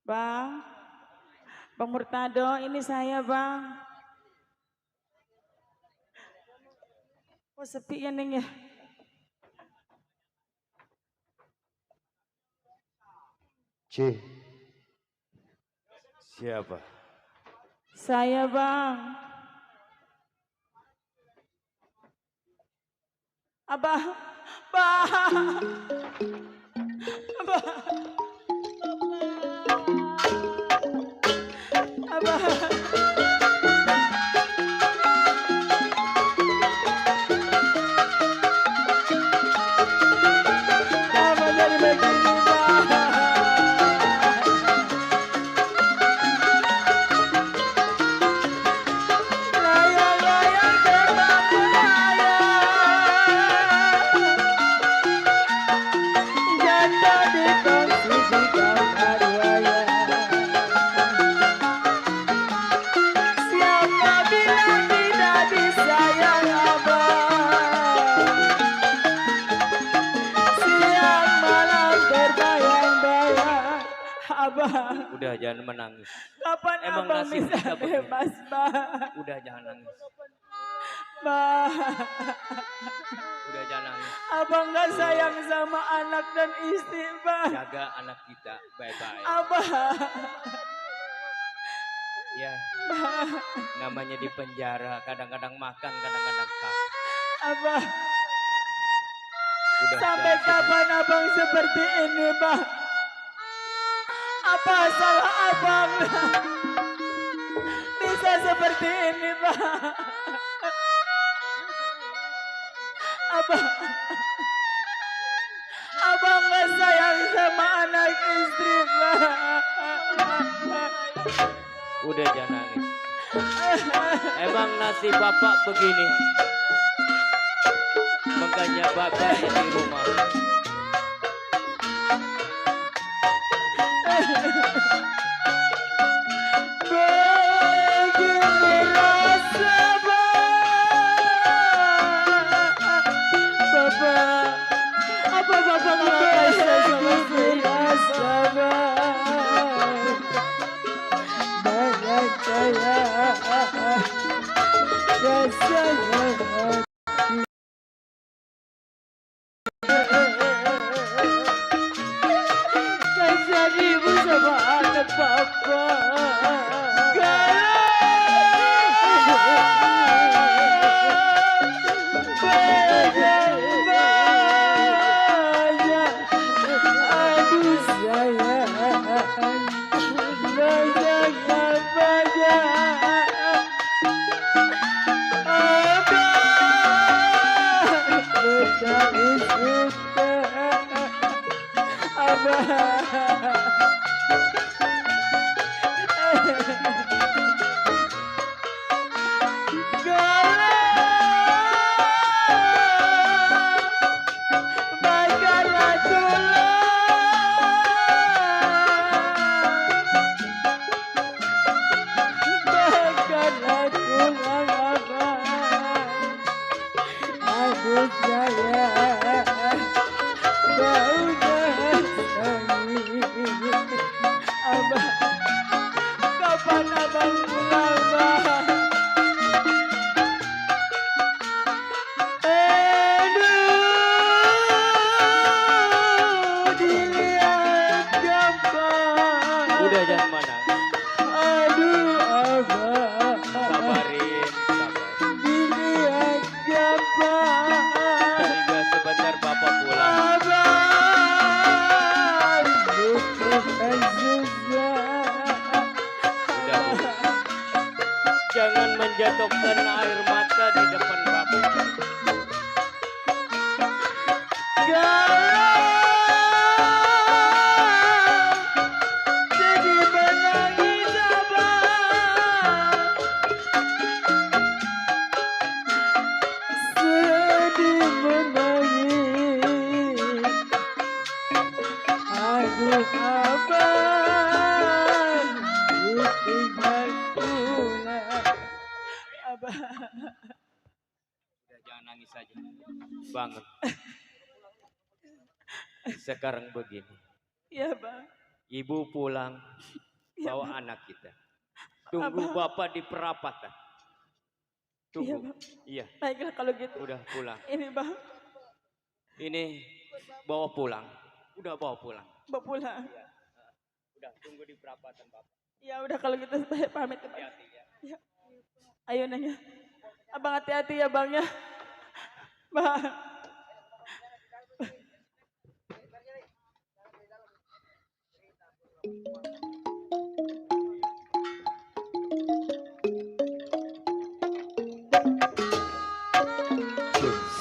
Bang? Bang Murtado, ini saya bang. Oh sepi ya Neng ya? C. Siapa? Saya bang. Abah, bah, abah, abah. Apa jadi begini bah? Layang-layang terbang melayang, jatuh di kongsi di kamar wayang. Siapa bilang tidak disayang abang? Siang malam terbayang-bayang abang. Udah jangan menangis. Kapan Emang abang nasib bisa kita begini. bebas bang? Udah jangan nangis. Bang, Udah jangan nangis. abang gak sayang sama anak dan istri bang. Jaga anak kita baik-baik. Abang, Ya, namanya di penjara. Kadang-kadang makan, kadang-kadang kak. abang. Udah Sampai jangan sedih. kapan abang seperti ini bang? Apa salah abang? Bisa seperti ini bang? Abang, abang gak sayang sama anak istri bang. Udah jangan nangis. Emang nasib bapak begini. Makanya bapak di rumah. Begini rasa Bapak, apa Bapak nggak kasih sama rasa banyak saya rasanya. Kasihan ibu sama anak papa. Aduh sayang, banyak Kapan abang pulang bang? Aduh, dilihat gambar. Udah jangan menangis. Aduh abang, Sabarin, sabar. dilihat gambar. Tadi sebentar bapak pulang. Abang, bukan susah. Udah Bu. Jangan menjatuhkan air mata di depan bapak. Jadi menangis abang, sedih menangis. Aduh abang. bangun. Sekarang begini. Iya bang. Ibu pulang bawa anak kita. Tunggu bapak di perapatan. Iya Tunggu. bang. Iya. Baiklah kalau gitu. Udah pulang. Ini bang. Ini bawa pulang. Udah bawa pulang. Bawa pulang. Udah tunggu di perapatan bapak. Ya udah kalau gitu saya pamit ya bang. Hati-hati ya. Ya. Ayo nanya. Abang hati-hati ya bang ya. Bang.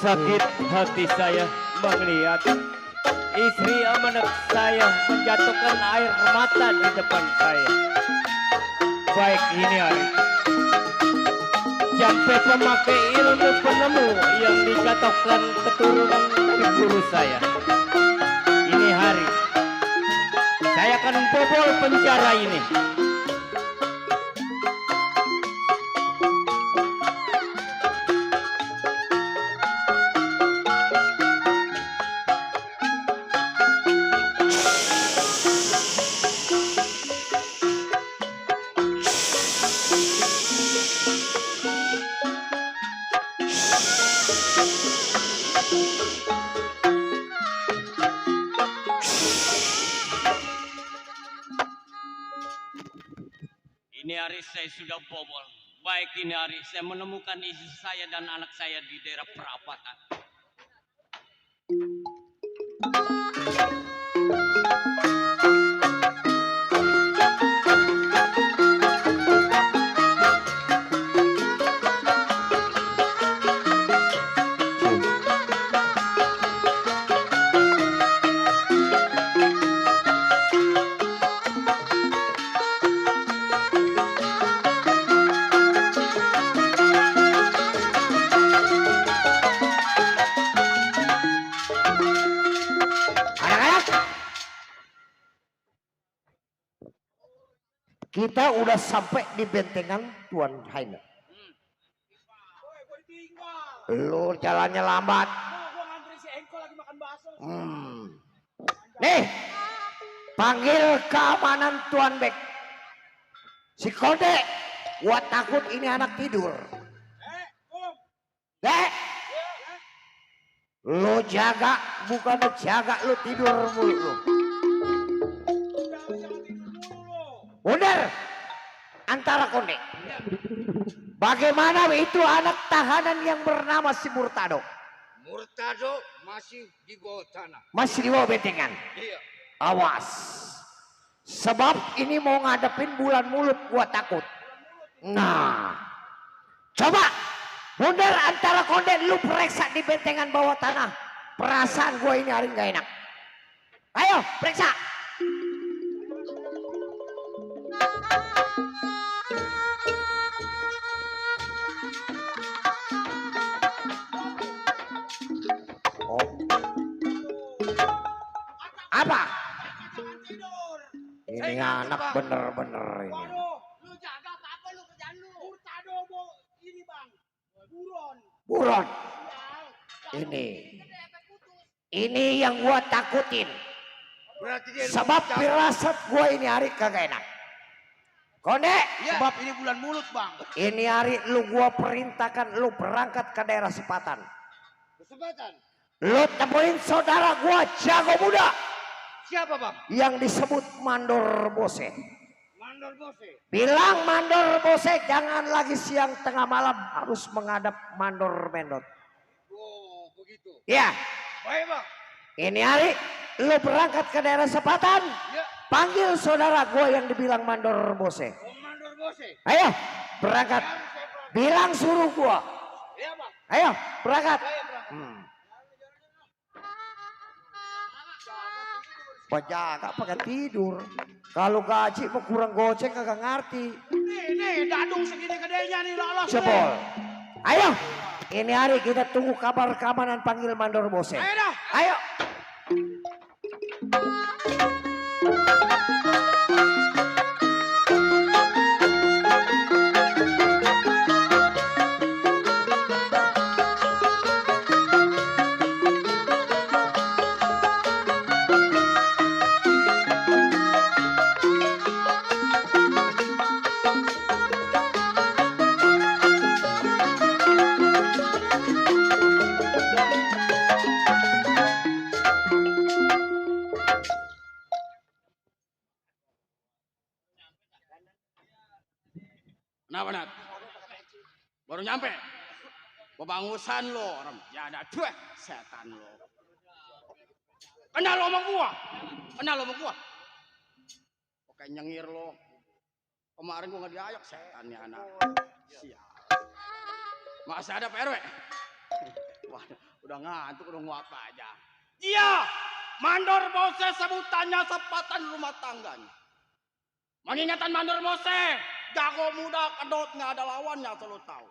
Sakit hati saya melihat istri amanat saya menjatuhkan air mata di depan saya. Baik ini hari sampai pemakai ilmu penemu yang dijatuhkan keturunan dari guru saya. Ini hari saya akan membobol penjara ini. Ini hari saya sudah bobol. Baik ini hari saya menemukan istri saya dan anak saya di daerah perapatan. Kita udah sampai di bentengan Tuan Haina. Lu jalannya lambat. Nih, panggil keamanan Tuan Bek. Si Konde, gua takut ini anak tidur. Dek, lu jaga, bukan jaga lu tidur mulu lu. Bener, antara Konde. Bagaimana itu anak tahanan yang bernama si Murtado? Murtado masih di bawah tanah. Masih di bawah bentengan. Iya. Awas. Sebab ini mau ngadepin bulan mulut, gua takut. Nah, coba mundur antara Konde, lu periksa di bentengan bawah tanah. Perasaan gua ini hari gak enak. Ayo, periksa. Oh. Apa? Ini anak bener-bener ini. Waduh, lu jaga apa lu kerjaan lu? Murtado ini bang, buron. Buron. Ini yang gua takutin. Sebab firasat gua ini hari kagak enak. Konde, Sebab ini bulan mulut bang. ini hari lu gua perintahkan lu berangkat ke daerah Sepatan. Kesempatan. Lu temuin saudara gua jago muda Siapa bang? yang disebut Mandor Bose. Mandor Bose. Bilang Mandor Bose jangan lagi siang tengah malam, harus menghadap Mandor Mendot. Oh begitu. Ya, Baik bang. ini hari lu berangkat ke daerah Sepatan. Ya. Panggil saudara gua yang dibilang Mandor Bose. Oh, Mandor Bose. Ayo berangkat. Bilang suruh gua. Iya bang. Ayo berangkat. Saya berangkat. Penjaga pakai tidur. Kalau gaji mau kurang goceng kagak ngerti. Nih, dadung segini gedenya nih lolos. Jebol. Ayo. Ini hari kita tunggu kabar keamanan panggil Mandor Bose. Ayo dah. Ayo. Kenapa Nat? Baru nyampe. Kebangusan lo, orang jada cuek setan lo. Kenal lo sama gua? Kenal lo sama gua? Oke nyengir lo. Kemarin gua nggak diayak setan nih anak. Sial. Masih ada Pak RW? Wah, udah ngantuk udah nguap aja. Iya, mandor bose sebutannya sepatan rumah tangganya. Mengingatkan mandor bose, jago muda kedot nggak ada lawannya selalu tahu.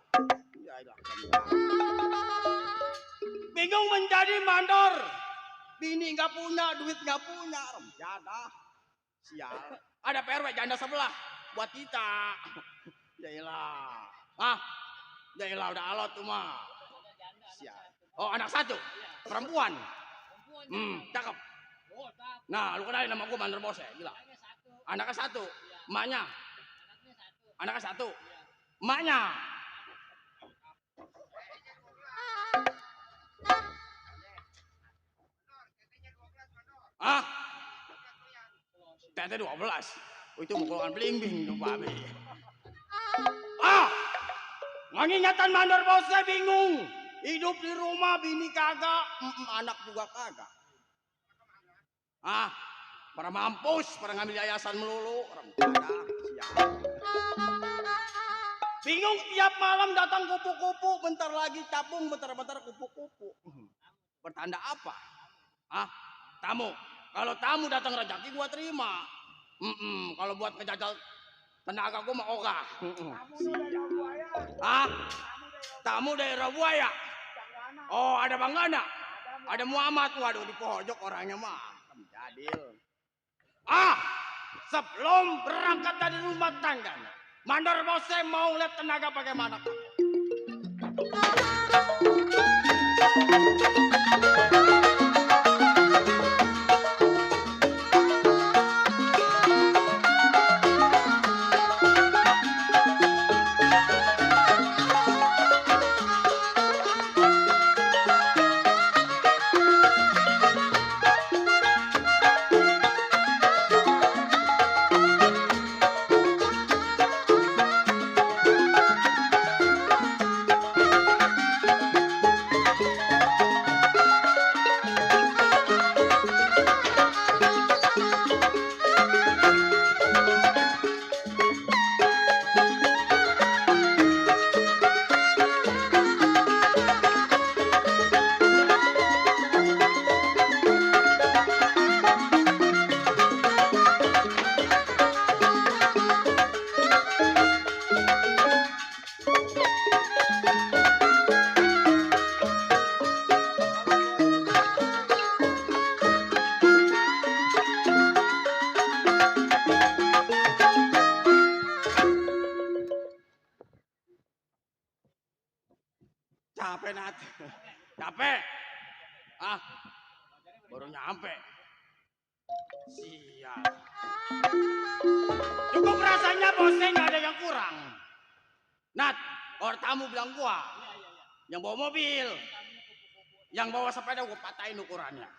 Ya, bingung menjadi mandor, bini nggak punya, duit nggak punya, janda, sial. Ada PRW janda sebelah buat kita. Jailah, jailah udah alot tuh mah. Sial. Oh anak satu, perempuan. Cakep. Nah lu kenalin nama gua mandor bos ya, gila. Anaknya satu, emaknya. Anaknya satu, emaknya. Tete 12. Oh, itu mukulan bling-bling tuh babe. Ngingatan mandor bosnya bingung. Hidup di rumah bini kagak, anak juga kagak. Para mampus, para ngambil yayasan melulu, orang kagak. Bingung tiap malam datang kupu-kupu, bentar lagi capung, bentar-bentar kupu-kupu. Bertanda apa? Tamu. Kalau tamu datang rezeki gua terima. Kalau buat ngejajal tenaga gua mah ogah. Tamu daerah buaya. Oh, ada Bang Gana. Ada Muhammad. Waduh, di pojok orangnya mah. Jadil. Sebelum berangkat dari rumah tangga, mandor bosnya mau lihat tenaga bagaimana. Capek Nat, capek. Baru nyampe. Sial. Cukup rasanya bosnya nggak ada yang kurang. Nat, orang tamu bilang gua, yang bawa mobil, yang bawa sepeda gua patahin ukurannya.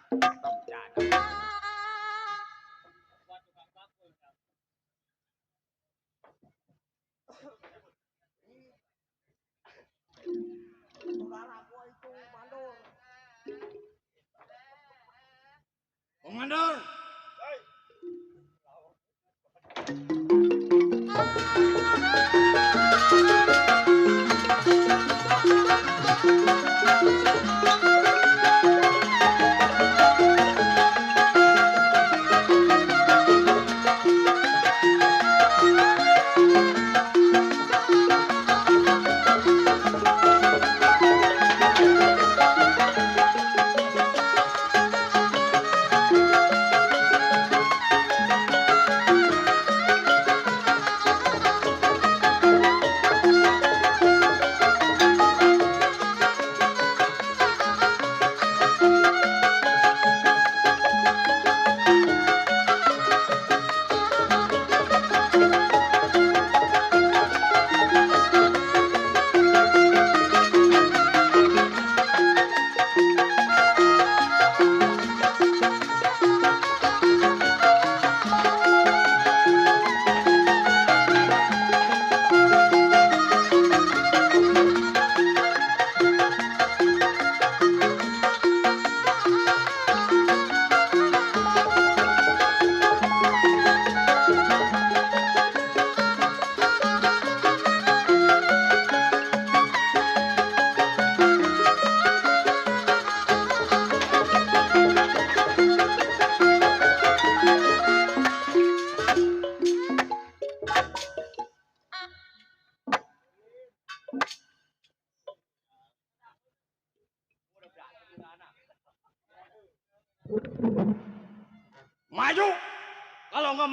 Komandor.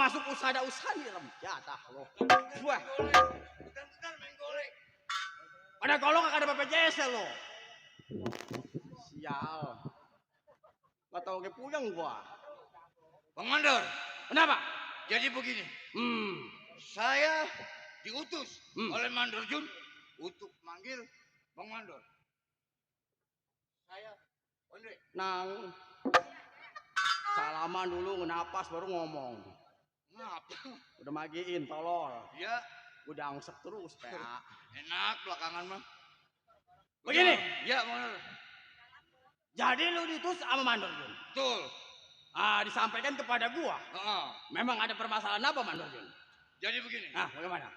masuk usada-usada nih rem jatah lo. Wah. Ada golok kagak ada BPJS lo. Sial. Gak tau lagi puyeng gua. Bang Mandor, Kenapa? jadi begini. Hmm. Saya diutus oleh Mandor Jun untuk manggil Bang Mandor. Saya Andre. Nang. Salaman dulu ngenapas baru ngomong. Ngapa? Udah magiin tolol. Ya, Udah angsek terus PA. enak belakangan mah. Begini. Ya, Bang Mandor. Jadi lu diutus sama Mandor Jun. Betul. Disampaikan kepada gua. Heeh. Memang ada permasalahan apa Mandor Jun? Jadi begini. Bagaimana?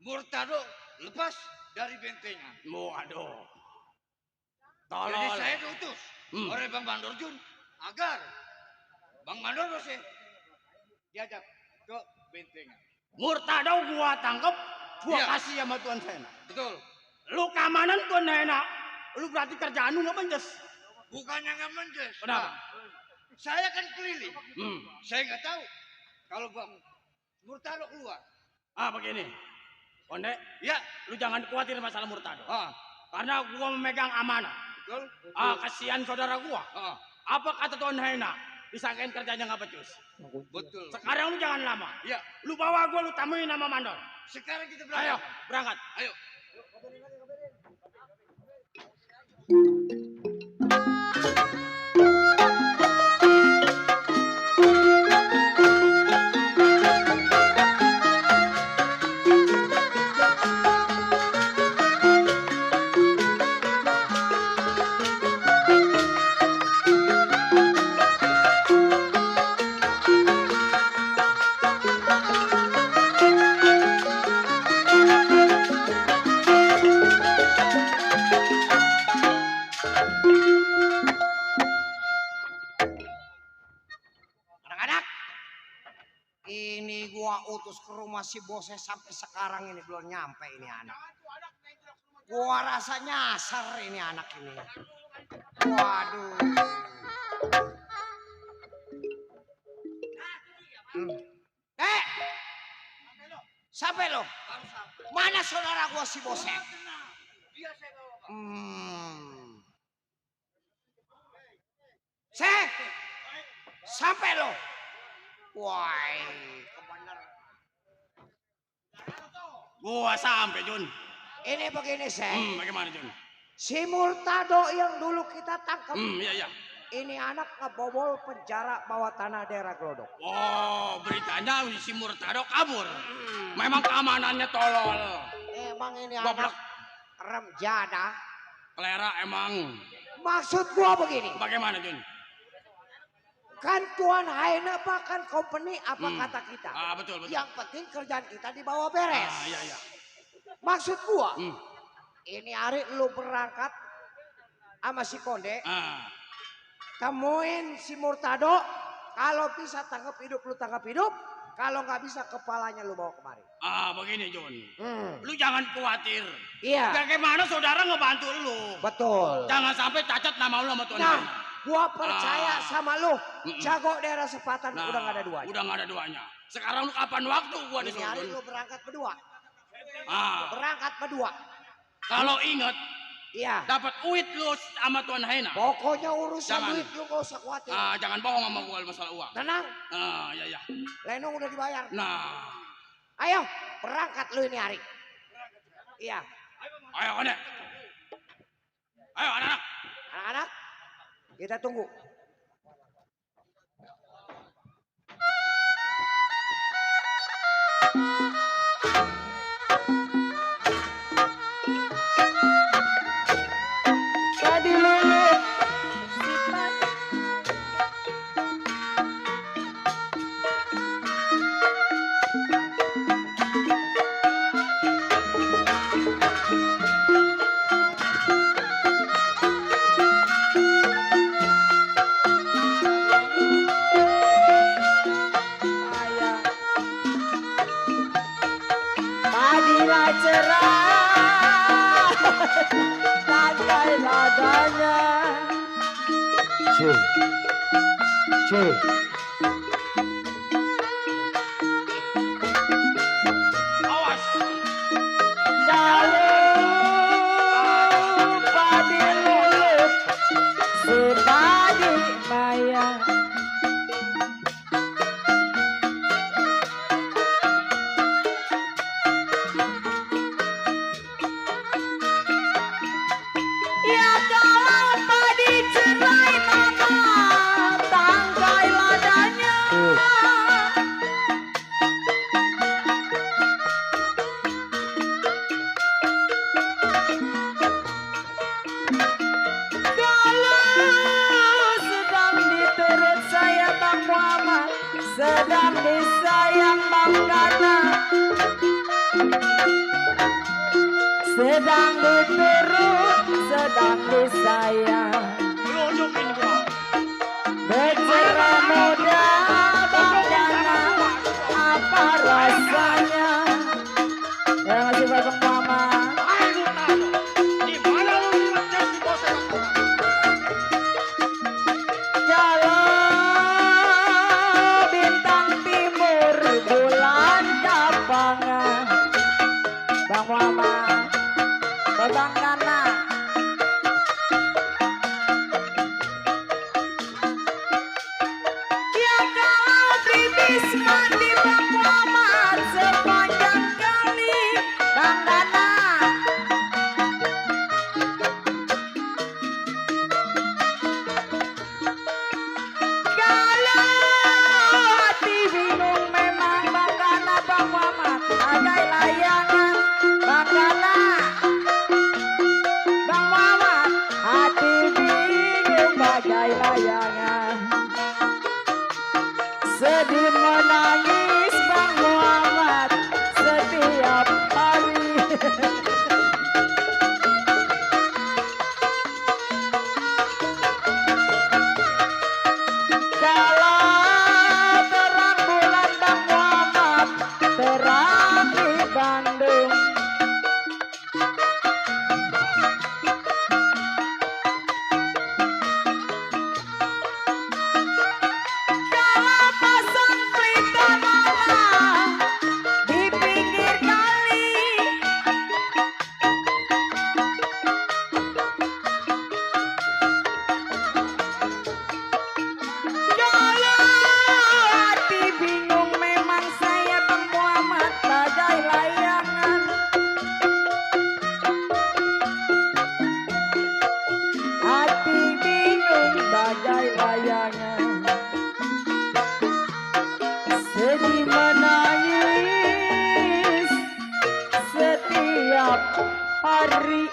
Murtado lepas dari bentengnya. Waduh. Jadi Tolol. saya diutus oleh Bang Mandor Jun agar Bang Mandor Jun diajak ke bentengnya. Murtado gua tangkep, gua Iya. kasih sama Tuan Sena. Betul. Lu keamanan Tuan Sena, lu berarti kerjaan lu nggak menjes. Bukannya nggak menjes. Kenapa? Saya kan keliling. Hmm. Saya nggak tahu kalau Bang Murtado keluar. Begini. Konde, Ya. lu jangan khawatir masalah Murtado. Ah, Karena gua memegang amanah. betul. Kasihan saudara gua. Ah, Apa kata Tuan Hena? Disangkain kerjanya nggak becus. betul. Sekarang lu jangan lama. Ya. Lu bawa gua, lu tamuin nama Mandor. Sekarang kita Ayo, berangkat. berangkat. Ayo. Anak-anak, ini gua utus ke rumah si bosnya sampai sekarang ini belum nyampe ini anak. Gua rasa nyasar ini anak ini. Waduh. Sampai lo? Mana saudara gua si bosnya? Sampai lo? Wah, kebenar. Gua sampai Jun. Ini begini, Seng. Bagaimana Jun? Si Murtado yang dulu kita tangkap. Iya. Ini anak ngebobol penjara bawah tanah daerah Glodok. Oh, beritanya si Murtado kabur. Memang keamanannya tolol. Emang ini Goblok. anak remjada. Kelera emang. Maksud gua begini. Bagaimana Jun? Kan Tuan Haina bahkan company apa kata kita. Betul. Yang penting kerjaan kita dibawa beres. Iya. Maksud gua. Ini hari lu berangkat sama si Konde. Temuin si Murtado. Kalau bisa tangkap hidup lu tangkap hidup. Kalau nggak bisa kepalanya lu bawa kemari. Begini Jun. Lu jangan khawatir. Iya. Bagaimana saudara ngebantu lu? Betul. Jangan sampai cacat nama lu sama Tuan Nah, Hena. gua percaya sama lu. Jago daerah Sepatan udah nggak ada duanya. Udah nggak ada duanya. Sekarang lu kapan waktu gua Ini hari disuruh? lu berangkat berdua. Ah, Berangkat berdua. kalau inget Iya. dapat uit lu sama Tuan Hena. Pokoknya urusan Jangan. duit lu gak usah khawatir. Jangan bohong sama gua masalah uang. Tenang, Iya. Lenong udah dibayar. Nah, Ayo, berangkat lu ini hari. Iya. ayo Konde. Ayo anak-anak. Anak-anak, kita tunggu. Tadi lulu. Padilah cerah, bagai ladanya. C. Gana sedang diturut, sedang disayang. Lunjukin gua. Bercerah muda Bang Gana, apa rasanya? Ya masih Bang Mama. Ayo lu tahu. Di mana lu lihat si bos sepak bola? Jalan bintang timur bulan kapangan. Bang Mama, Bang Gana. Ya kalau bibis mandi Bang Muhammad sepanjang kali Bang Gana. Kalau hati bingung memang Bang Gana Bang Muhammad ada layangan Bang Gana Bang Muhammad hati bingung bagai layangan sedih menangis Bang Muhammad setiap hari. Kalau terang bulan Bang Muhammad terang di Bandung. Kalau pasang pelita malam di pinggir kali. Kalau hati bingung memang saya Bang Muhammad bagai layangan. Hati bingung bagai layangan. Sedih menangis setiap hari.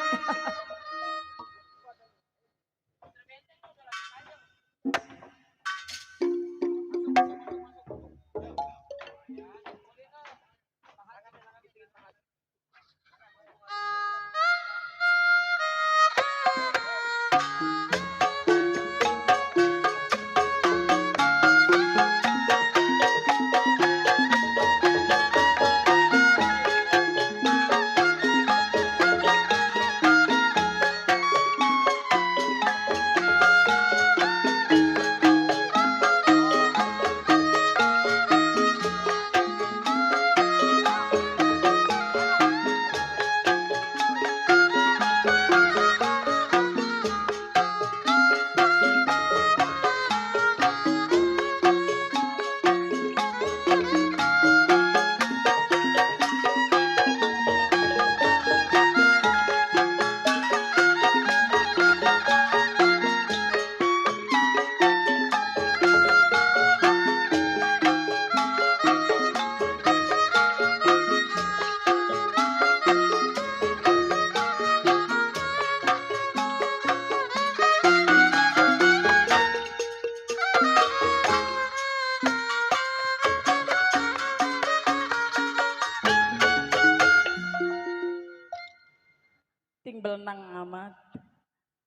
Ting belenang amat.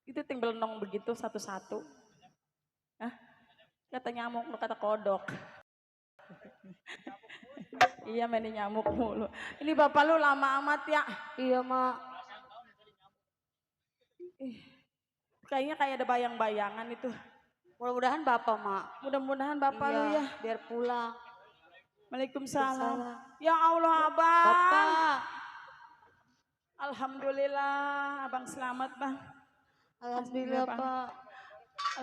Itu ting belenong begitu satu-satu. Hah? Kata nyamuk, lu kata kodok. Iya main nyamuk mulu. Ini bapak lu lama amat ya. Iya mak. Kayaknya kayak ada bayang-bayangan itu. Mudah-mudahan bapak mak. Mudah-mudahan bapak lu ya. Biar pulang. Waalaikumsalam. Ya Allah abang. Bapak. Alhamdulillah abang selamat bang. Alhamdulillah Bang. pak.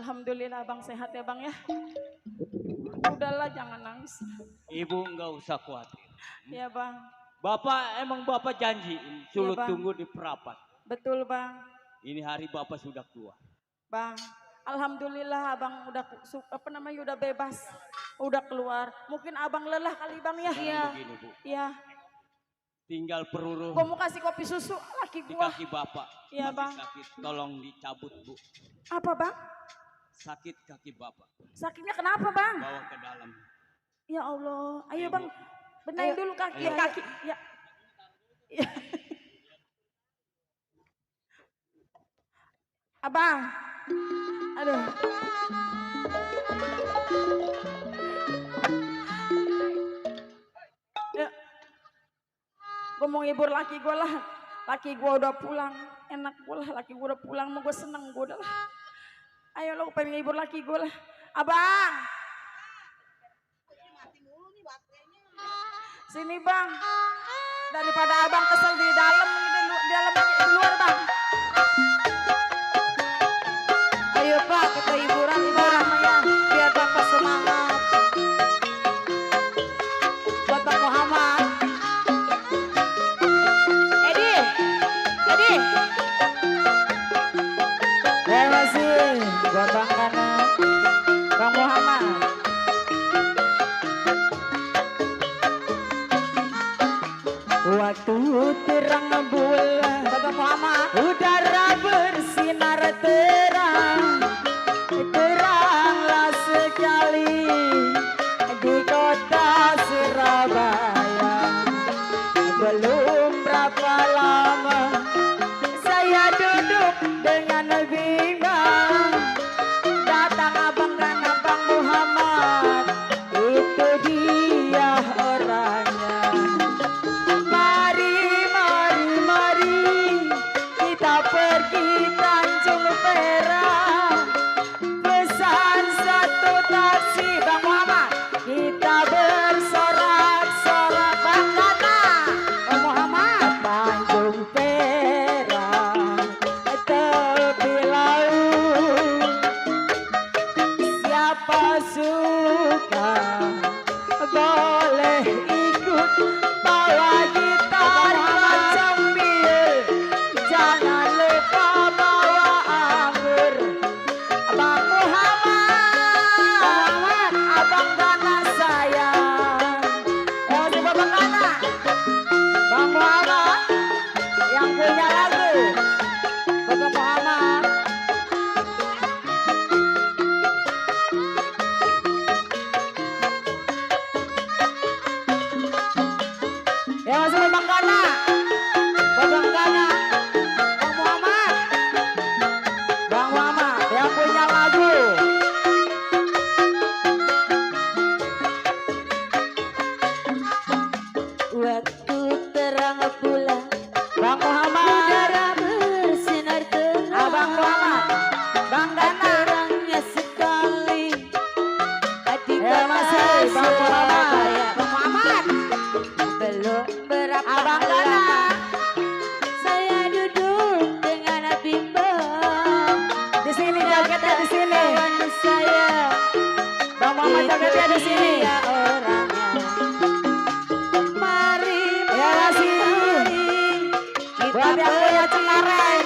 Alhamdulillah abang sehat ya bang ya. Udahlah jangan nangis. Ibu nggak usah khawatir. Ya bang. Emang bapak janji suruh Bang. tunggu di perapat. Betul bang. Ini hari bapak sudah keluar. Bang. Alhamdulillah abang udah udah bebas. Udah keluar. Mungkin abang lelah kali bang ya. Sekarang begini bu, Iya. tinggal peruru Gua mau kasih kopi susu laki di gua. kaki bapak. Iya, Masih Bang. sakit, tolong dicabut bu. Apa bang? Sakit kaki bapak, Sakitnya kenapa bang? bawa ke dalam. Ya Allah. Ayo Ibu. bang. Benahin dulu kaki. Kaki. Ya. Ya. Abang. Aduh. Ya. Gue mau ngibur laki gue lah. Laki gue udah pulang. Enak gue lah. Laki gue udah pulang. Mau gue seneng gue udah lah. Ayo lo pengen ngibur laki gue lah. Abang. Sini bang. Daripada abang kesel di dalam. Di luar bang. Ayo Pak, kita hiburan ya. Biar Bapak semangat. Buat Bang Muhammad. Edi. Terima kasih buat Bang Kana, Bang Muhammad. Waktu terang bulan, Bang Muhammad. udara bersinar terang, teranglah sekali di kota Surabaya. Belum berapa lama saya duduk dengan bimbang, datang abang dan abang Muhammad, itu dia orangnya. Mari kita pergi Tanjung Perak, pesan satu taksi Bang Muhammad, kita bersorak-sorak Bang Kana, Bang Muhammad. Tanjung Perak, tepi laut, siapa suka boleh ikut, bawa gitar sambil, jangan lupa bawa anggur. Bang Muhammad, abang Kana sayang. Masih Bang Kana, Bang Muhammad yang punya lagu. Bang Muhammad. Ya masih Bang Kana, Bang Kana, Bang Muhammad, Bang Muhammad yang punya lagu. Waktu terang bulan, Bang Muhammad, udara bersinar terang, Abang Muhammad, Bang Kana, terangnya sekali. Ya masih Bang Muhammad, Bang Muhammad. Belum berapa Abang Kana, saya duduk dengan bimbang. Di sini jaketnya di sini. Saya, Bang Muhammad jaketnya di sini. Ya orangnya. Mari, ya masih. Buat yang punya Cengkareng,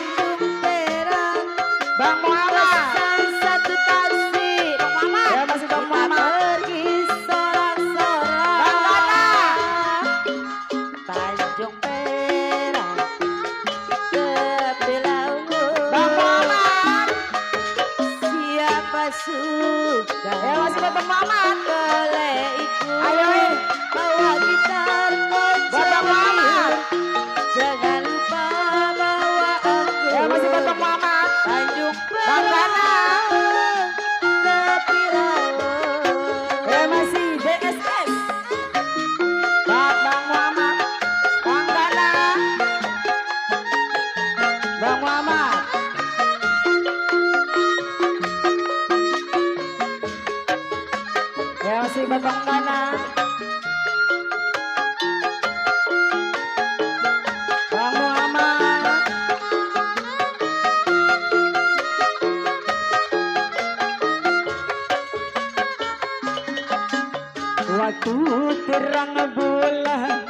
Bang Muhammad. Satu taksi, Bang Muhammad. Ya masih Bang Muhammad. Pergi sorak-sorak. Bang Kana. Tanjung Perak, tepi laut. Bang Muhammad. Siapa suka? Ya masih Bang Muhammad. Boleh ikut. Ayo, bawa gitar Bang Muhammad. Jangan lupa bawa anggur. Ya masih Bang Muhammad. Tanjung Perak, Bang Kana. Tepi laut. Ya masih BSS. Bang Muhammad, Bang Kana, Bang Muhammad. Ya masih Bang Kana, Bang Muhammad. Waktu terang bulan,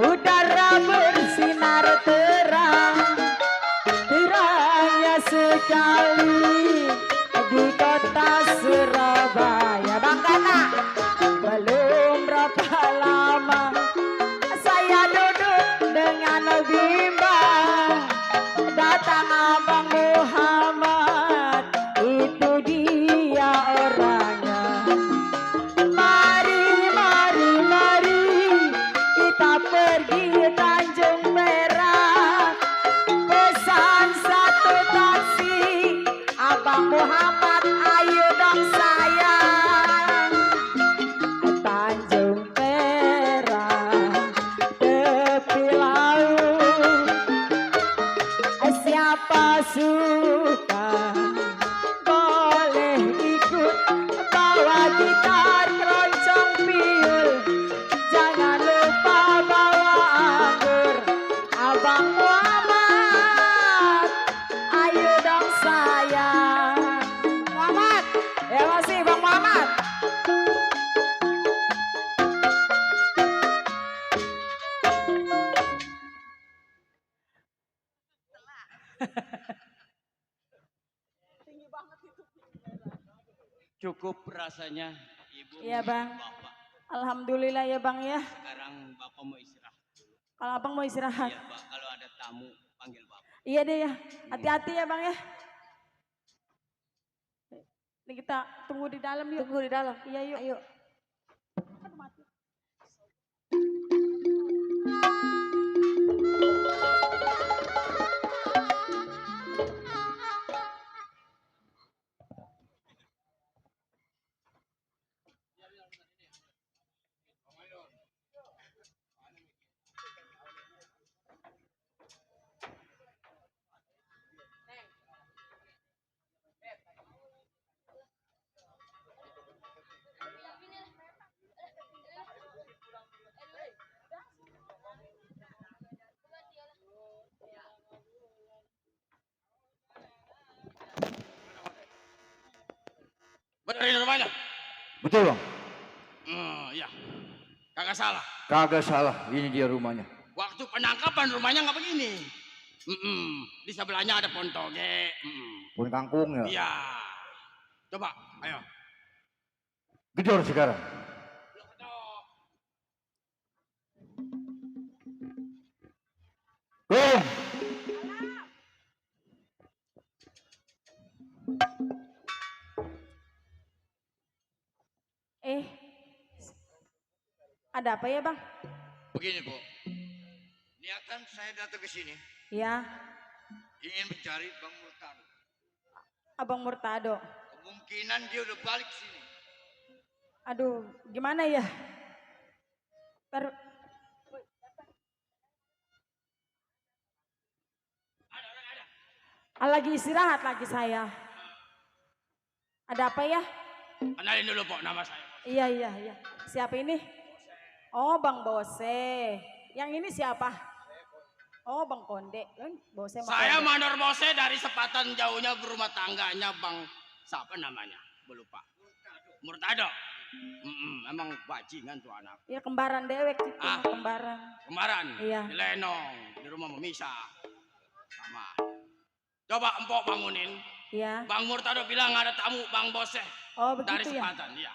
udara bersinar terang, terangnya sekali di kota Surabaya. Bang Kana, belum berapa lama saya duduk dengan bimbang, datang abang Muhammad, itu dia orangnya. Mari pergi Tanjung Perak, pesan satu taksi, Abang Muhammad ayo dong sayang. Tanjung Perak tepi laut, siapa suka boleh ikut, bawa gitar keroncong piul, jangan lupa bawa anggur. Abang Muhammad ayo dong sayang. Muhammad, ya masih Bang Muhammad. Cukup rasanya ibu Iya, Bang. bapak. Alhamdulillah ya Bang ya. Sekarang bapak mau istirahat. Kalau Abang mau istirahat. Iya pak, kalau ada tamu panggil bapak. Iya deh ya. Hati-hati ya Bang ya. Ini kita tunggu di dalam yuk. Tunggu di dalam. Iya yuk. Ayo. Bener ini rumahnya? Betul bang. Iya. Kagak salah. Kagak salah. Ini dia rumahnya. Waktu penangkapan rumahnya nggak begini. Di sebelahnya ada pohon toge. Pohon kangkung ya. Iya. Coba, ayo. Gedor sekarang. Gong. Ada apa ya Bang? Begini Bu, niatan saya datang ke sini Ya, ingin mencari Bang Murtado. Abang Murtado. Kemungkinan dia udah balik sini. Aduh, gimana ya? Lagi istirahat lagi saya. Ada apa ya? Kenalin dulu Pok, nama saya. Iya. Siapa ini? Oh, Bang Bose. Yang ini siapa? Oh, Bang Konde. Bose Saya Mandor Bose dari sepatan jauhnya berumah tangganya Bang. Siapa namanya? Lupa. Murtado. Emang bajingan tuh anak. Iya, kembaran dewek gitu. Kembaran. Kembaran? Iya. Di Lenong. Di rumah Memisa. Sama. Coba empok bangunin. Iya. Bang Murtado bilang ada tamu Bang Bose. Oh, begitu dari ya? sepatan, iya.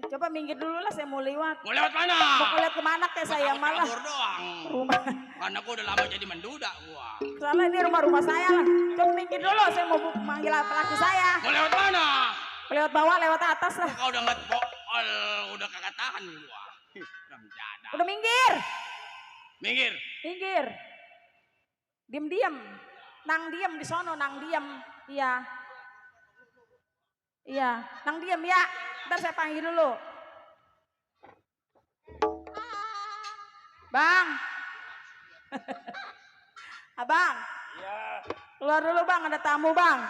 Coba minggir dulu lah, saya mau lewat. Mau lewat mana? Mau lihat kemana kayak saya malah. Kabur doang. Rumah. Karena gua udah lama jadi menduda gua. Soalnya ini rumah saya lah. Coba minggir dulu, saya mau manggil laki saya. Mau lewat mana? Lewat bawah, lewat atas lah. Kau udah ngetpok, udah kagak tahan gua. Udah minggir. Minggir. Minggir. Diam-diam. Nang diam di sono, nang diam. Iya. Iya, nang diam ya. Ntar saya panggil dulu. Bang. Abang. Iya. Keluar dulu Bang, ada tamu Bang.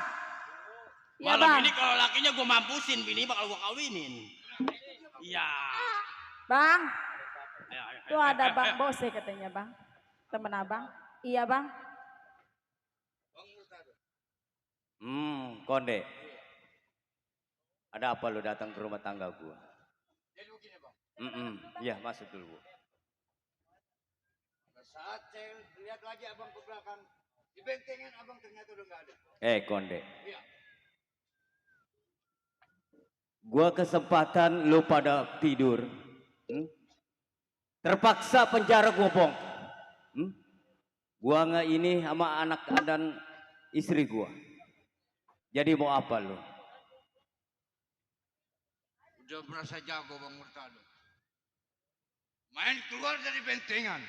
Iya Malam Bang. ini kalau lakinya gua mampusin, bini bakal gua kawinin. Iya. Bang. Ayo. Tuh ada Bang Bose katanya Bang. Temen abang. Iya Bang. Konde. Ada apa lu datang ke rumah tangga gua? Jadi begini Bang. Iya, masuk dulu. Pada saat saya lihat lagi abang ke belakang, di bentengan abang ternyata udah nggak ada. Konde. Iya. Gua kesempatan lu pada tidur. Terpaksa penjara gua bong. Gua nggak ini sama anak dan istri gua. Jadi mau apa lu? Udah merasa jago Bang Murtado. Main keluar dari bentengan.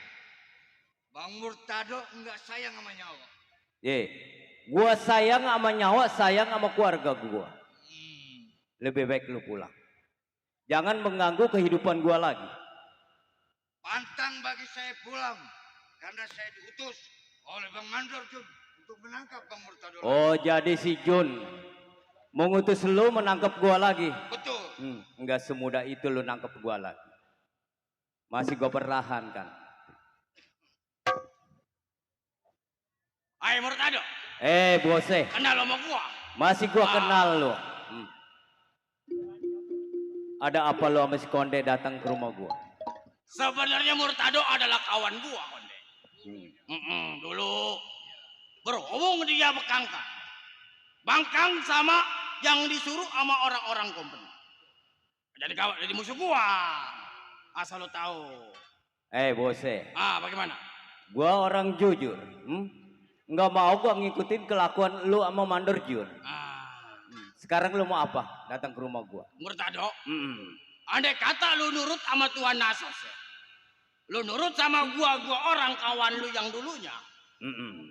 Bang Murtado enggak sayang sama nyawa. Gua sayang sama nyawa, sayang sama keluarga gua. Lebih baik lu pulang. Jangan mengganggu kehidupan gua lagi. Pantang bagi saya pulang karena saya diutus oleh Bang Mandor Jun untuk menangkap Bang Murtado. Oh, jadi si Jun mengutus lu menangkap gua lagi. Betul. Enggak semudah itu lu nangkep gua lagi. Masih gua pertahankan. Hai Murtado. Bose. Kenal sama gua? Masih gua kenal lu. Ada apa lu sama si Konde datang ke rumah gua? Sebenarnya Murtado adalah kawan gua, Konde. Dulu berhubung dia bekangkang. Bangkang sama yang disuruh sama orang-orang company. Jadi kawan, jadi musuh gua. Asal lu tahu. Bose. Bagaimana? Gua orang jujur. Nggak mau gua ngikutin kelakuan lu sama Mandor Jun. Sekarang lu mau apa? Datang ke rumah gua. Murtado. Andai kata lu nurut sama Tuan Nasos ya. Lu nurut sama gua orang kawan lu yang dulunya.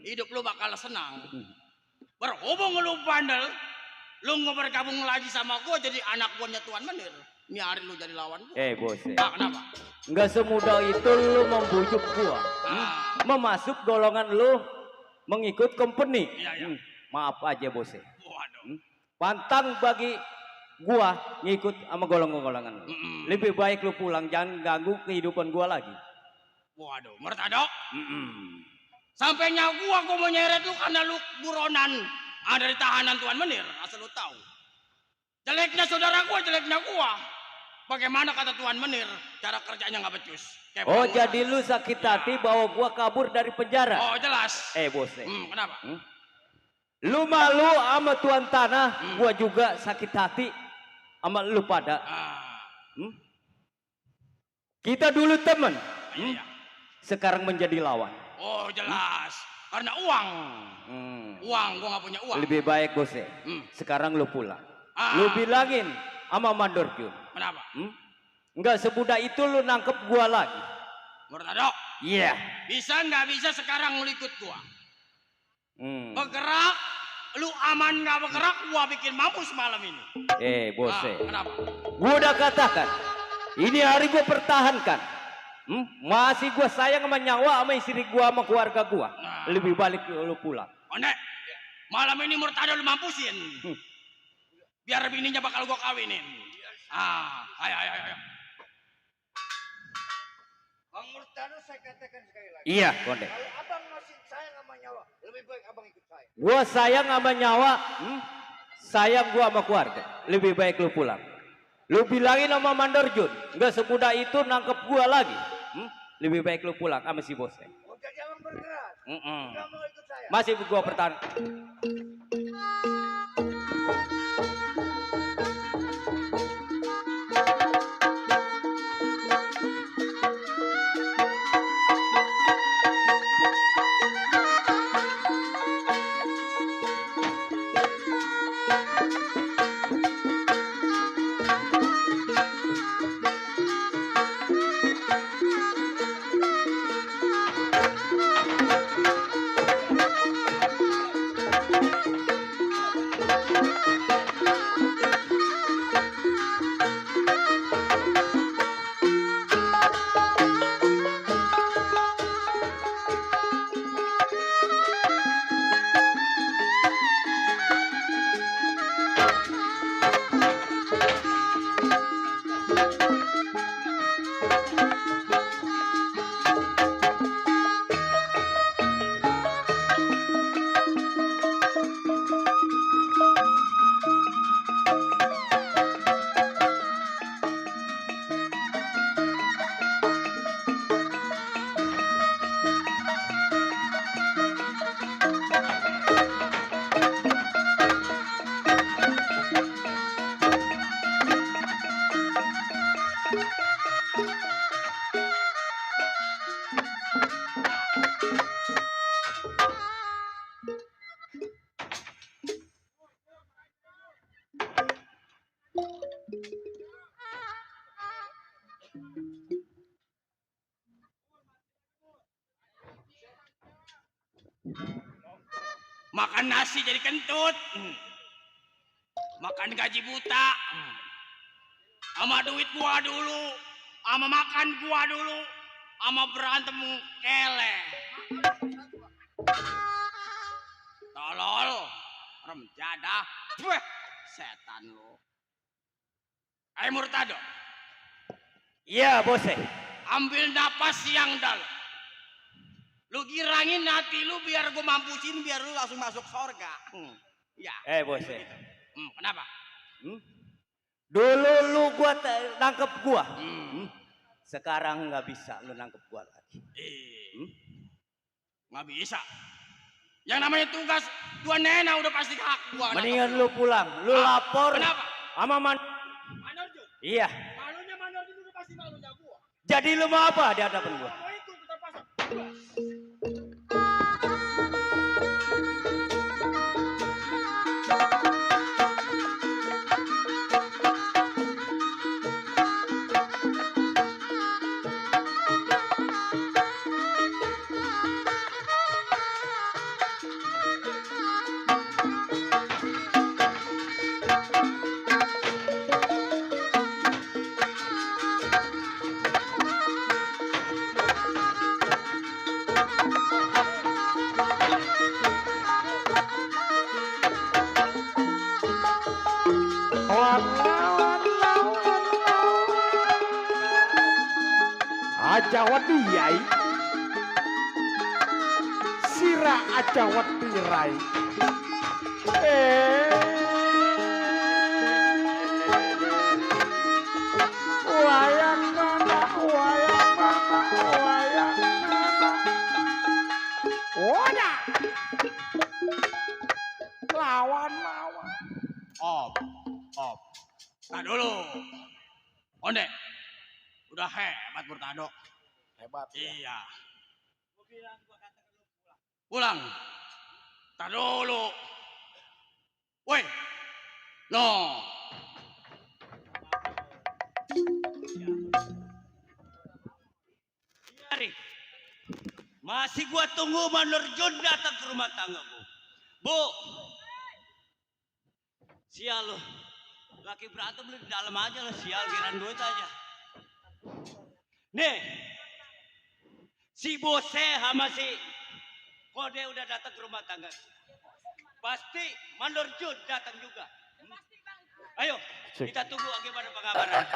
Hidup lu bakal senang. Berhubung lu bandel, lu nggak bergabung lagi sama gua jadi anak buahnya Tuan Menir. Ini hari lu jadi lawan gua. Bose. Kenapa? Nggak semudah itu lu membujuk gua. Memasuk golongan lu mengikut company. Iya. Maaf aja, Bose. Waduh. Pantang bagi gua ngikut sama golongan-golongan lu. Lebih baik lu pulang, jangan ganggu kehidupan gua lagi. Waduh, Murtado. Sampai gua mau nyeret lu karena lu buronan dari tahanan Tuan Menir. Asal lu tahu. Jeleknya saudara gua, jeleknya gua. Bagaimana kata Tuan Menir, cara kerjanya nggak becus. Jadi lu sakit hati bawa gua kabur dari penjara? Oh, jelas. Bose. Kenapa? Lu malu sama tuan tanah, gua juga sakit hati sama lu pada. Kita dulu temen, sekarang menjadi lawan. Oh, jelas. Karena uang. Uang, gua nggak punya uang. Lebih baik, Bose. Sekarang lu pulang. Lu bilangin sama Mandor Jun. Kenapa? Enggak semudah itu lu nangkep gua lagi. Murtado. Iya. Bisa nggak bisa sekarang lu ikut gua? Bergerak, lu aman nggak bergerak, gua bikin mampus malam ini. Bose. Kenapa? Gua udah katakan, ini hari gua pertahankan. Masih gua sayang sama nyawa sama istri gua sama keluarga gua. Lebih balik lu pulang. Nek, malam ini Murtado lu mampusin. Biar bininya bakal gua kawinin. Ayo. Bang Murtado saya katakan sekali lagi. Iya, Konde. Kalau abang masih sayang sama nyawa, lebih baik abang ikut saya. Gua sayang sama nyawa, sayang gua sama keluarga. Lebih baik lu pulang. Lu bilangin sama Mandor Jun, nggak semudah itu nangkep gua lagi. Lebih baik lu pulang sama si Bose. Oh, jadi abang bergerak. Nggak mau ikut saya. Masih gua pertahan. Makan nasi jadi kentut. Makan gaji buta. Sama duit gua dulu. Sama makan gua dulu. Sama berantem kele. Tolol. Rem jadah. Weh, setan lu. Ayo Murtado. Iya, bose. Ambil napas yang dalam. Lu girangin hati lu biar gue mampusin biar lu langsung masuk surga. Ya. Bose. Kenapa? Dulu lu gua nangkep gua. Sekarang nggak bisa lu nangkep gua lagi. Nggak bisa. Yang namanya tugas Tuan Nena udah pasti hak gua. Mendingan lu pulang. Lu lapor. Kenapa? Sama Manurjun. Iya. Malunya Manurjun udah pasti malunya gua. Jadi lu mau apa di hadapan gua? Mau ikut kita pasang. Ajawat diai. Sira ajawat dirai. Wayang mana, wayang mana, wayang mana. Wadah. Lawan. Op. Nah dulu. Onde. Udah hebat Murtado. Hebat. Iya. Pulang. Tak dulu. Woi. No. Masih gua tunggu Manurjun datang ke rumah tanggaku. Bu. Sial lu. Laki berantem lu di dalam aja lah, sial giran duit aja. Nih. Si Bose sama si Kode udah datang ke rumah tangga. Pasti Manurjun datang juga. Ayo, kita tunggu bagaimana pengabaran.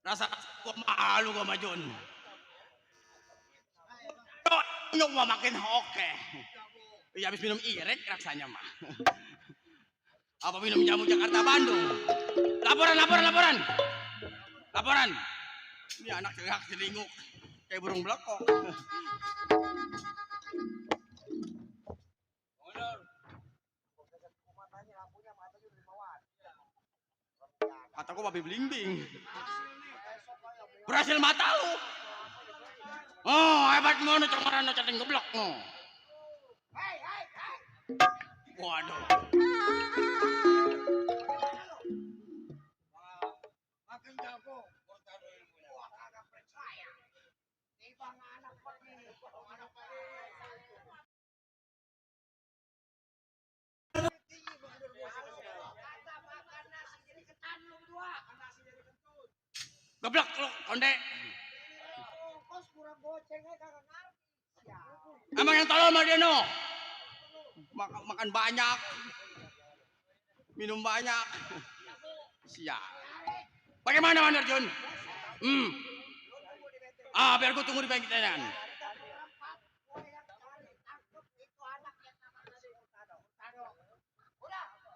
Rasa gua malu gua sama Jun. Nyok mah makin oke. Ya habis minum irek rasanya mah. Apa minum jamu Jakarta Bandung? Laporan. Ini anak cengak celinguk kayak burung belekok. Kataku babi blimbing. Berhasil mata lu. Oh, hebat ngono cemaran cacing geblok no. Waduh. Makin jago. Wah, kagak percaya. Tibang anak begini. Geblok lu konde. Emang yang tolol mah dia no. Makan banyak. Minum banyak. Siap. Bagaimana Manurjun? Ah, biar gue tunggu di bentengan.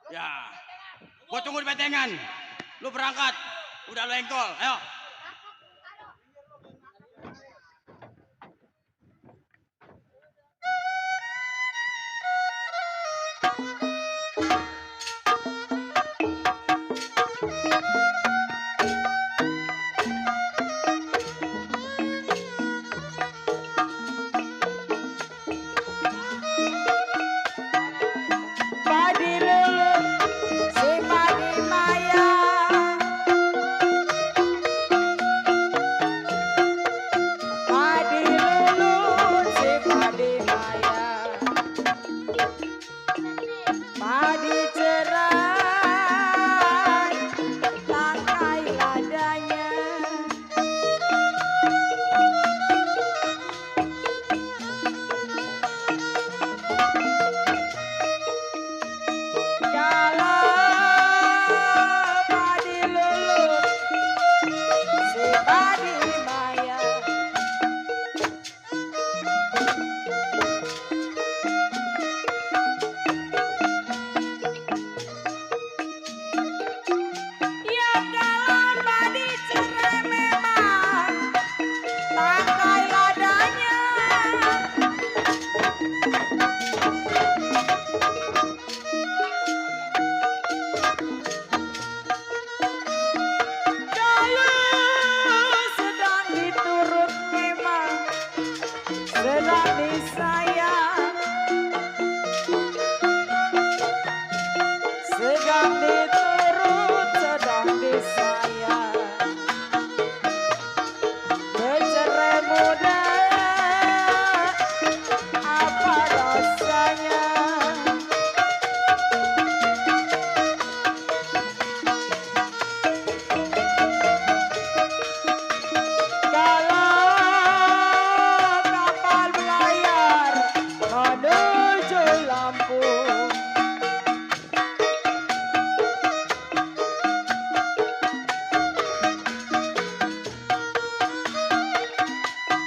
Ya, gue tunggu di bentengan. Lu berangkat, udah lu engkol, ayo. Padi lulu, si padi maya. Padi lulu, si padi maya. Padi cerai, tangkai ladanya. Kalau padi lulu, si padi maya. Ya kalau padi cerai memang tangkai ladanya. Kalau sedang diturut memang sedang disayang. Sedang diturut, sedang disayang. Bercerai muda, apa rasanya? Kalau kapal berlayar menuju Lampung.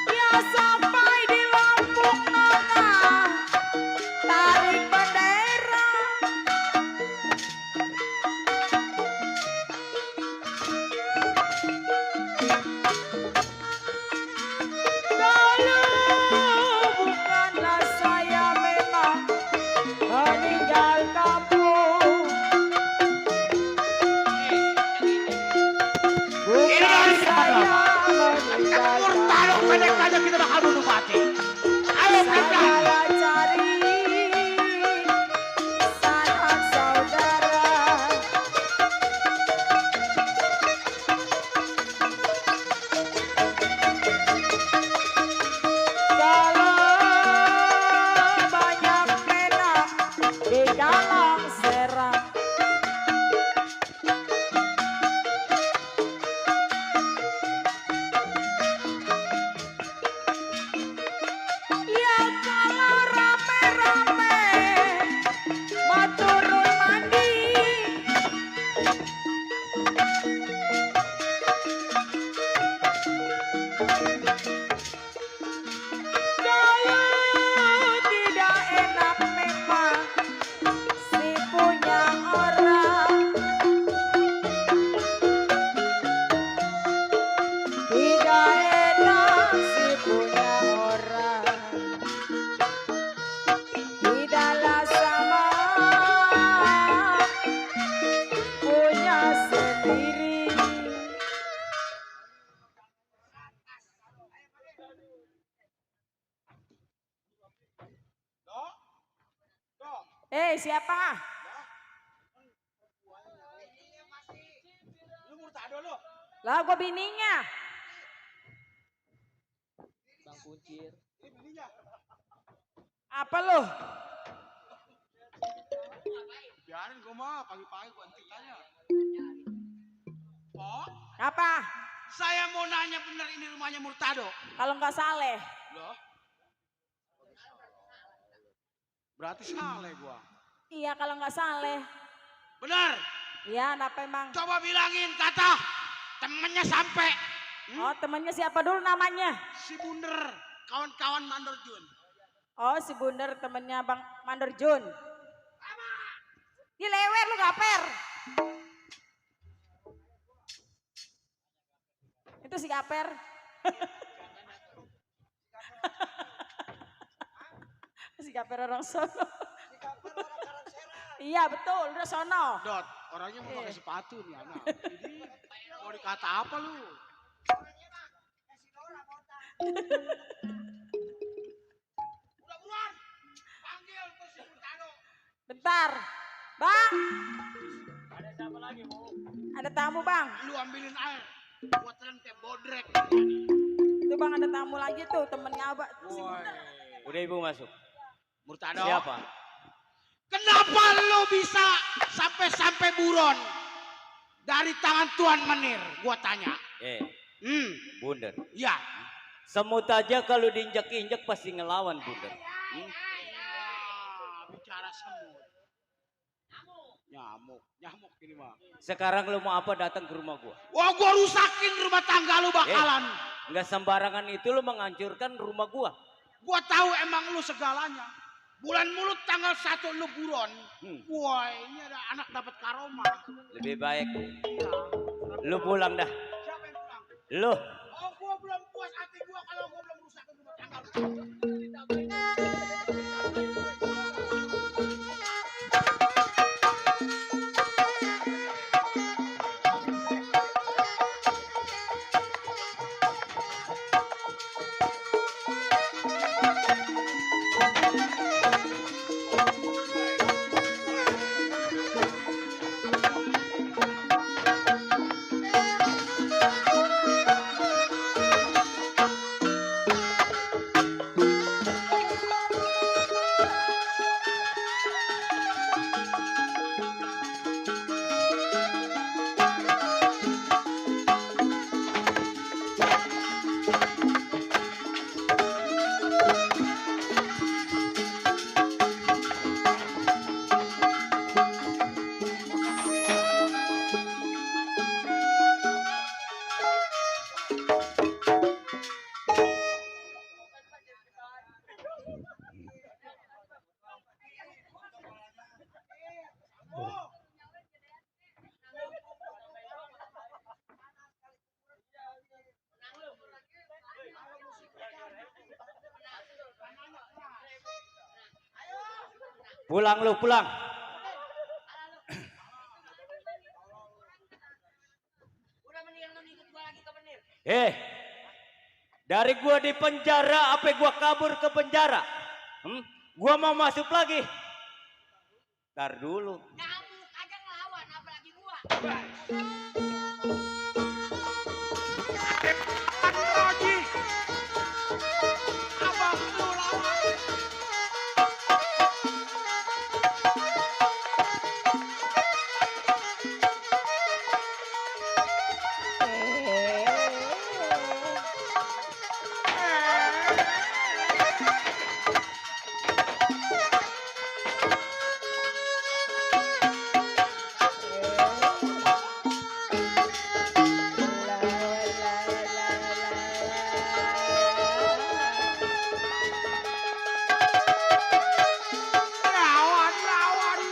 Ya sampai di Lampung nona tarik bendera. Kalau bukanlah saya memang meninggal kampung. Bukan saya meninggal Murtado kampung. pendek-pendek kita bakal bunuh mati. Ayo pendek. Saudara cari sanak saudara. Kalau banyak penak di dalam serang. Ya kalau rame-rame mau turun mandi. Kalau tidak enak memang si punya orang. Tidak enak si punya orang. Tidaklah sama punya sendiri. Siapa? Lu Murtado lu. Lah gua bininya. Bang Kuncir. Ini bininya. Apa lu? Biarin gua mah pagi-pagi gua antik tanya. Oh, Apa? saya mau nanya bener ini rumahnya Murtado. Kalau nggak Saleh. Loh. Berarti Saleh gua. Iya kalau nggak Saleh. Benar. Iya, kenapa emang? Coba bilangin kata temennya sampai Oh, temannya siapa dulu namanya? Si Bunder, kawan-kawan Mandor Jun. Oh, si Bunder temannya Bang Mandor Jun. Dilewer lu gaper. Itu si gaper. Si gaper orang sono. Iya betul, udah sono. Dot, orangnya mau pakai sepatu nih anak. Jadi mau dikata apa lu? Udah buruan, panggil tuh si Murtado. Bentar. Bang. Ada tamu bang. Lu ambilin air, buat telan kayak bodrek. Tuh bang ada tamu lagi tuh temennya abah. Si Woi, Bunder. Udah ibu masuk. Murtado. Siapa? Kenapa lu bisa sampai buron dari tangan Tuan Menir? Gua tanya. Bunder. Ya. Semut aja kalau diinjak-injak pasti ngelawan Bunder. Bicara semut. Nyamuk ini mah. Sekarang lu mau apa datang ke rumah gua? Wah, gua rusakin rumah tangga lu bakalan. Nggak sembarangan itu lu menghancurkan rumah gua. Gua tahu emang lu segalanya. Bulan mulut tanggal 1 lu buron. Wah, ini ada anak dapat karoma. Lebih baik lu pulang dah. Siapa yang pulang? Lu. Oh, gua belum puas hati gua kalau gua belum rusakin rumah tangga lu. Pulang lu, pulang. Udah mendingan lu ikut gua lagi ke Menir. Dari gua di penjara, apa gua kabur ke penjara? Gua mau masuk lagi. Ntar dulu. Kamu aja ngelawan, apalagi gua. Roji, abang lu lawan.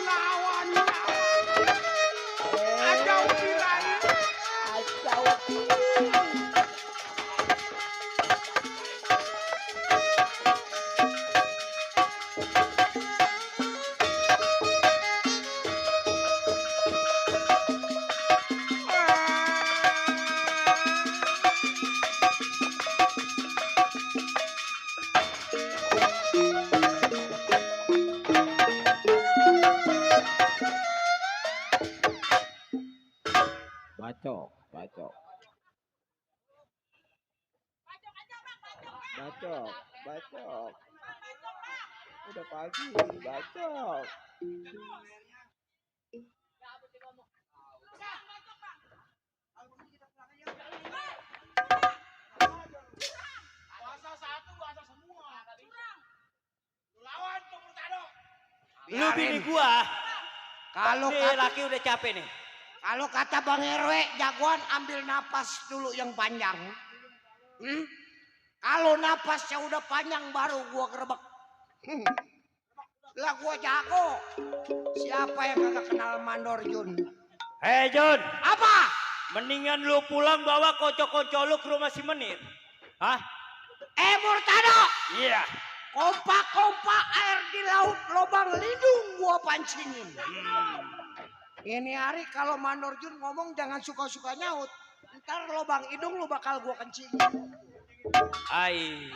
Lawan. Ajau Pirai. Bacok. Udah pagi, bacok. Bahasa satu, bahasa semua. Lu lawan tuh Murtado. Lu bini gua. Kalau Nih laki udah capek nih. Kalau kata Bang RW, jagoan ambil napas dulu yang panjang. Kalau napasnya udah panjang baru gua gerebek. Lah gua jago. Siapa yang kagak kenal Mandor Jun? Hei Jun, Apa? mendingan lu pulang bawa kocok-kocok lu ke rumah si Menir. Hah? Murtado. Iya. Kompak-kompak air di laut lobang lindung gua pancingin. Ini hari kalau Mandor Jun ngomong jangan suka-suka nyaut. Ntar lobang hidung lu bakal gua kencingin. Ai.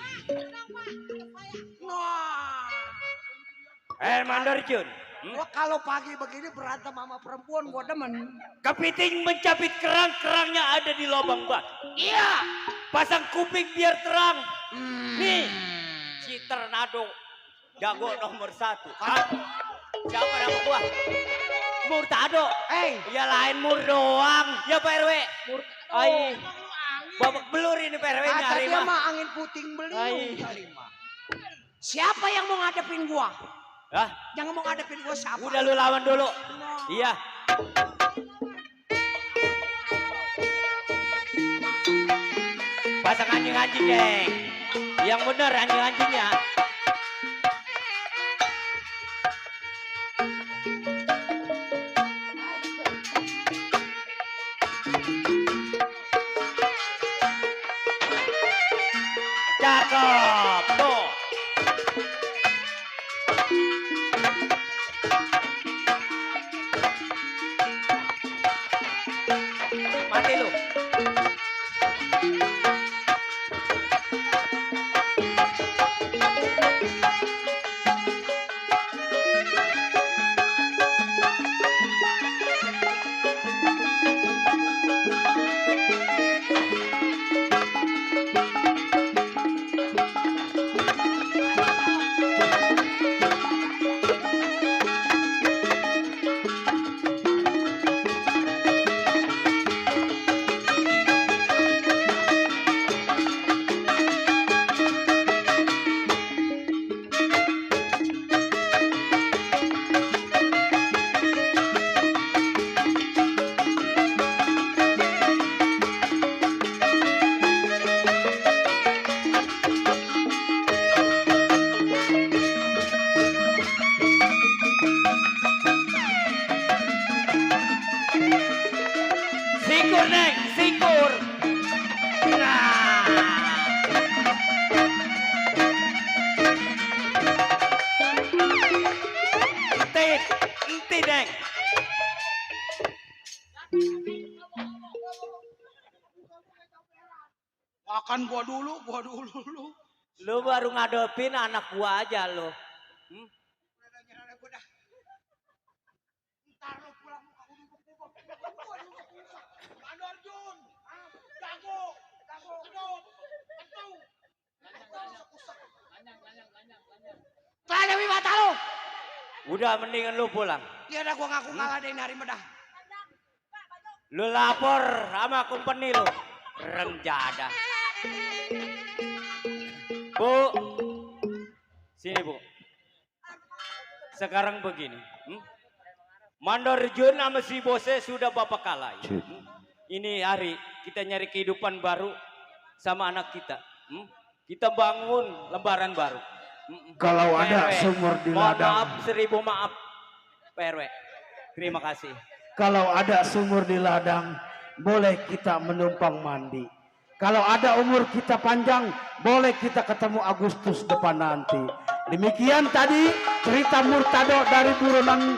Wah. Mandor Jun. Gua kalau pagi begini berantem sama perempuan gua demen. Kepiting mencapit kerang-kerangnya ada di lubang bak. Iya. Pasang kuping biar terang. Nih, si Tornado jago nomor 1. Hah? Siapa nama gua? Murtado. Ya lain mur doang. Ya Pak RW. Ai. Babak belur ini Pak RW Kata nyari dia mah. mah angin puting beliung. Siapa yang mau ngadepin gua? Hah? Jangan mau ngadepin gua siapa? Udah lu lawan dulu. Iya. Pasang anjing-anjing, geng. Yang bener anjing-anjingnya. Cakep, tuh. Mati lu. Sikur, Neng, sikur. Nah. Enti, Neng. Makan gua dulu. Lu baru ngadepin anak gua aja lu. Ntar lu pulang muka Mandor Jun. Jago. Dewi mata lu. Udah mendingan lu pulang. Ya udah gua ngaku kalah deh hari medah. Lu lapor sama company lu. Remjada. Bu. Sini, Bu. Sekarang begini. Mandor Jun sama si Bose sudah bapak kalah. Ini hari kita nyari kehidupan baru sama anak kita. Kita bangun lembaran baru. Kalau ada PRW, sumur di mohon ladang. maaf, 1000 maaf. PRW. Terima kasih. Kalau ada sumur di ladang, boleh kita menumpang mandi. Kalau ada umur kita panjang, boleh kita ketemu Agustus depan nanti. Demikian tadi cerita Murtado dari Buronan.